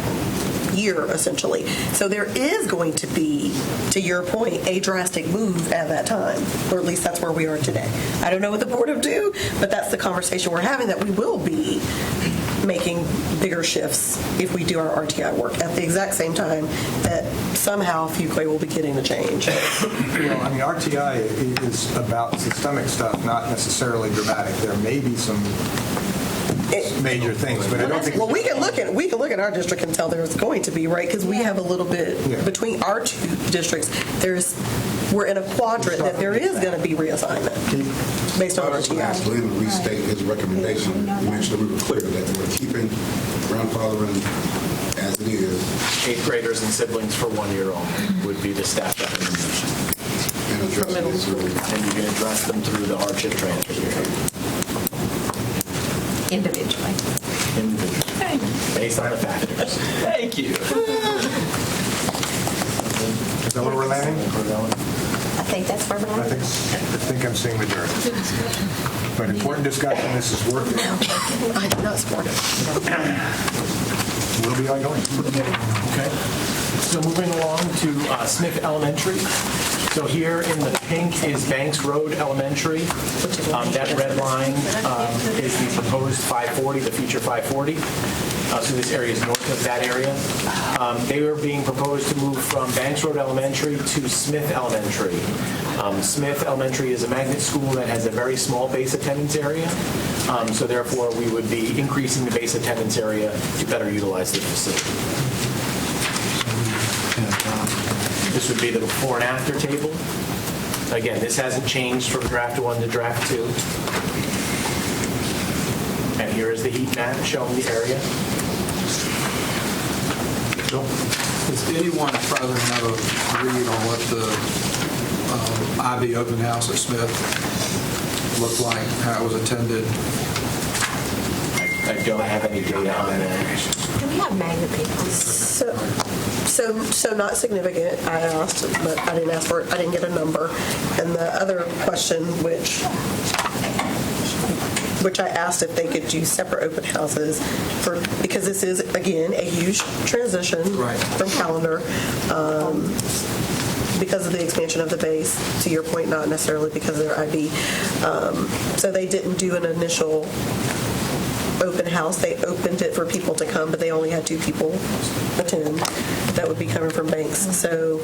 F: year, essentially. So there is going to be, to your point, a drastic move at that time, or at least that's where we are today. I don't know what the board will do, but that's the conversation we're having, that we will be making bigger shifts if we do our RTI work at the exact same time that somehow Fuquay will be getting the change.
A: RTI is about systemic stuff, not necessarily dramatic. There may be some major things, but I don't think.
F: Well, we can look at our district and tell there's going to be, right? Because we have a little bit between our two districts. We're in a quadrant that there is going to be reassignment based on RTI.
Q: Ask Glenn to restate his recommendation to make sure we were clear that we're keeping grandfathering as it is.
O: 8th graders and siblings for 1 year only would be the staff recommendation. And you can address them through the hardship transfer period.
L: Individually.
O: Based on the factors. Thank you.
A: Is that where we're landing?
L: I think that's where we're
A: I
L: landing.
A: think I'm seeing majority. But important discussion. This is worth it.
F: I do not support it.
A: We'll be ongoing.
O: Okay. So moving along to Smith Elementary. So here in the pink is Banks Road Elementary. That red line is the proposed 540, the future 540. So this area is north of that area. They are being proposed to move from Banks Road Elementary to Smith Elementary. Smith Elementary is a magnet school that has a very small base attendance area. So therefore, we would be increasing the base attendance area to better utilize the facility. This would be the before and after table. Again, this hasn't changed from draft 1 to draft 2. And here is the heat map showing the area.
I: Does anyone further have a read on what the IB open house at Smith looked like, how it was attended?
O: I don't have any data on that.
L: Do we have magnet people?
F: So not significant, I asked, but I didn't ask for it, I didn't get a number. And the other question, which I asked if they could do separate open houses because this is, again, a huge transition from calendar. Because of the expansion of the base, to your point, not necessarily because of their IB. So they didn't do an initial open house. They opened it for people to come, but they only had 2 people attend that would be coming from Banks. So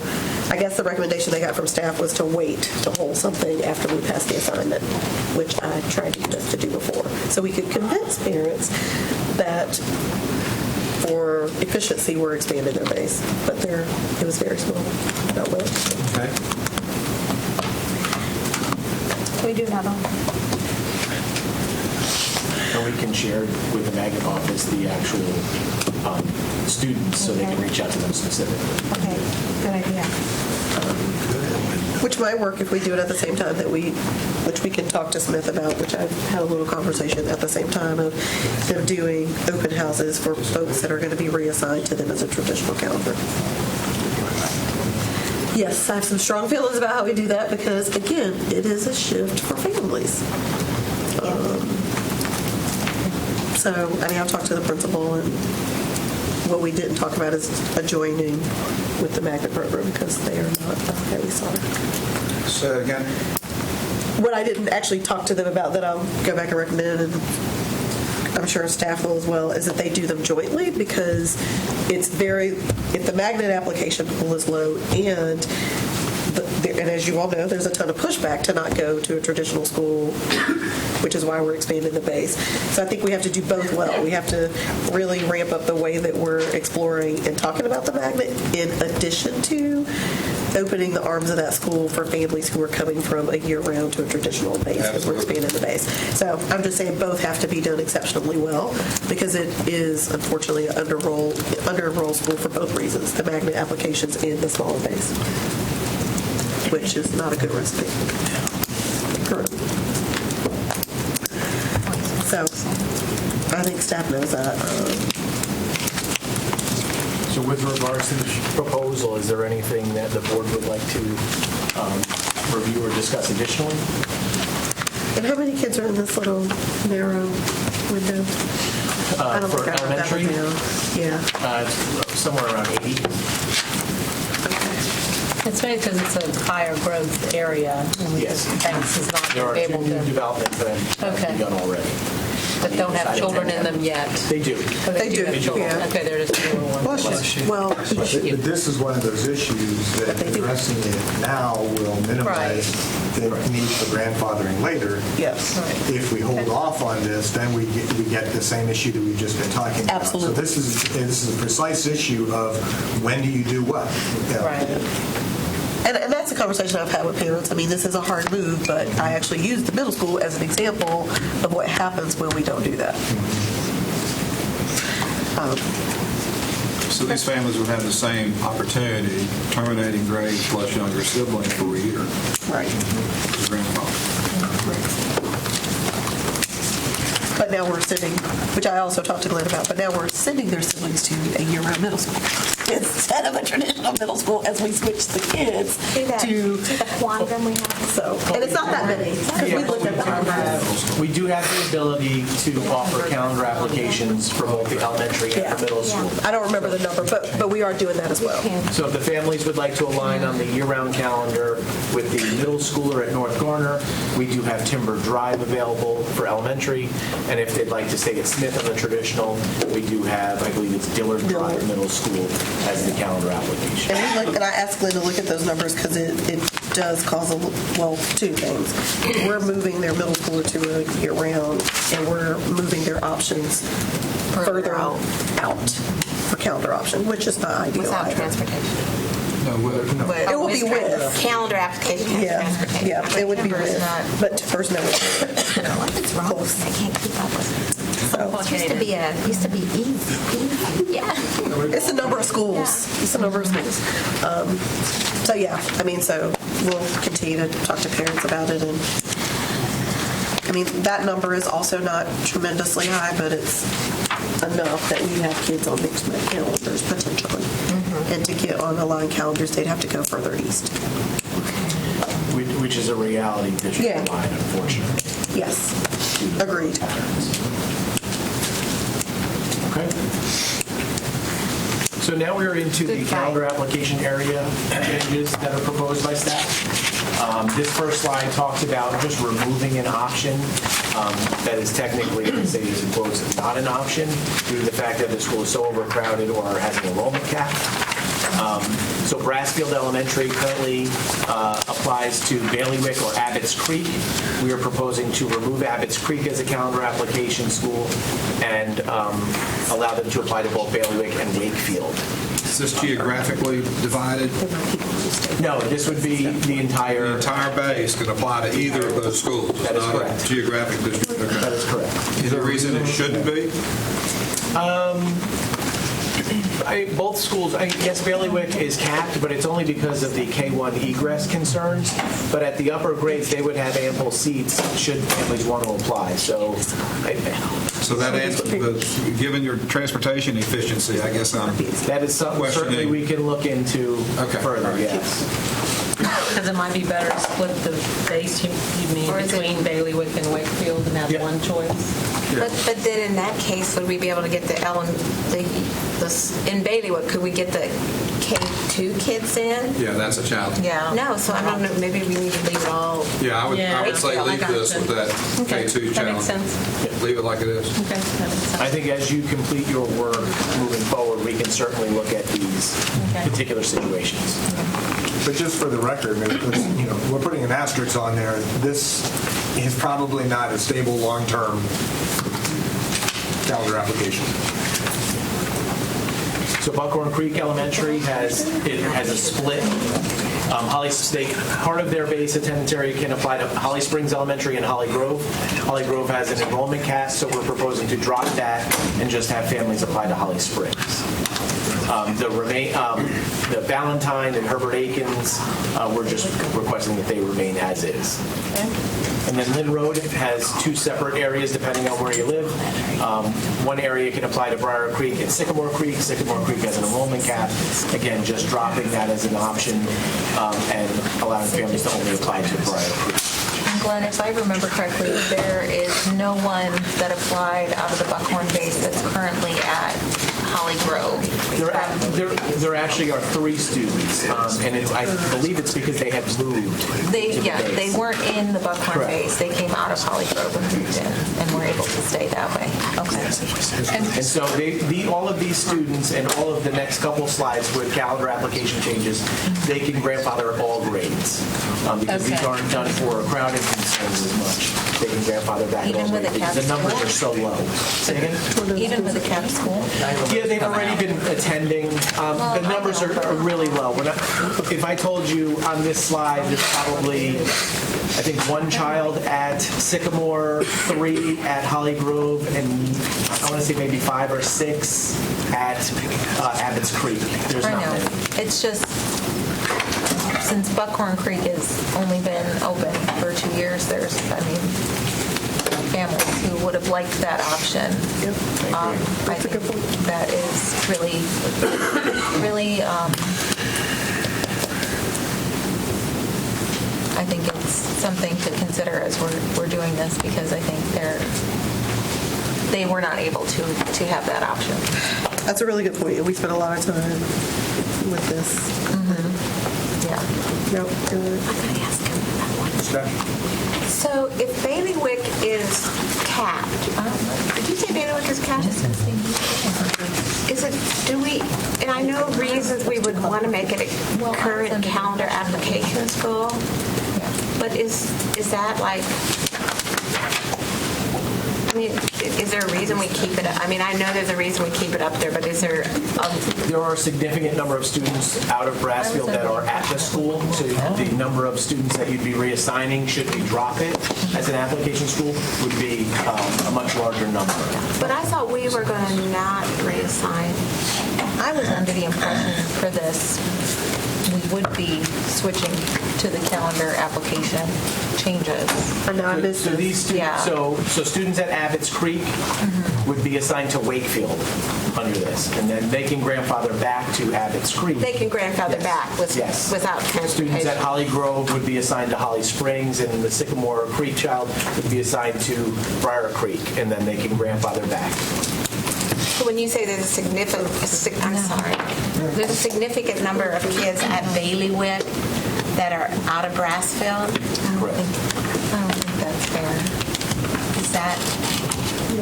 F: I guess the recommendation they got from staff was to wait to hold something after we passed the assignment, which I tried to get us to do before. So we could convince parents that for efficiency we're expanding their base. But it was very small. Not well.
I: Okay.
C: We do have them.
O: And we can share with the magnet office the actual students so they can reach out to them specifically.
C: Okay, good idea.
F: Which might work if we do it at the same time which we can talk to Smith about, which I've had a little conversation at the same time of them doing open houses for folks that are going to be reassigned to them as a traditional calendar. Yes, I have some strong feelings about how we do that because, again, it is a shift for families. So, I'll talk to the principal, and what we didn't talk about is adjoining with the magnet program because they are not highly sought.
I: So again,
F: what I didn't actually talk to them about that I'll go back and recommend, and I'm sure staff will as well, is that they do them jointly because if the magnet application pool is low and as you all know, there's a ton of pushback to not go to a traditional school, which is why we're expanding the base. So I think we have to do both well. We have to really ramp up the way that we're exploring and talking about the magnet in addition to opening the arms of that school for families who are coming from a year-round to a traditional base because we're expanding the base. So I'm just saying both have to be done exceptionally well because it is, unfortunately, an under-enrolled school for both reasons, the magnet applications and the smaller base, which is not a good recipe. Correct. So I think staff knows that.
O: So with regards to the proposal, is there anything that the board would like to review or discuss additionally?
F: And how many kids are in this little narrow window? I don't
O: For
F: think I wrote that
O: elementary?
F: one down. Yeah.
O: It's somewhere around 80.
J: It's maybe because it's a higher growth area. And
O: Yes.
J: Banks is not
O: There are 2
J: able
O: new
J: to,
O: developments that have begun already.
J: but don't have children in them yet.
O: They do.
J: Oh,
F: They do,
J: have children.
F: yeah.
J: Okay, they're just newer ones.
F: Well,
A: But this is one of those issues that addressing it now will minimize the need for grandfathering later.
F: Yes.
A: If we hold off on this, then we get the same issue that we've just been talking about.
F: Absolutely.
A: So this is a precise issue of when do you do what?
J: Right.
F: And that's a conversation I've had with parents. I mean, this is a hard move, but I actually used the middle school as an example of what happens when we don't do that.
I: so these families would have the same opportunity, terminating grade plus younger sibling for a year.
F: Right.
I: Grandfather.
F: But now we're sending, which I also talked to Glenn about, but now we're sending their siblings to a year-round middle school instead of a traditional middle school as we switch the kids to
C: the quantum we have.
F: So, and it's not that many. Because we looked at the numbers.
O: We do have the ability to offer calendar applications for both the elementary and the middle school.
F: I don't remember the number, but we are doing that as well.
O: So if the families would like to align on the year-round calendar with the middle schooler at North Garner, we do have Timber Drive available for elementary. And if they'd like to stay at Smith on the traditional, we do have, I believe it's Dillard Drive Middle School as the calendar application.
F: And I asked Lynn to look at those numbers because it does cause two things. We're moving their middle schooler to a year-round, and we're moving their options further out for calendar option, which is not ideal.
L: Without transportation.
F: It will be with.
L: Calendar application has transportation.
F: Yeah, it would be with, but to first no.
L: What's wrong with me? I can't keep up with it. Used to be easy. Yeah.
F: It's a number of schools. It's a number of schools. So yeah, so we'll continue to talk to parents about it. And that number is also not tremendously high, but it's enough that we have kids on mixed calendars potentially. And to get on the line calendars, they'd have to go further east.
O: Which is a reality district-wide, unfortunately.
F: Yes. Agreed.
O: Okay. So now we're into the calendar application area changes that are proposed by staff. This first slide talks about just removing an option that is technically, say, in quotes, not an option due to the fact that the school is so overcrowded or has an enrollment cap. So Brassfield Elementary currently applies to Bailiwick or Abbott's Creek. We are proposing to remove Abbott's Creek as a calendar application school and allow them to apply to both Bailiwick and Wakefield.
I: Is this geographically divided?
O: No, this would be the entire
I: base could apply to either of those schools.
O: That is correct.
I: Geographic district. Okay.
O: That is correct.
I: Is there a reason it shouldn't be?
O: Both schools, yes, Bailiwick is capped, but it's only because of the K-1 egress concerns. But at the upper grades, they would have ample seats should families want to apply. So
I: that answers, given your transportation efficiency, I guess
O: that is something certainly we can look into further, yes.
E: Because it might be better to split the base, you mean, between Bailiwick and Wakefield and have one choice?
L: But then in that case, would we be able to get in Bailiwick, could we get the K-2 kids in?
I: Yeah, that's a challenge.
L: Yeah. No, so I don't know, maybe we need to leave it all.
I: Yeah, I would say leave this with that K-2 challenge.
E: That makes sense.
I: Leave it like it is.
E: Okay, that makes sense.
O: I think as you complete your work moving forward, we can certainly look at these particular situations.
A: But just for the record, we're putting an asterisk on there. This is probably not a stable long-term calendar application.
O: So Buckhorn Creek Elementary has a split. Part of their base attendance area can apply to Holly Springs Elementary and Holly Grove. Holly Grove has an enrollment cap, so we're proposing to drop that and just have families apply to Holly Springs. The Valentine and Herbert Akins, we're just requesting that they remain as is. And then Lynn Road has two separate areas depending on where you live. One area can apply to Briar Creek and Sycamore Creek. Sycamore Creek has an enrollment cap. Again, just dropping that as an option and allowing families to only apply to Briar Creek.
C: And Glenn, if I remember correctly, there is no one that applied out of the Buckhorn base that's currently at Holly Grove.
O: There actually are 3 students, and I believe it's because they had moved.
C: They weren't in the Buckhorn base. They came out of Holly Grove and moved in, and were able to stay that way. Okay.
O: And so all of these students and all of the next couple slides with calendar application changes, they can grandfather all grades because these aren't done for crowding concerns as much. They can grandfather back all grades because the numbers are so low. Say again?
C: Even with a cap school?
O: Yeah, they've already been attending. The numbers are really low. If I told you on this slide, there's probably, I think, 1 child at Sycamore, 3 at Holly Grove, and I want to say maybe 5 or 6 at Abbott's Creek. There's not many.
C: It's just, since Buckhorn Creek has only been open for 2 years, there's, families who would have liked that option. I think that is really, I think it's something to consider as we're doing this, because I think they were not able to have that option.
F: That's a really good point. We spent a lot of time with this.
C: Yeah.
F: Yep. Good.
L: So if bailiwick is capped, did you say bailiwick is capped? Is it, do we, and I know reasons we would want to make it a current calendar application school, but is that like, I mean, is there a reason we keep it up? I mean, I know there's a reason we keep it up there, but is there?
O: There are a significant number of students out of Brassfield that are at the school, so the number of students that you'd be reassigning should we drop it as an application school would be a much larger number.
L: But I thought we were going to not reassign.
C: I was under the impression for this, we would be switching to the calendar application changes.
F: I know I missed
O: So these students, so students at Abbott's Creek would be assigned to Wakefield under this, and then they can grandfather back to Abbott's Creek.
L: They can grandfather back without transportation.
O: Students at Holly Grove would be assigned to Holly Springs, and the Sycamore Creek child would be assigned to Briar Creek, and then they can grandfather back.
L: So when you say there's a significant, there's a significant number of kids at bailiwick that are out of Brassfield?
C: I don't think that's fair. Is that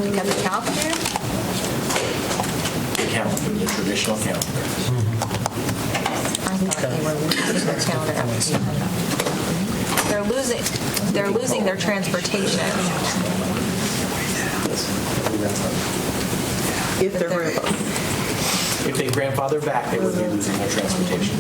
C: because of calendar?
O: The calendar, the traditional calendar.
C: I thought they were losing their calendar application. They're losing their transportation.
F: If
O: they grandfather back, they would be losing their transportation.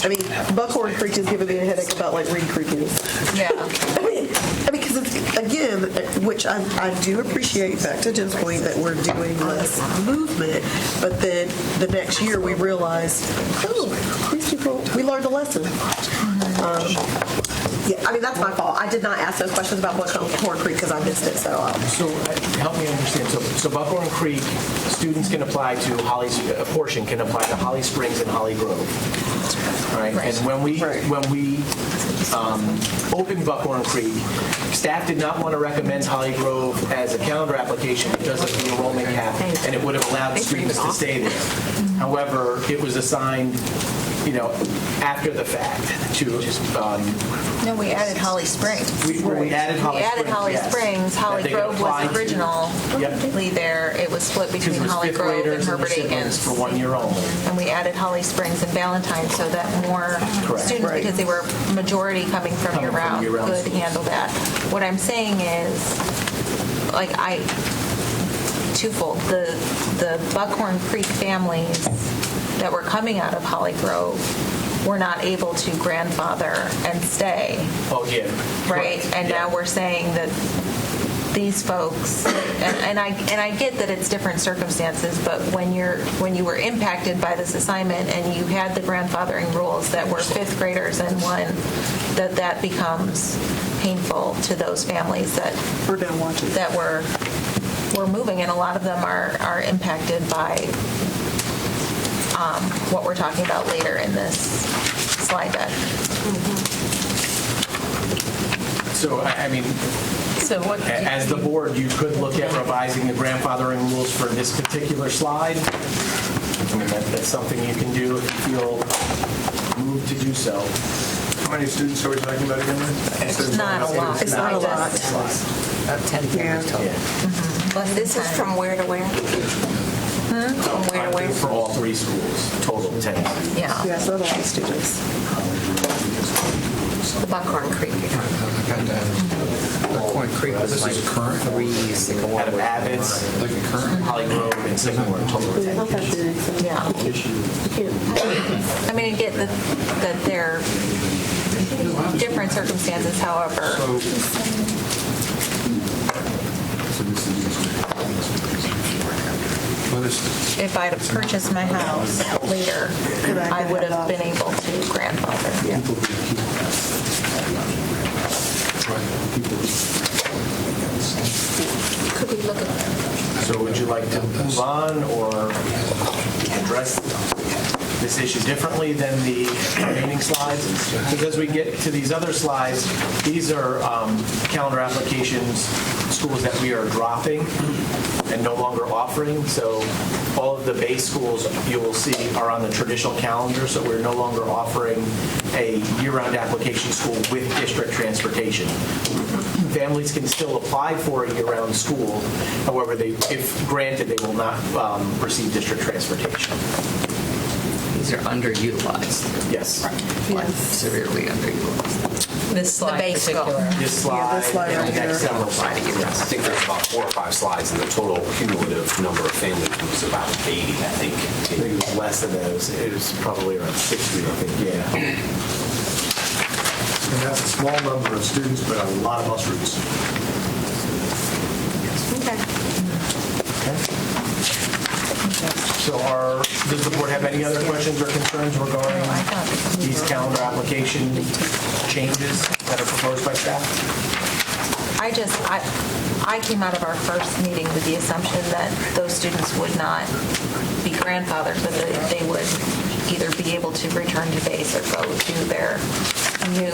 F: I mean, Buckhorn Creek is giving me a headache about like Reed Creek is.
C: Yeah.
F: I mean, because it's, again, which I do appreciate, back to Jim's point, that we're doing less movement, but then the next year we realized, these people, we learned a lesson. Yeah, I mean, that's my fault. I did not ask those questions about Buckhorn Creek because I missed it. So
O: help me understand. So Buckhorn Creek students can apply to a portion can apply to Holly Springs and Holly Grove. Right? And when we opened Buckhorn Creek, staff did not want to recommend Holly Grove as a calendar application because of the enrollment cap, and it would have allowed students to stay there. However, it was assigned, after the fact to.
C: No, we added Holly Springs.
O: We added Holly Springs.
C: Holly Grove was originally there. It was split between Holly Grove and Herbert Akins
O: for 1 year only.
C: And we added Holly Springs and Valentine so that more students, because they were majority coming from year-round, could handle that. What I'm saying is, twofold. The Buckhorn Creek families that were coming out of Holly Grove were not able to grandfather and stay.
O: Oh, yeah.
C: Right? And now we're saying that these folks, and I get that it's different circumstances, but when you were impacted by this assignment and you had the grandfathering rules that were fifth graders and one, that becomes painful to those families that were moving, and a lot of them are impacted by what we're talking about later in this slide deck.
O: So, I mean, as the board, you could look at revising the grandfathering rules for this particular slide. I mean, that's something you can do if you feel moved to do so.
A: How many students are we talking about again?
C: It's not a lot.
F: It's not a lot.
H: About 10 families total.
L: This is from where to where? From where to where?
O: For all three schools, total 10.
C: Yeah.
F: Yes, not a lot of students.
L: The Buckhorn Creek.
H: Buckhorn Creek was like current 3 Sycamore.
O: Out of Abbott's, Holly Grove, and Sycamore, total 10.
C: Yeah. I mean, I get that they're different circumstances, however. If I'd have purchased my house later, I would have been able to grandfather. Yeah.
L: Could we look at that?
O: So would you like to move on or address? this issue differently than the remaining slides. Because as we get to these other slides, these are calendar applications, schools that we are dropping and no longer offering. So all of the base schools you will see are on the traditional calendar, so we're no longer offering a year-round application school with district transportation. Families can still apply for a year-round school. However, if granted, they will not receive district transportation.
H: These are underutilized.
O: Yes.
H: Like severely underutilized.
E: This slide in particular.
O: This slide, and the next several slides.
N: I think there's about 4 or 5 slides, and the total cumulative number of families was about 80, I think.
O: I think it was less than those. It was probably around 60, I think, yeah.
A: And that's a small number of students, but a lot of bus routes.
L: Okay.
O: So does the board have any other questions or concerns regarding these calendar application changes that are proposed by staff?
C: I came out of our first meeting with the assumption that those students would not be grandfathered, but that they would either be able to return to base or go to their new.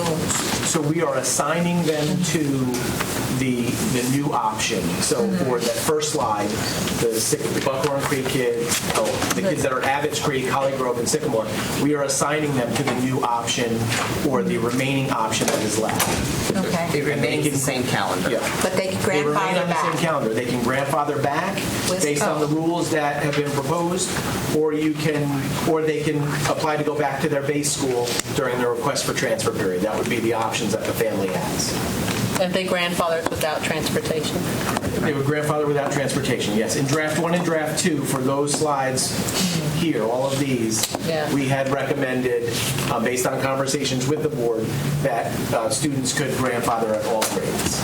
O: So we are assigning them to the new option. So for that first slide, the Buckhorn Creek kids, the kids that are Abbott's Creek, Holly Grove, and Sycamore, we are assigning them to the new option or the remaining option that is left.
C: Okay.
H: It remains the same calendar.
O: Yeah.
L: But they can
O: They remain
L: grandfather
O: on the same
L: back.
O: calendar. They can grandfather back based on the rules that have been proposed, or they can apply to go back to their base school during the request for transfer period. That would be the options that the family has.
E: If they grandfathered without transportation.
O: They would grandfather without transportation, yes. In draft 1 and draft 2, for those slides here, all of these, we had recommended, based on conversations with the board, that students could grandfather at all grades.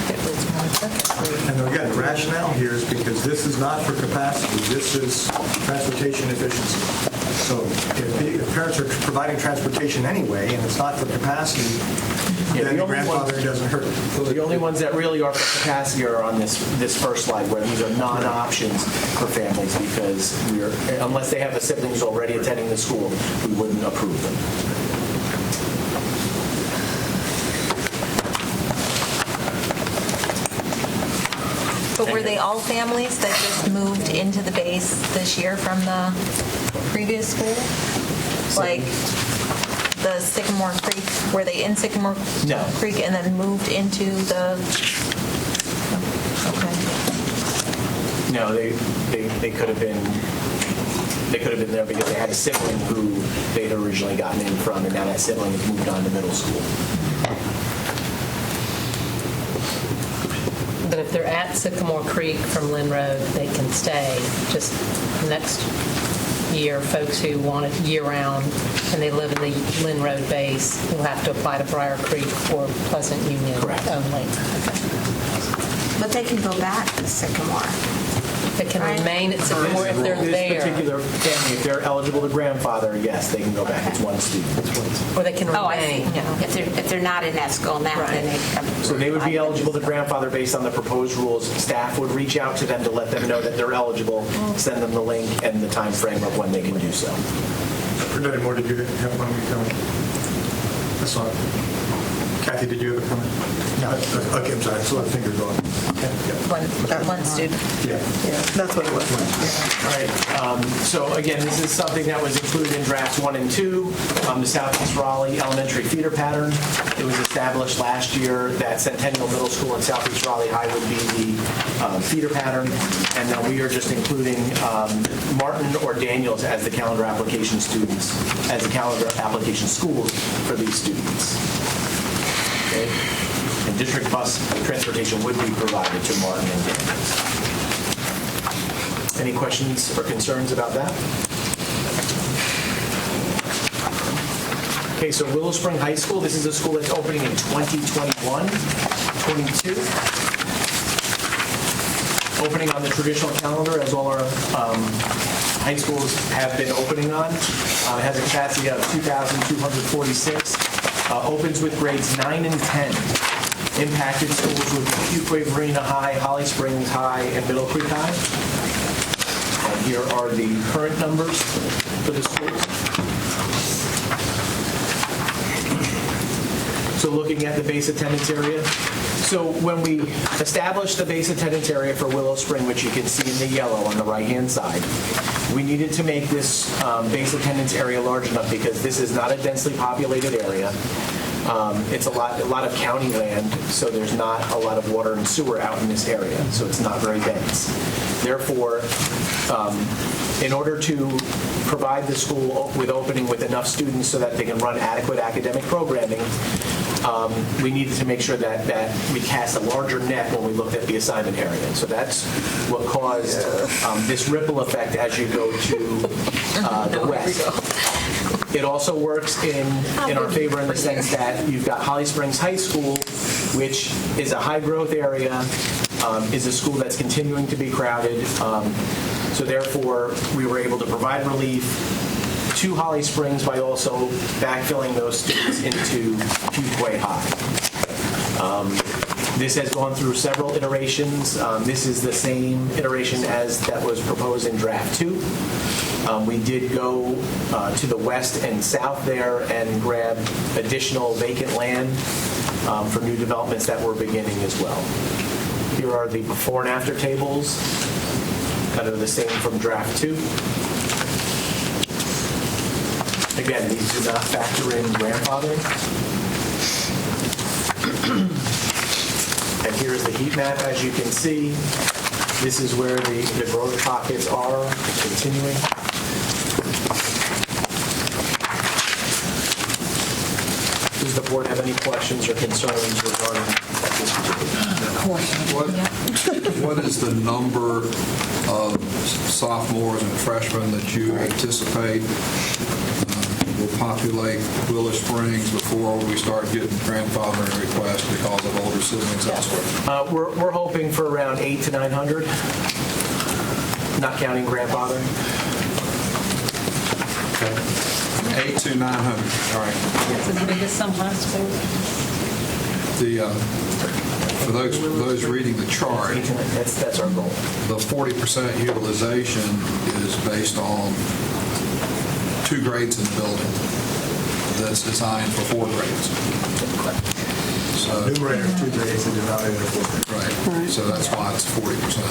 A: And again, the rationale here is because this is not for capacity, this is transportation efficiency. So if parents are providing transportation anyway, and it's not for capacity, then the grandfathering doesn't hurt.
O: The only ones that really are for capacity are on this first slide, where these are non-options for families, because unless they have a sibling who's already attending the school, we wouldn't approve them.
C: But were they all families that just moved into the base this year from the previous school? Like the Sycamore Creek, were they in Sycamore Creek and then moved into the... Okay.
O: No, they could have been... They could have been there because they had a sibling who they'd originally gotten in from, and now that sibling has moved on to middle school.
E: But if they're at Sycamore Creek from Lynn Road, they can stay. Just next year, folks who want it year-round and they live in the Lynn Road base will have to apply to Briar Creek or Pleasant Union only. Okay.
L: But they can go back to Sycamore.
E: They can remain at Sycamore if they're
O: This
E: there.
O: particular family, if they're eligible to grandfather, yes, they can go back. It's one student.
E: Or they can
L: Oh, I see.
E: remain.
L: If they're not in that school now, then they come.
O: So they would be eligible to grandfather based on the proposed rules. Staff would reach out to them to let them know that they're eligible, send them the link and the time frame of when they can do so.
A: Renee Moore, did you have one comment? I saw it. Kathy, did you have a comment? No. Okay, I'm sorry. I saw the finger going.
C: One student.
A: Yeah.
F: That's what it was.
O: All right. So again, this is something that was included in drafts 1 and 2. The Southeast Raleigh elementary feeder pattern. It was established last year that Centennial Middle School and Southeast Raleigh High would be the feeder pattern, and then we are just including Martin or Daniels as the calendar application students, as the calendar application schools for these students. Okay. And district bus transportation would be provided to Martin and Daniels. Any questions or concerns about that? Okay, so Willow Spring High School, this is a school that's opening in 2021-22. Opening on the traditional calendar, as all our high schools have been opening on. It has a capacity of 2,246. Opens with grades 9 and 10. Impacted schools would be Fuquay-Varina High, Holly Springs High, and Middle Creek High. And here are the current numbers for the schools. So looking at the base attendance area. So when we established the base attendance area for Willow Spring, which you can see in the yellow on the right-hand side, we needed to make this base attendance area large enough because this is not a densely populated area. It's a lot of county land, so there's not a lot of water and sewer out in this area, so it's not very dense. Therefore, in order to provide the school with opening with enough students so that they can run adequate academic programming, we needed to make sure that we cast a larger net when we looked at the assignment area. So that's what caused this ripple effect as you go to the west. It also works in our favor in the sense that you've got Holly Springs High School, which is a high-growth area, is a school that's continuing to be crowded. So therefore, we were able to provide relief to Holly Springs by also backfilling those students into Fuquay High. This has gone through several iterations. This is the same iteration as that was proposed in draft 2. We did go to the west and south there and grab additional vacant land for new developments that we're beginning as well. Here are the before and after tables, kind of the same from draft 2. Again, these do not factor in grandfathering. And here's the heat map. As you can see, this is where the growth pockets are continuing. Does the board have any questions or concerns regarding this particular?
I: What is the number of sophomores and freshmen that you anticipate will populate Willow Springs before we start getting grandfathering requests because of older siblings elsewhere?
O: We're hoping for around 800 to 900, not counting grandfathering.
I: Okay. 800 to 900. All right.
J: That's as big as some high schools.
I: For those reading the chart,
O: that's our goal.
I: The 40% utilization is based on 2 grades in the building that's designed for 4 grades. So,
A: numerator 2 grades and denominator 4 grades.
I: Right. So that's why it's 40%.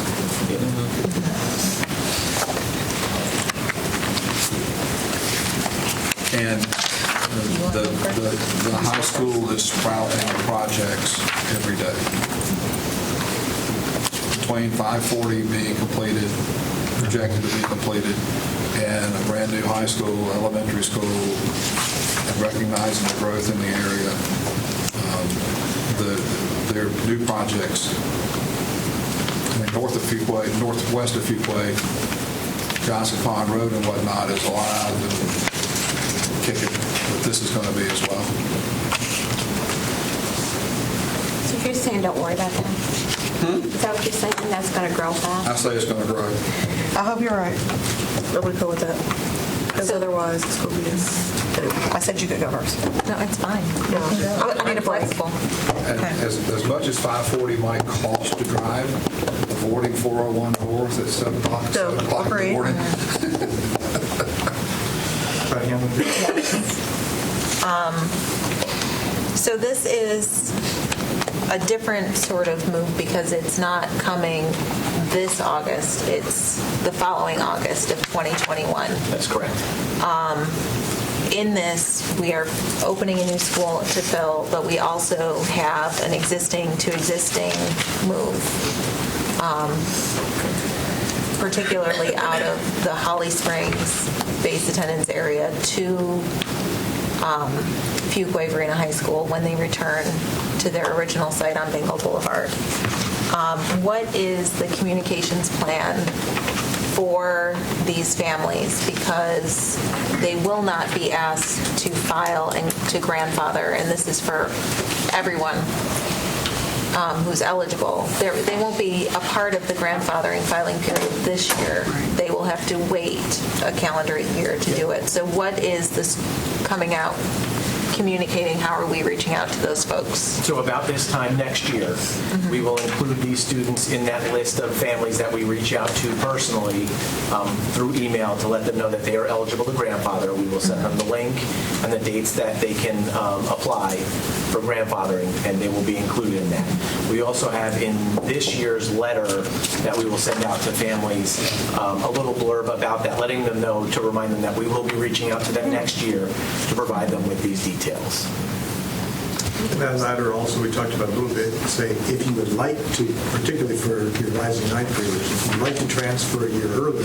I: And the high school is sprouting projects every day. Between 540 being completed, projected to be completed, and a brand new high school, elementary school, and recognizing the growth in the area, their new projects. I mean, northwest of Fuquay, Johnson Pond Road and whatnot is alive and kicking, but this is going to be as well.
L: So you're saying don't worry about that? Is that what you're saying? That's going to grow fast?
I: I say it's going to grow.
F: I hope you're right. I would go with that. Because otherwise, it's going to be I said you could go first.
C: No, it's fine.
F: I need a break.
I: As much as 540 might cost to drive, avoiding 401 north at 7 o'clock in the morning.
C: So this is a different sort of move because it's not coming this August. It's the following August of 2021.
O: That's correct.
C: In this, we are opening a new school to fill, but we also have an existing move, particularly out of the Holly Springs base attendance area to Fuquay-Varina High School when they return to their original site on Bengal Boulevard. What is the communications plan for these families? Because they will not be asked to file and to grandfather, and this is for everyone who's eligible. They won't be a part of the grandfathering filing period this year. They will have to wait a calendar year to do it. So what is this coming out, communicating? How are we reaching out to those folks?
O: So about this time next year, we will include these students in that list of families that we reach out to personally through email to let them know that they are eligible to grandfather. We will send them the link and the dates that they can apply. for grandfathering, and they will be included in that. We also have in this year's letter that we will send out to families a little blurb about that, letting them know, to remind them that we will be reaching out to them next year to provide them with these details.
A: In that matter, also, we talked about a little bit, say, if you would like to, particularly for your rising ninth graders, if you'd like to transfer a year early,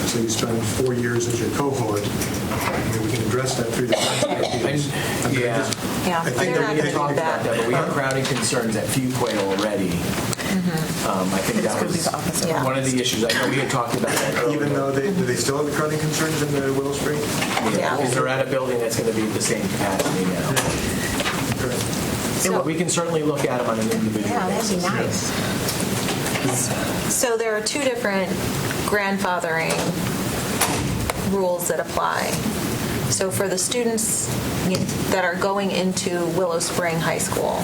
A: so you spend 4 years as your cohort, we can address that through the
O: Yeah.
C: Yeah,
O: I think
C: they're not
O: that we
C: gonna
O: had talked
C: do that.
O: about that, but we have crowding concerns at Fuquay already. I think that was
C: Yeah.
O: one of the issues. I know we had talked about that earlier.
A: Even though do they still have the crowding concerns in the Willow Spring?
C: Yeah.
O: Because they're at a building that's going to be the same capacity now. But we can certainly look at them on an individual
L: Yeah, that'd
O: basis.
L: be nice.
C: So there are two different grandfathering rules that apply. So for the students that are going into Willow Spring High School,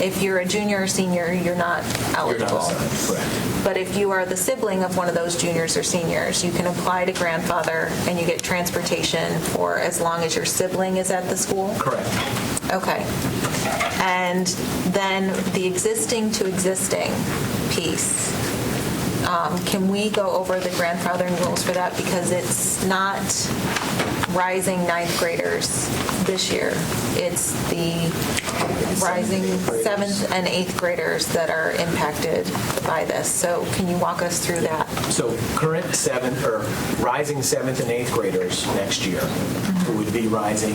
C: if you're a junior or senior, you're not eligible.
O: You're not assigned, correct.
C: But if you are the sibling of one of those juniors or seniors, you can apply to grandfather and you get transportation for as long as your sibling is at the school?
O: Correct.
C: Okay. And then the existing to existing piece, can we go over the grandfathering rules for that? Because it's not rising ninth graders this year. It's the rising 7th and 8th graders that are impacted by this. So can you walk us through that?
O: So current rising 7th and 8th graders next year, who would be rising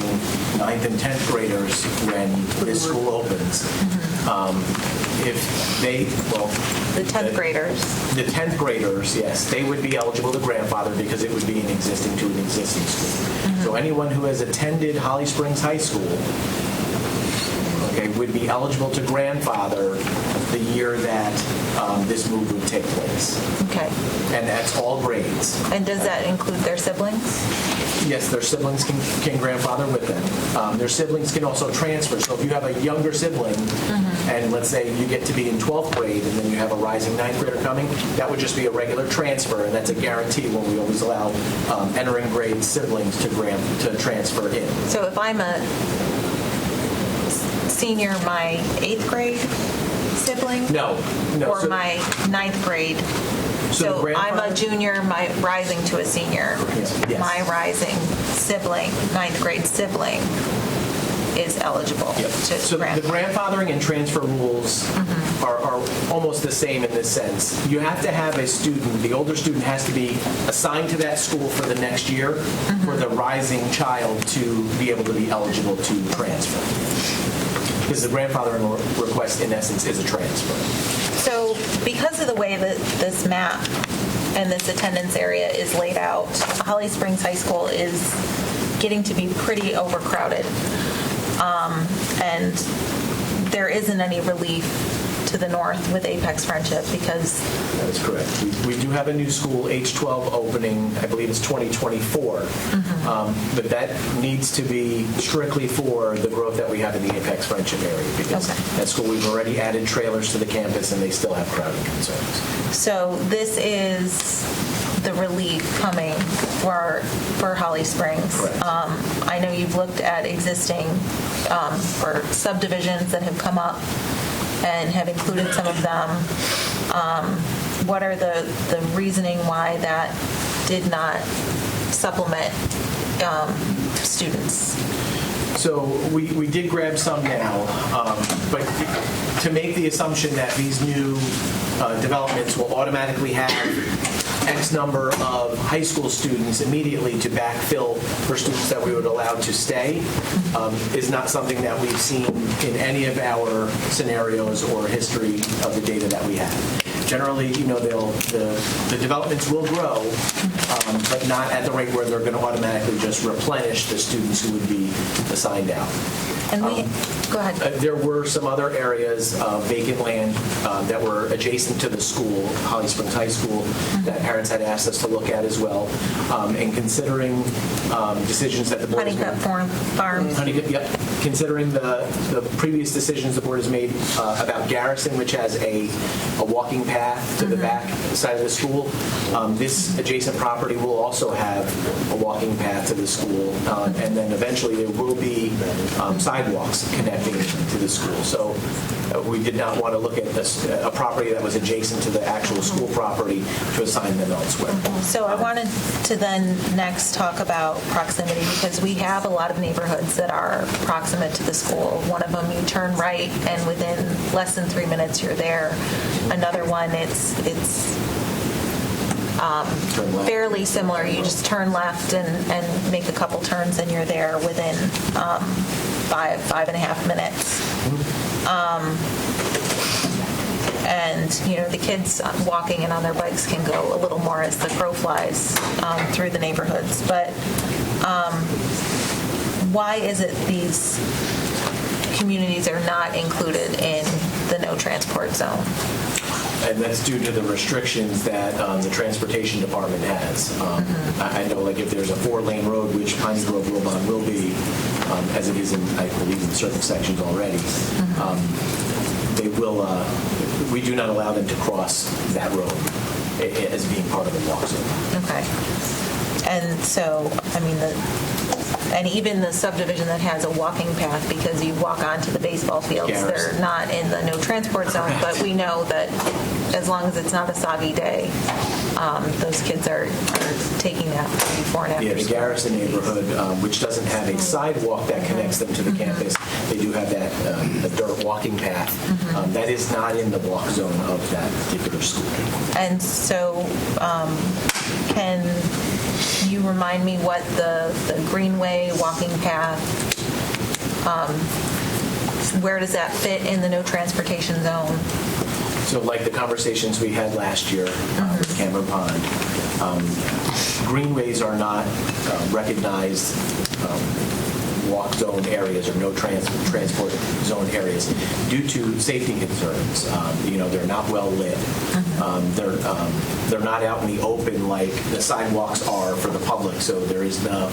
O: 9th and 10th graders when this school opens. If they,
C: The 10th graders.
O: The 10th graders, yes, they would be eligible to grandfather because it would be an existing to an existing school. So anyone who has attended Holly Springs High School, would be eligible to grandfather the year that this move would take place.
C: Okay.
O: And that's all grades.
C: And does that include their siblings?
O: Yes, their siblings can grandfather with them. Their siblings can also transfer. So if you have a younger sibling, and let's say you get to be in 12th grade, and then you have a rising 9th grader coming, that would just be a regular transfer, and that's a guarantee when we always allow entering grade siblings to transfer in.
C: So if I'm a senior, my 8th grade sibling?
O: No.
C: Or my 9th grade? So I'm a junior, my rising to a senior.
O: Yes.
C: My rising sibling, 9th grade sibling, is eligible to
O: So the grandfathering and transfer rules are almost the same in this sense. You have to have a student, the older student has to be assigned to that school for the next year for the rising child to be able to be eligible to transfer. Because the grandfathering request, in essence, is a transfer.
C: So because of the way that this map and this attendance area is laid out, Holly Springs High School is getting to be pretty overcrowded. And there isn't any relief to the north with Apex Friendship because...
O: That is correct. We do have a new school, H12, opening, I believe it's 2024. But that needs to be strictly for the growth that we have in the Apex Friendship area because that school, we've already added trailers to the campus and they still have crowding concerns.
C: So this is the relief coming for Holly Springs.
O: Correct.
C: I know you've looked at existing or subdivisions that have come up and have included some of them. What are the reasoning why that did not supplement students?
O: So we did grab some now, but to make the assumption that these new developments will automatically have X number of high school students immediately to backfill for students that we would allow to stay is not something that we've seen in any of our scenarios or history of the data that we have. Generally, the developments will grow, but not at the rate where they're going to automatically just replenish the students who would be assigned out.
C: And go ahead.
O: There were some other areas of vacant land that were adjacent to the school, Holly Springs High School, that parents had asked us to look at as well. And considering decisions that the board
C: Honeycutt Farms.
O: Yep. Considering the previous decisions the board has made about Garrison, which has a walking path to the back side of the school, this adjacent property will also have a walking path to the school. And then eventually there will be sidewalks sidewalks connecting to the school. So we did not want to look at a property that was adjacent to the actual school property to assign them elsewhere.
C: So I wanted to then next talk about proximity, because we have a lot of neighborhoods that are proximate to the school. One of them, you turn right, and within less than 3 minutes, you're there. Another one, it's fairly similar. You just turn left and make a couple turns, and you're there within 5.5 minutes. And, the kids walking and on their bikes can go a little more as the crow flies through the neighborhoods. But why is it these communities are not included in the no transport zone?
O: And that's due to the restrictions that the transportation department has. I know, like, if there's a 4-lane road, which Piney Grove, Wilbon will be, as it is in, I believe, in certain sections already, they will. We do not allow them to cross that road as being part of the walk zone.
C: Okay. And so, and even the subdivision that has a walking path, because you walk onto the baseball fields, they're not in the no transport zone, but we know that as long as it's not a soggy day, those kids are taking that before and after.
O: Yeah, the Garrison neighborhood, which doesn't have a sidewalk that connects them to the campus, they do have that the dirt walking path. That is not in the walk zone of that particular school.
C: And so, can you remind me what the Greenway walking path, where does that fit in the no transportation zone?
O: So, like the conversations we had last year with Cameron Pond, greenways are not recognized walk zone areas or no transport zone areas due to safety concerns. They're not well lit. They're not out in the open like the sidewalks are for the public, so there is no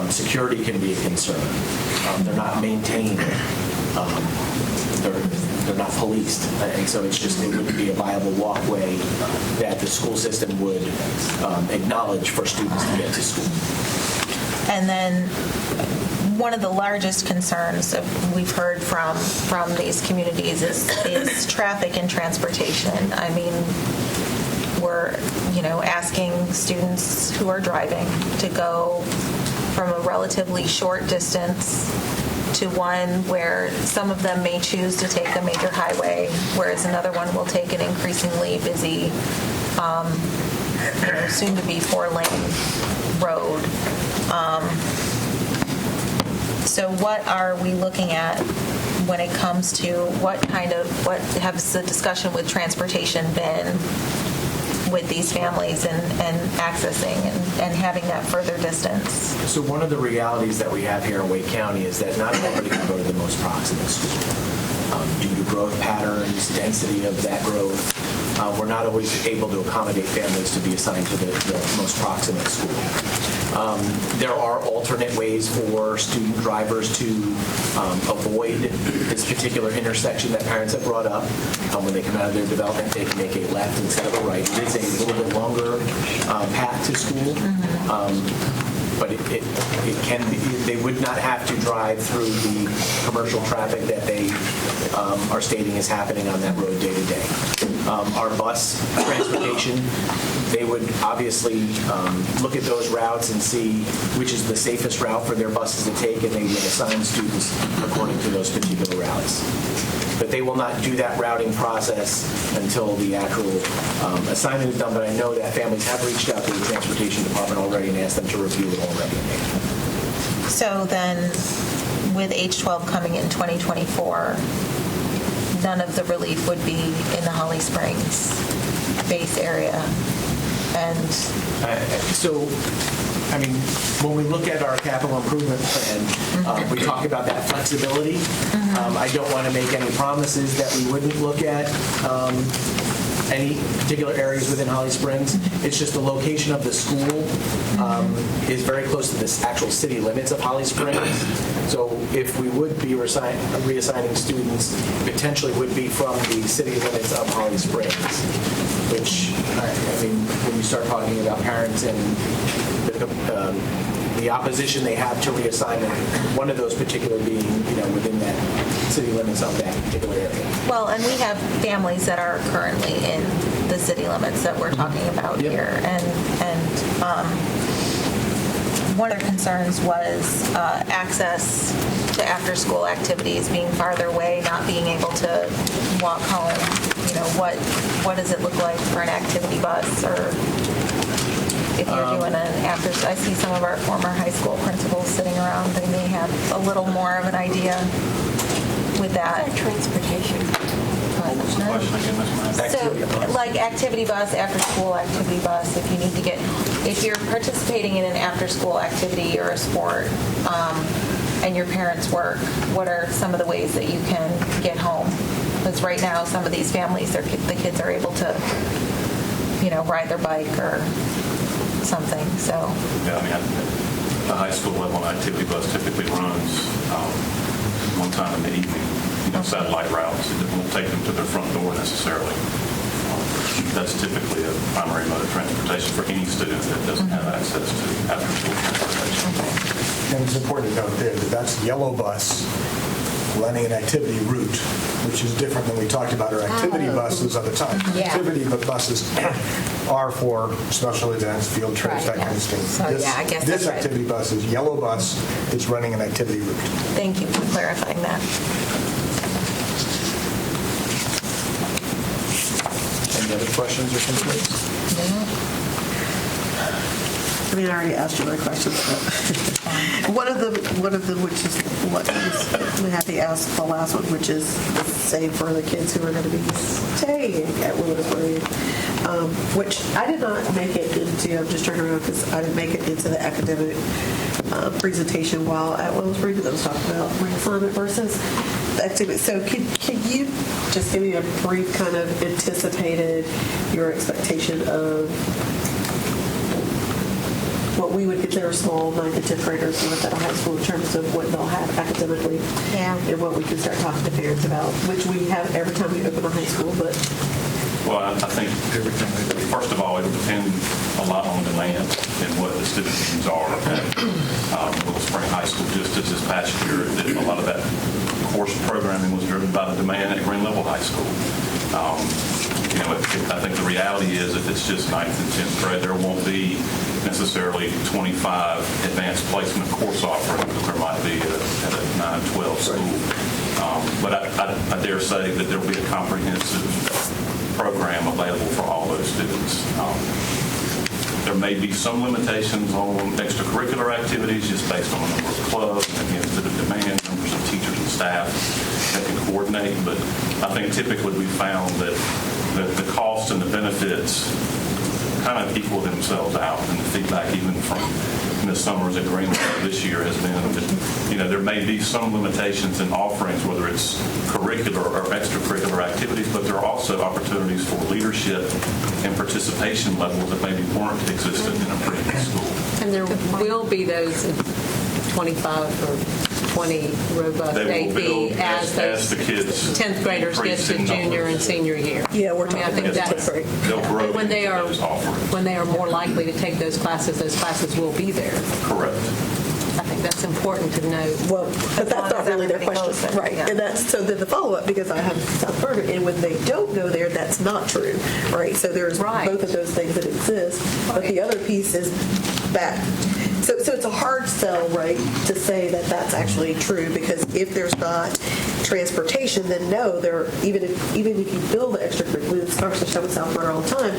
O: security can be a concern. They're not maintained. They're not policed, and so it wouldn't be a viable walkway that the school system would acknowledge for students to get to school.
C: And then one of the largest concerns that we've heard from these communities is traffic and transportation. I mean, we're asking students who are driving to go from a relatively short distance to one where some of them may choose to take a major highway, whereas another one will take an increasingly busy, soon-to-be 4-lane road. So what are we looking at when it comes to what has the discussion with transportation been with these families and accessing and having that further distance?
O: So one of the realities that we have here in Wake County is that not everybody can go to the most proximate school. Due to growth patterns, density of that growth, we're not always able to accommodate families to be assigned to the most proximate school. There are alternate ways for student drivers to avoid this particular intersection that parents have brought up. When they come out of their development, they can make a left instead of a right. It is a little bit longer path to school. But it can be, they would not have to drive through the commercial traffic that they are stating is happening on that road day to day. Our bus transportation, they would obviously look at those routes and see which is the safest route for their buses to take, and they would assign students according to those particular routes. But they will not do that routing process until the actual assignment is done. But I know that families have reached out to the transportation department already and asked them to review it already.
C: So then, with H-12 coming in 2024, none of the relief would be in the Holly Springs base area. And
O: when we look at our capital improvement plan, we talk about that flexibility. I don't want to make any promises that we wouldn't look at any particular areas within Holly Springs. It's just the location of the school is very close to the actual city limits of Holly Springs. So if we would be reassigning students, potentially would be from the city limits of Holly Springs, which, when you start talking about parents and the opposition they have to reassignment, one of those particular being, within that city limits of that particular area.
C: Well, and we have families that are currently in the city limits that we're talking about here. And one of their concerns was access to after-school activities, being farther away, not being able to walk home. What does it look like for an activity bus, or if you're doing an after? I see some of our former high school principals sitting around. They may have a little more of an idea with that.
L: Transportation.
C: So, like activity bus, after-school activity bus, if you're participating in an after-school activity or a sport, and your parents work, what are some of the ways that you can get home? Because right now, some of these families, the kids are able to, ride their bike or something. So.
R: Yeah, I mean, at the high school level, an activity bus typically runs one time in the evening. Satellite routes. It won't take them to their front door necessarily. That's typically a primary mode of transportation for any student that doesn't have access to after-school transportation.
A: And it's important to note there that that's Yellow Bus running an activity route, which is different than we talked about our activity buses at the time.
L: Yeah.
A: Activity buses are for special events, field trips, that kind of thing.
L: So, I guess
A: This
L: that's right.
A: activity bus is Yellow Bus. It's running an activity route.
C: Thank you for clarifying that.
O: Any other questions or concerns?
F: I mean, I already asked you my questions, but one of them, which is what we had to ask the last one, which is the same for the kids who are going to be staying at Willow, which I did not make it into. I'm just turning around because I didn't make it into the academic presentation while at Willow because I was talking about reassignment versus the activity. So can you just give me a brief kind of anticipated your expectation of what we would consider small 9th and 10th graders within a high school in terms of what they'll have academically and what we can start talking to parents about, which we have every time we open a high school. But
R: Well, I think, first of all, it will depend a lot on demand and what the student needs are at Willow Spring High School. Just as this past year, a lot of that course programming was driven by the demand at Green Level High School. I think the reality is if it's just 9th and 10th grade, there won't be necessarily 25 advanced placement course offerings that there might be at a 9-12 school. But I dare say that there will be a comprehensive program available for all those students. There may be some limitations on extracurricular activities just based on the number of clubs and again, to the demand, numbers of teachers and staff that can coordinate. But I think typically we found that the costs and the benefits kind of equal themselves out, and the feedback even from Ms. Summers at Greenwood this year has been that there may be some limitations in offerings, whether it's curricular or extracurricular activities, but there are also opportunities for leadership and participation levels that maybe weren't existent in a previous school.
J: And there will be those 25 or 20 robust AP as
R: the kids
J: 10th graders get to junior and senior year.
F: Yeah, we're talking
J: I think
F: about
J: that's
R: they'll grow
J: when they are more likely to take those classes will be there.
R: Correct.
J: I think that's important to know.
F: Well, but that's not really their question, right? And that's so then the follow-up, because I have South Florida, and when they don't go there, that's not true, right? So there's both of those things that exist, but the other piece is back. So it's a hard sell, right, to say that that's actually true, because if there's not transportation, then no, even if you build the extracurricular, scholarships in South Florida all the time,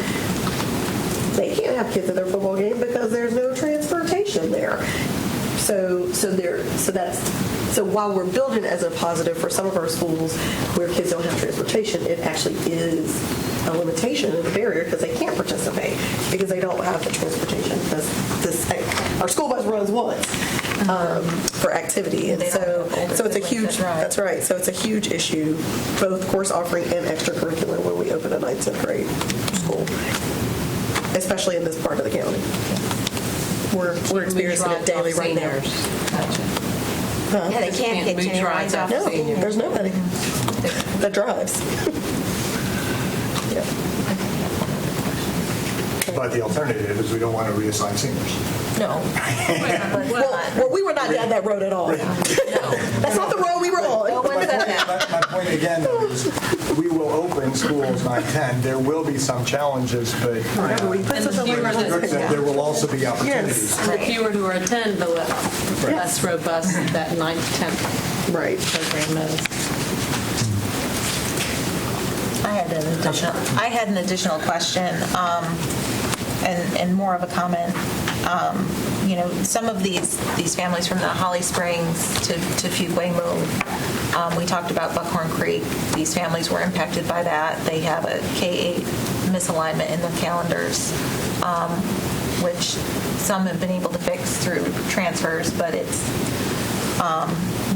F: they can't have kids at their football game because there's no transportation there. So while we're building as a positive for some of our schools where kids don't have transportation, it actually is a limitation and a barrier because they can't participate because they don't have the transportation. Our school bus runs once for activity, and so it's a huge. That's right. So it's a huge issue, both course offering and extracurricular when we open a 9th and 10th grade school, especially in this part of the county. We're experiencing it daily right now.
C: Yeah, they can't get any rides off
F: No,
C: seniors.
F: there's nobody that drives.
A: But the alternative is we don't want to reassign seniors.
C: No.
F: Well, we were not down that road at all. That's not the road we were on.
C: No one said that.
A: My point again is we will open schools 9/10. There will be some challenges, but there will also be opportunities.
J: The fewer who attend, the less robust that 9th, 10th program is.
C: I had an additional question, and more of a comment. Some of these families from the Holly Springs to Fuquay move. We talked about Buckhorn Creek. These families were impacted by that. They have a K-8 misalignment in the calendars, which some have been able to fix through transfers, but it's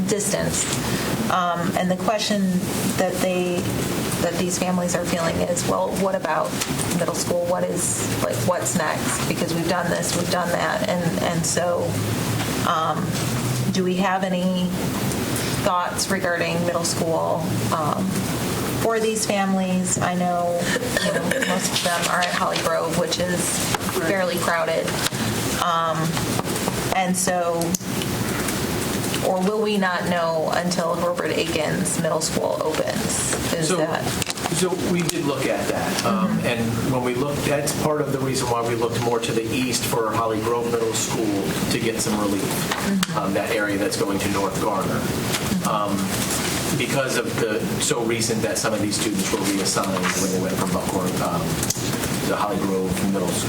C: distance. And the question that these families are feeling is, well, what about middle school? What's next? Because we've done this, we've done that, and so do we have any thoughts regarding middle school for these families? I know most of them are at Holly Grove, which is fairly crowded, and so. Or will we not know until Herbert Akins Middle School opens?
O: So we did look at that, and when we looked, that's part of the reason why we looked more to the east for Holly Grove Middle School to get some relief, that area that's going to North Garner. Because of so recent that some of these students were reassigned when they went from Buckhorn, the Holly Grove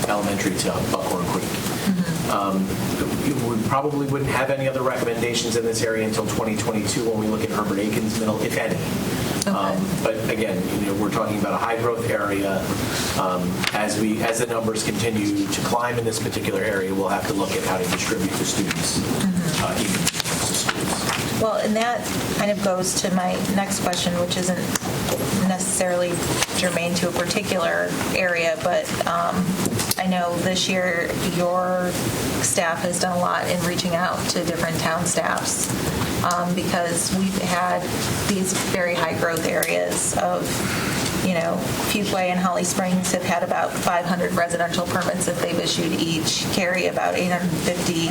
O: Elementary to Buckhorn Creek. We probably wouldn't have any other recommendations in this area until 2022 when we look at Herbert Akins Middle, if any. But again, we're talking about a high growth area. As the numbers continue to climb in this particular area, we'll have to look at how to distribute the students even to schools.
C: Well, and that kind of goes to my next question, which isn't necessarily germane to a particular area, but I know this year your staff has done a lot in reaching out to different town staffs because we've had these very high growth areas of, Fuquay and Holly Springs have had about 500 residential permits that they've issued each, Cary about 850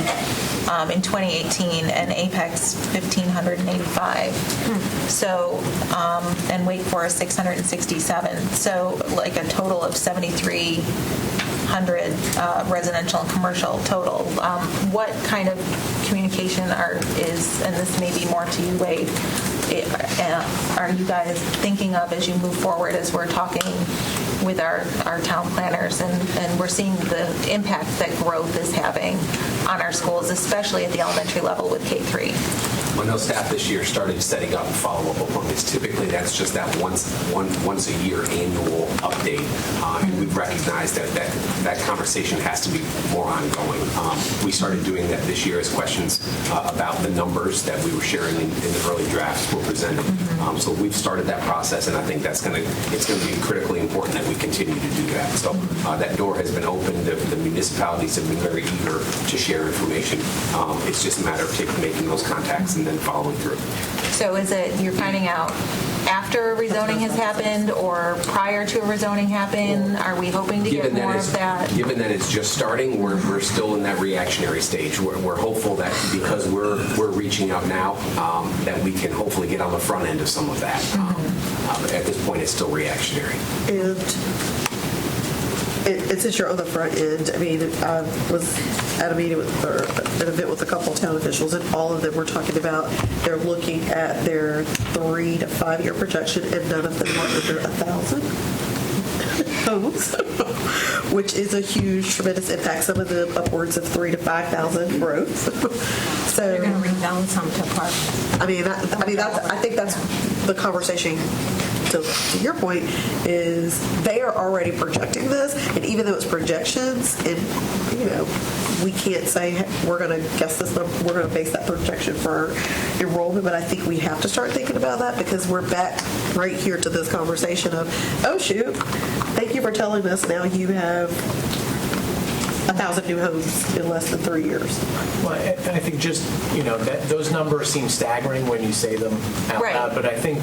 C: in 2018, and Apex 1,585. So, and Wake Forest 667. So like a total of 7,300 residential and commercial total. What kind of communication is, and this may be more to you, Wade, are you guys thinking of as you move forward, as we're talking with our town planners and we're seeing the impact that growth is having on our schools, especially at the elementary level with K-3?
N: When those staff this year started setting up follow-up appointments, typically that's just that once a year annual update, and we've recognized that conversation has to be more ongoing. We started doing that this year as questions about the numbers that we were sharing in the early drafts were presented. So we've started that process, and I think it's going to be critically important that we continue to do that. So that door has been opened. The municipalities have been very eager to share information. It's just a matter of making those contacts and then following through.
C: So is it you're finding out after a rezoning has happened or prior to a rezoning happen? Are we hoping to get more of that?
N: Given that it's just starting, we're still in that reactionary stage. We're hopeful that because we're reaching out now, that we can hopefully get on the front end of some of that. At this point, it's still reactionary.
F: And since you're on the front end, I mean, I was at a meeting or an event with a couple of town officials, and all of them were talking about they're looking at their 3 to 5 year projection, and none of them are under 1,000 homes, which is a huge, tremendous impact. Some of them upwards of 3,000 to 5,000 growth. So
L: they're going to rezone some to apartments.
F: I think that's the conversation. So to your point, is they are already projecting this, and even though it's projections, and we can't say we're going to guess this number, we're going to base that projection for enrollment, but I think we have to start thinking about that because we're back right here to this conversation of, oh shoot, thank you for telling us now you have 1,000 new homes in less than 3 years.
O: Well, I think just, those numbers seem staggering when you say them out loud, but I think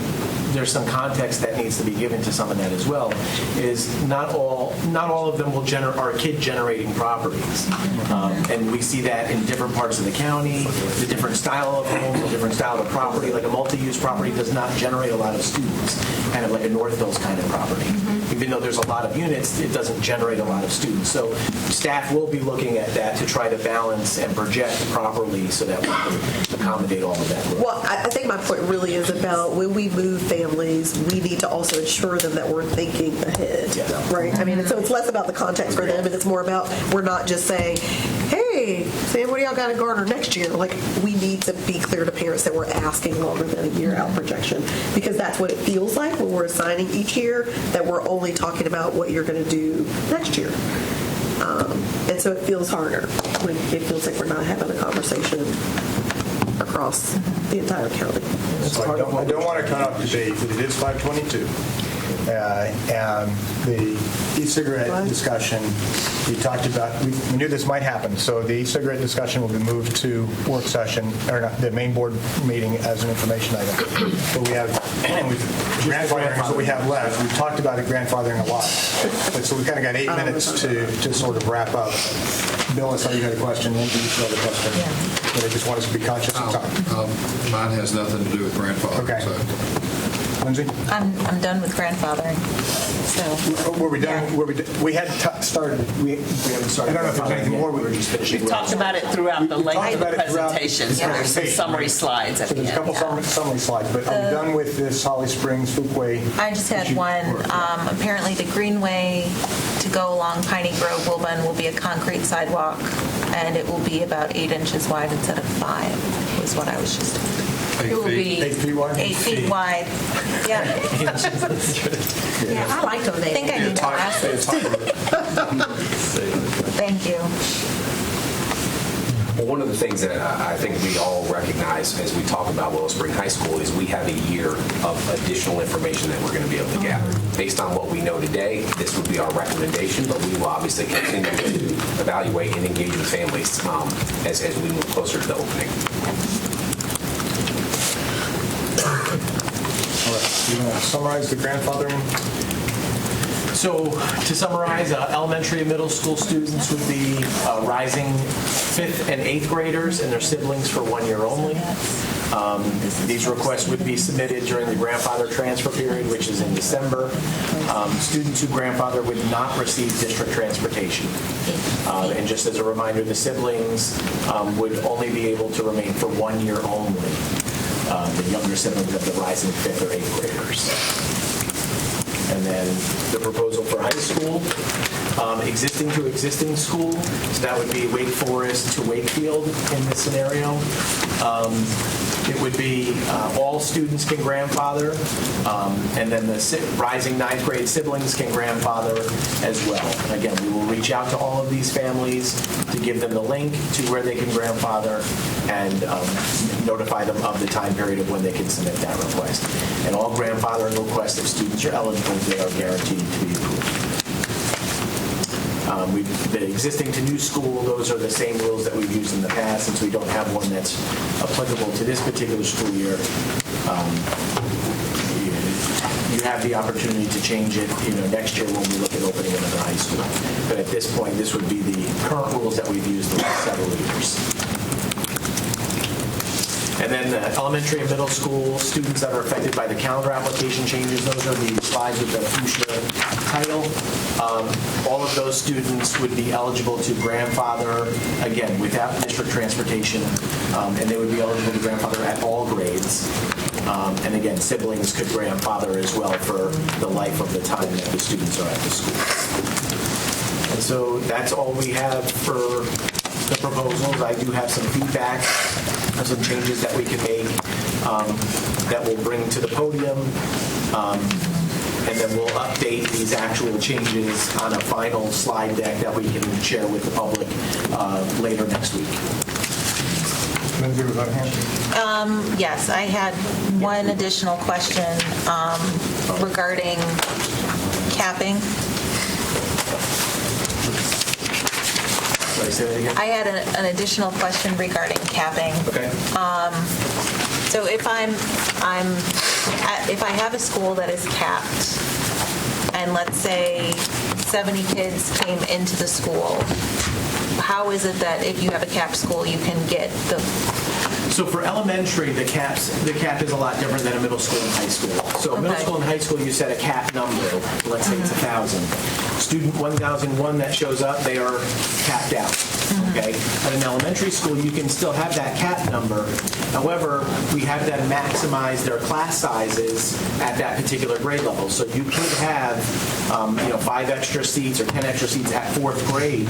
O: there's some context that needs to be given to some of that as well, is not all of them are kid-generating properties. And we see that in different parts of the county, the different style of home, the different style of property. Like a multi-use property does not generate a lot of students, kind of like a North Hills kind of property. Even though there's a lot of units, it doesn't generate a lot of students. So staff will be looking at that to try to balance and project properly so that we can accommodate all of that.
F: Well, I think my point really is about when we move families, we need to also ensure them that we're thinking ahead, right? I mean, so it's less about the context for them, and it's more about we're not just saying, hey, Sam, what do y'all got in Garner next year? Like, we need to be clear to parents that we're asking longer than a year out projection, because that's what it feels like when we're assigning each year, that we're only talking about what you're going to do next year. And so it feels harder when it feels like we're not having a conversation across the entire county.
A: So I don't want to cut off debate, but it is 5:22. And the e-cigarette discussion, we talked about, we knew this might happen, so the e-cigarette discussion will be moved to work session, or not, the main board meeting as an information item. So we have, grandfathering is what we have left. We've talked about it grandfathering a lot. So we've kind of got 8 minutes to sort of wrap up. Bill, I saw you had a question, and you still have a question. But I just want us to be conscious of time.
I: Mine has nothing to do with grandfather.
A: Okay.
I: So.
A: Lindsay?
C: I'm done with grandfathering. So
A: were we done? We had started. We haven't started. I don't know if there's anything more. We were just finishing.
H: We talked about it throughout the length of the presentation. So there's some summary slides at the end.
A: There's a couple summary slides, but I'm done with this Holly Springs, Fuquay.
C: I just had one. Apparently, the greenway to go along Piney Grove Woburn will be a concrete sidewalk, and it will be about 8 inches wide instead of 5. Was what I was just told. It will be
A: 8 feet wide.
C: 8 feet wide. Yeah.
L: Yeah, I like those.
C: I think I need glasses. Thank you.
N: Well, one of the things that I think we all recognize as we talk about Willow Spring High School is we have a year of additional information that we're going to be able to gather. Based on what we know today, this would be our recommendation, but we will obviously continue to evaluate and engage with families as we move closer to the opening.
A: All right. You want to summarize the grandfathering?
O: So to summarize, elementary and middle school students would be rising 5th and 8th graders and their siblings for 1 year only. These requests would be submitted during the grandfather transfer period, which is in December. Students who grandfather would not receive district transportation. And just as a reminder, the siblings would only be able to remain for 1 year only. The younger siblings of the rising 5th or 8th graders. And then the proposal for high school, existing to existing school, so that would be Wake Forest to Wakefield in this scenario. It would be all students can grandfather, and then the rising 9th grade siblings can grandfather as well. Again, we will reach out to all of these families to give them the link to where they can grandfather and notify them of the time period of when they can submit that request. And all grandfathering requests, if students are eligible, they are guaranteed to be approved. The existing to new school, those are the same rules that we've used in the past. Since we don't have one that's applicable to this particular school year, you have the opportunity to change it, next year when we look at opening another high school. But at this point, this would be the current rules that we've used the last several years. And then the elementary and middle school students that are affected by the calendar application changes, those are the slides with the fuchsia title. All of those students would be eligible to grandfather, again, without district transportation, and they would be eligible to grandfather at all grades. And again, siblings could grandfather as well for the life of the time that the students are at the school. And so that's all we have for the proposals. I do have some feedback and some changes that we can make that we'll bring to the podium. And then we'll update these actual changes on a final slide deck that we can share with the public later next week.
C: Yes, I had one additional question regarding capping.
O: Sorry, say that again?
C: I had an additional question regarding capping.
O: Okay.
C: So if if I have a school that is capped, and let's say 70 kids came into the school, how is it that if you have a capped school, you can get the...
O: So for elementary, the cap is a lot different than a middle school and high school. So middle school and high school, you set a cap number. Let's say it's 1,000. Student 1,001 that shows up, they are capped out. Okay. At an elementary school, you can still have that cap number. However, we have them maximize their class sizes at that particular grade level. So you could have 5 extra seats or 10 extra seats at 4th grade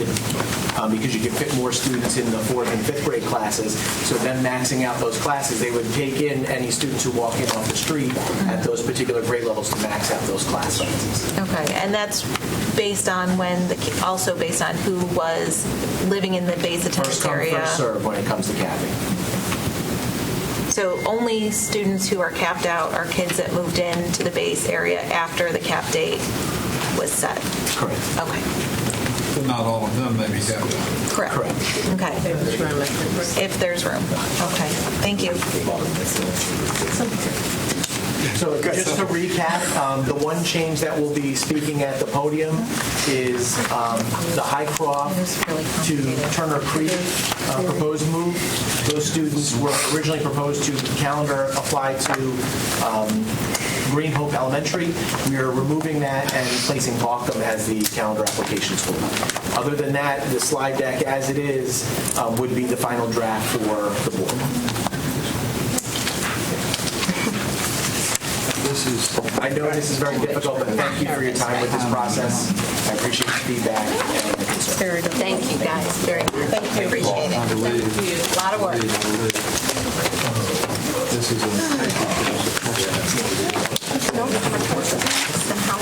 O: because you can fit more students in the 4th and 5th grade classes. So then maxing out those classes, they would take in any students who walk in off the street at those particular grade levels to max out those class sizes.
C: Okay, and that's based on also based on who was living in the base attendance area.
O: First come, first serve when it comes to capping.
C: So only students who are capped out are kids that moved into the base area after the cap date was set?
O: Correct.
C: Okay.
I: But not all of them may be capped out.
C: Correct. Okay. If there's room. Okay. Thank you.
O: So just to recap, the one change that we'll be speaking at the podium is the Highcroft to Turner Creek proposed move. Those students were originally proposed to calendar apply to Green Hope Elementary. We are removing that and placing Bauckham as the calendar application school. Other than that, the slide deck as it is would be the final draft for the board. I know this is very difficult, but thank you for your time with this process. I appreciate your feedback.
C: Very good. Thank you, guys. Very good. Thank you. Appreciate it. Thank you. A lot of work.
I: This is
C: Somehow.